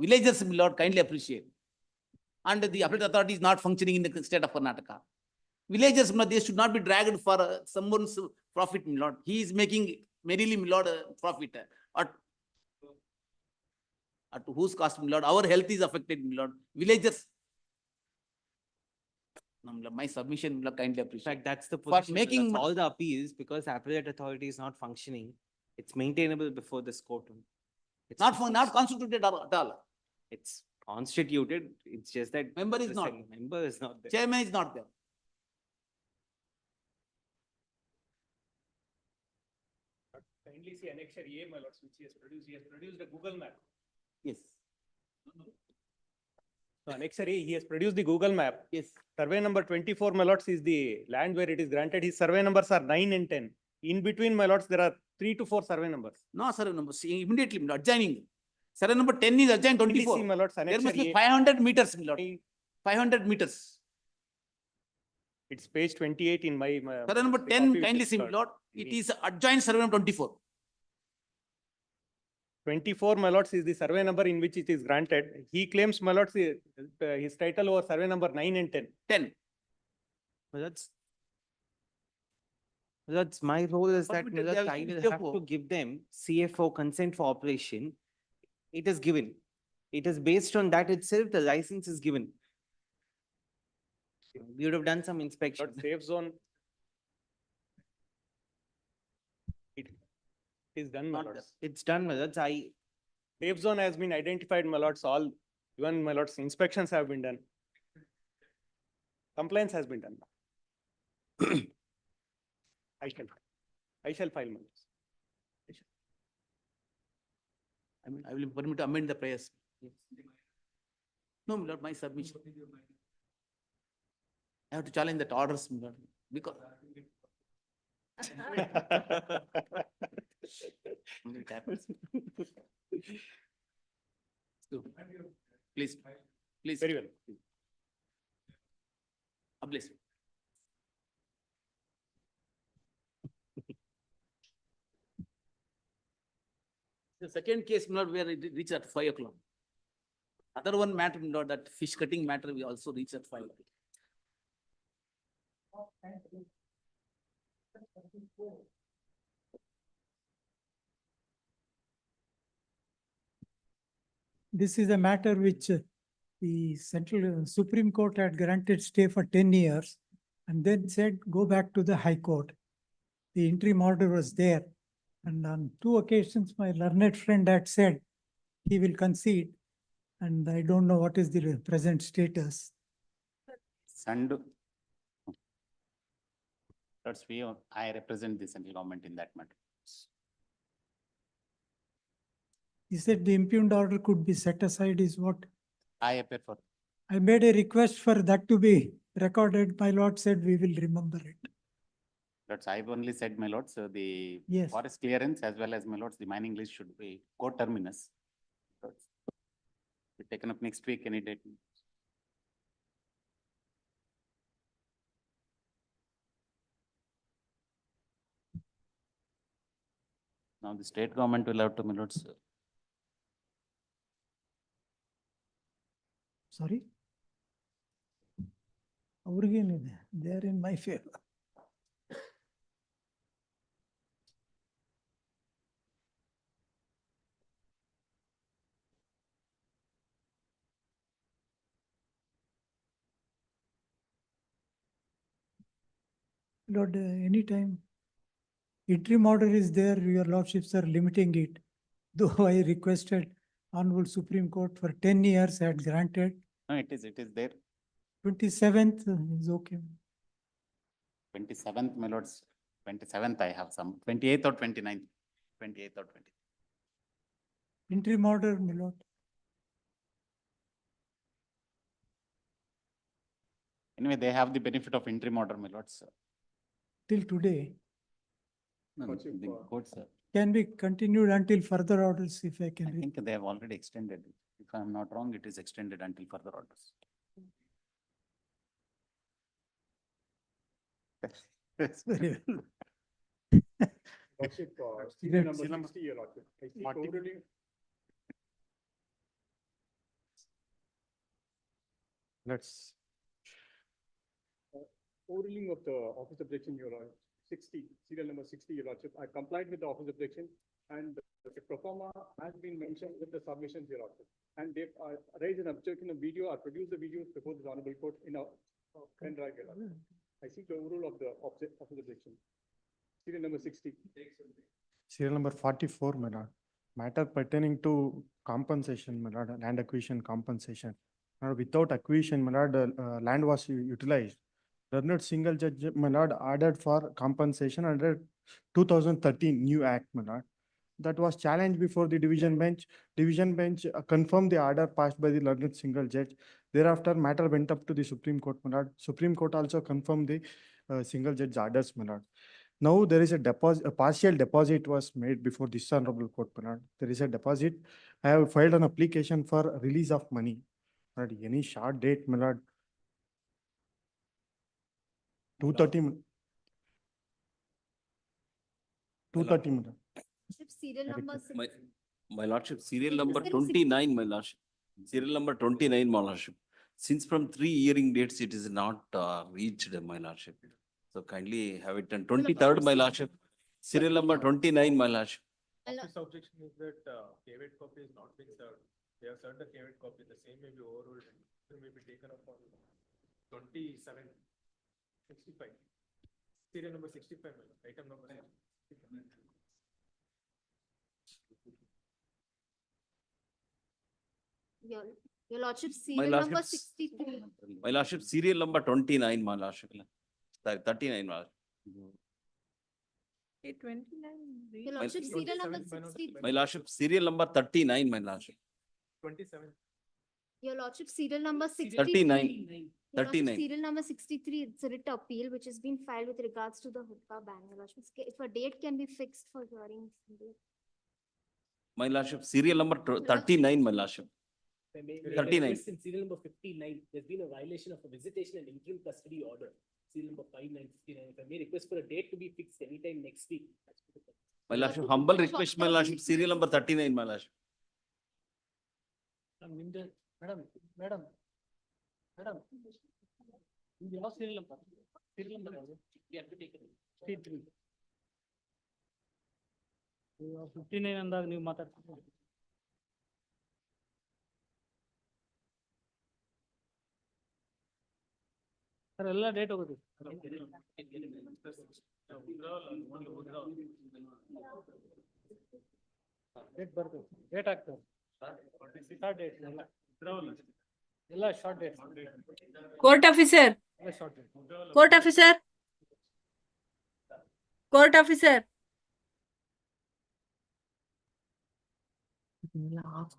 Villagers, my lord, kindly appreciate. And the appellate authority is not functioning in the state of Karnataka. Villagers, my lord, they should not be dragged for someone's profit, my lord. He is making merely, my lord, profit. At whose cost, my lord? Our health is affected, my lord. Villagers. No, my lord, my submission, my lord, kindly
In
appreciate.
fact, that's the
For
position,
making
all the appeals, because the appellate authority is not functioning, it's maintainable before this court. It's
not constituted at all.
It's constituted, it's just that.
Member is not.
Member is not there.
Chairman is not there.
Kindly see annexure A, my lords, which he has produced. He has produced a Google map.
Yes.
So annexure A, he has produced the Google map.
Yes.
Survey number 24, my lords, is the land where it is granted. His survey numbers are 9 and 10. In between, my lords, there are 3 to 4 survey numbers.
No survey number. See, immediately, my lord, adjoining. Survey number 10 is adjoined 24.
See, my lords,
There
annexure
must be
A.
500 meters, my lord. 500 meters.
It's page 28 in my.
Survey number
the
10,
copy which
kindly
is
see, my
got.
lord. It is adjoined survey number 24.
24, my lords, is the survey number in which it is granted. He claims, my lords, his title over survey number 9 and 10.
10.
Well, that's my role is that,
Permitted,
my lords,
they
I
have
will have
CFO.
to give them CFO consent for operation. It is given. It is based on that itself, the license is given. We would have done some inspection.
Lord, safe zone. It is done, my
Not
lords.
It's done, my lords.
Safe zone has been identified, my lords, all, even my lords, inspections have been done. Compliance has been done. I shall file, my lords.
I will permit to amend the prayers. No, my lord, my submission. I have to challenge that orders, my lord, because. It happens. So, please, please.
Very well.
Please. The second case, my lord, where it reached at 5 o'clock. Other one matter, my lord, that fish cutting matter, we also reached at 5 o'clock.
This is a matter which the Central Supreme Court had granted stay for 10 years and then said, go back to the High Court. The interim order was there. And on 2 occasions, my learned friend had said he will concede. And I don't know what is the present status.
And that's why I represent the central government in that matter.
He said the impugned order could be set aside is what
I appear for.
I made a request for that to be recorded. My lord said we will remember it.
That's I've only said, my lords, the
Yes.
forest clearance as well as, my lords, the mining list should be co-terminus. Be taken up next week, any date. Now the state government will have to, my lords,
Sorry? ಅವ್ರಿಗೇನಿದೆ? They are in my favor. Lord, anytime interim order is there, your lordships are limiting it. Though I requested Honorable Supreme Court for 10 years had granted,
No, it is there.
27th is okay.
27th, my lords, 27th I have some, 28th or 29th, 28th or 20th.
Interim order, my lord.
Anyway, they have the benefit of interim order, my lords.
Till today.
No, the courts,
Can be continued until further orders, if I
I
can read.
think they have already extended. If I am not wrong, it is extended until further orders.
Very well.
Lordship,
Serial
number
number
60, your lordship. I see
40.
overruling-
Let's.
Overruling of the office objection, your lordship, 60, serial number 60, your lordship. I complied with the office objection and the pro forma has been mentioned with the submissions, your lordship. And they raised an objection of video or produced the videos before the honorable court in a pen drive, your lordship. I seek the overrule of the office objection. Serial number 60.
Serial number 44, my lord. Matter pertaining to compensation, my lord, land acquisition compensation. Now, without acquisition, my lord, land was utilized. Learned single judge, my lord, ordered for compensation under 2013 new act, my lord. That was challenged before the division bench. Division bench confirmed the order passed by the learned single judge. Thereafter, matter went up to the Supreme Court, my lord. Supreme Court also confirmed the single judge orders, my lord. Now there is a deposit, a partial deposit was made before this honorable court, my lord. There is a deposit. I have filed an application for release of money. My lord, any short date, my lord. 230. 230, my lord.
Serial number
My lordship, serial number 29, my lordship. Serial number 29, my lordship. Since from 3 hearing dates, it is not reached, my lordship. So kindly have it done. 23rd, my lordship. Serial number 29, my lordship.
Office objection is that caveat copy is not being served. They have served the caveat copy, the same may be overruled, it may be taken up on 27, 65. Serial number 65, item number 65.
Your lordship,
My
serial number
lordship,
63.
my lordship, serial number 29, my lordship. 39, my lordship.
29.
Your lordship, serial number 63.
My lordship, serial number 39, my lordship.
27.
Your lordship, serial number 63.
39.
Your lordship,
39.
serial number 63, it's a writ appeal which has been filed with regards to the hookah ban. Your lordship, if a date can be fixed for hearing.
My lordship, serial number 39, my lordship. 39.
In serial number 59, there's been a violation of a visitation and interim custody order. Serial number 5959. If I may request for a date to be fixed anytime next week.
My lordship, humble request, my lordship, serial number 39, my lordship.
Madam. You have serial number. Serial number. We have to take it. 53. 59 ಅಂದಾಗ ನೀವು ಮಾತಾಡ್ತೀರಿ. Sir ಎಲ್ಲ date ಹೋಗುತ್ತೆ. Date ಬರ್ತದೆ. Date ಆಗ್ತದೆ. Short date ಎಲ್ಲ short date.
Court officer.
Short date.
Court officer. Court officer.
Of